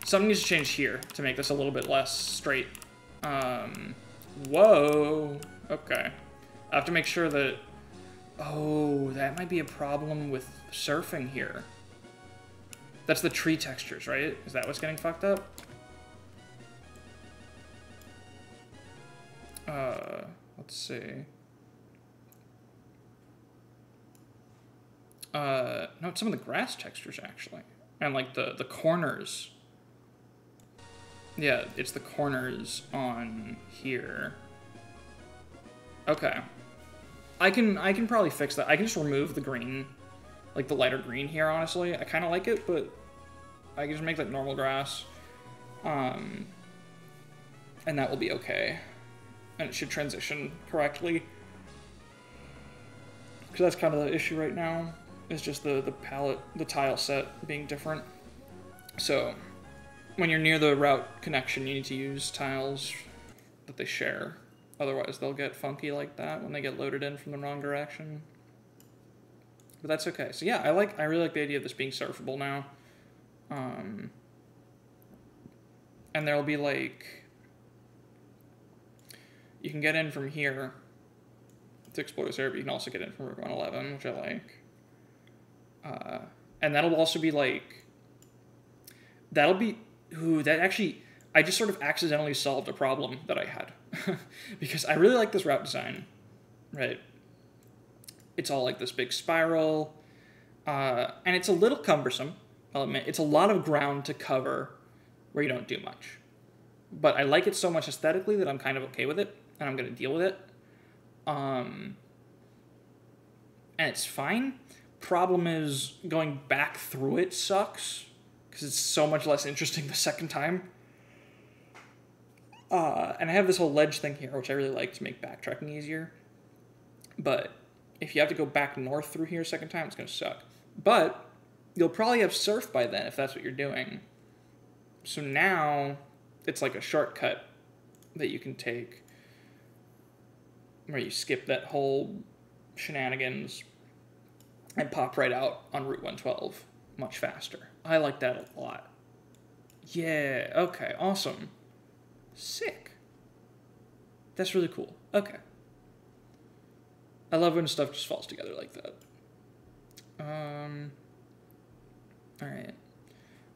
Something needs to change here to make this a little bit less straight. Whoa. Okay. I have to make sure that... Oh, that might be a problem with surfing here. That's the tree textures, right? Is that what's getting fucked up? Let's see. No, it's some of the grass textures, actually. And, like, the corners. Yeah, it's the corners on here. Okay. I can probably fix that. I can just remove the green, like the lighter green here, honestly. I kind of like it, but I can just make that normal grass. And that will be okay. And it should transition correctly. Because that's kind of the issue right now. It's just the palette, the tile set being different. So when you're near the route connection, you need to use tiles that they share. Otherwise, they'll get funky like that when they get loaded in from the wrong direction. But that's okay. So yeah, I really like the idea of this being surfable now. And there'll be like, you can get in from here to explore this area, but you can also get in from Route 111, which I like. And that'll also be like, that actually, I just sort of accidentally solved a problem that I had. Because I really like this route design, right? It's all like this big spiral, and it's a little cumbersome, I'll admit. It's a lot of ground to cover where you don't do much. But I like it so much aesthetically that I'm kind of okay with it, and I'm going to deal with it. And it's fine. Problem is, going back through it sucks, because it's so much less interesting the second time. And I have this whole ledge thing here, which I really like to make backtracking easier. But if you have to go back north through here a second time, it's going to suck. But you'll probably have surf by then if that's what you're doing. So now it's like a shortcut that you can take where you skip that whole shenanigans and pop right out on Route 112 much faster. I like that a lot. Yeah, okay, awesome. Sick. That's really cool. Okay. I love when stuff just falls together like that. Alright.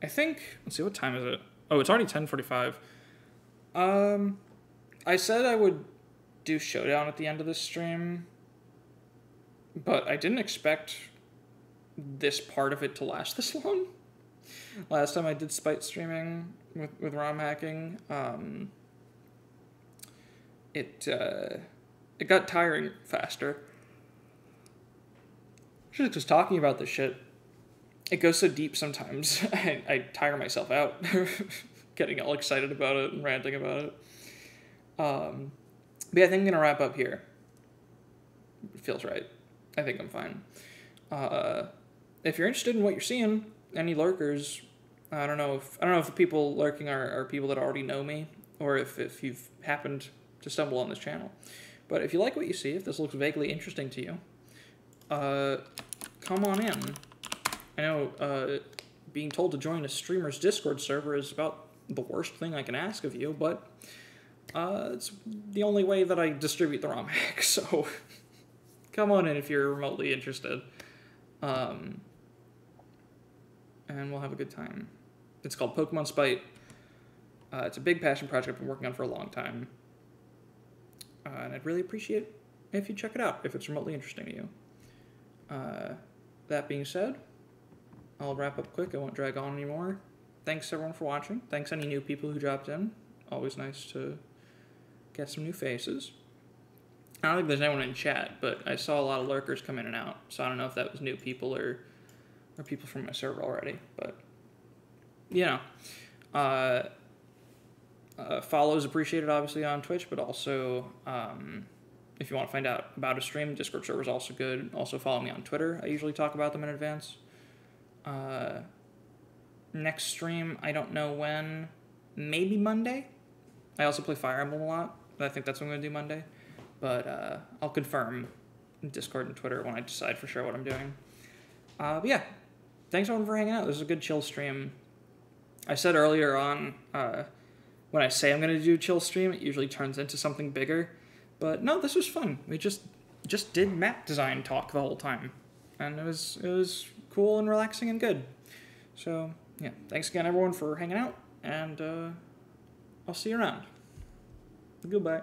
I think, let's see, what time is it? Oh, it's already 10:45. I said I would do Showdown at the end of this stream, but I didn't expect this part of it to last this long. Last time I did Spite streaming with ROM hacking, it got tiring faster. Just because talking about this shit, it goes so deep sometimes, I tire myself out getting all excited about it and ranting about it. But yeah, I think I'm going to wrap up here. It feels right. I think I'm fine. If you're interested in what you're seeing, any lurkers, I don't know if the people lurking are people that already know me, or if you've happened to stumble on this channel. But if you like what you see, if this looks vaguely interesting to you, come on in. I know being told to join a streamer's Discord server is about the worst thing I can ask of you, but it's the only way that I distribute the ROM hack, so come on in if you're remotely interested. And we'll have a good time. It's called Pokemon Spite. It's a big passion project I've been working on for a long time. And I'd really appreciate if you check it out, if it's remotely interesting to you. That being said, I'll wrap up quick. I won't drag on anymore. Thanks everyone for watching. Thanks any new people who dropped in. Always nice to get some new faces. I don't think there's anyone in chat, but I saw a lot of lurkers come in and out, so I don't know if that was new people or people from my server already, but, you know. Follows appreciated, obviously, on Twitch, but also, if you want to find out about a stream, Discord server is also good. Also, follow me on Twitter. I usually talk about them in advance. Next stream, I don't know when. Maybe Monday? I also play Fire Emblem a lot, but I think that's what I'm going to do Monday. But I'll confirm Discord and Twitter when I decide for sure what I'm doing. But yeah, thanks everyone for hanging out. This is a good chill stream. I said earlier on, when I say I'm going to do a chill stream, it usually turns into something bigger. But no, this was fun. We just did map design talk the whole time. And it was cool and relaxing and good. So, yeah, thanks again everyone for hanging out, and I'll see you around. Goodbye.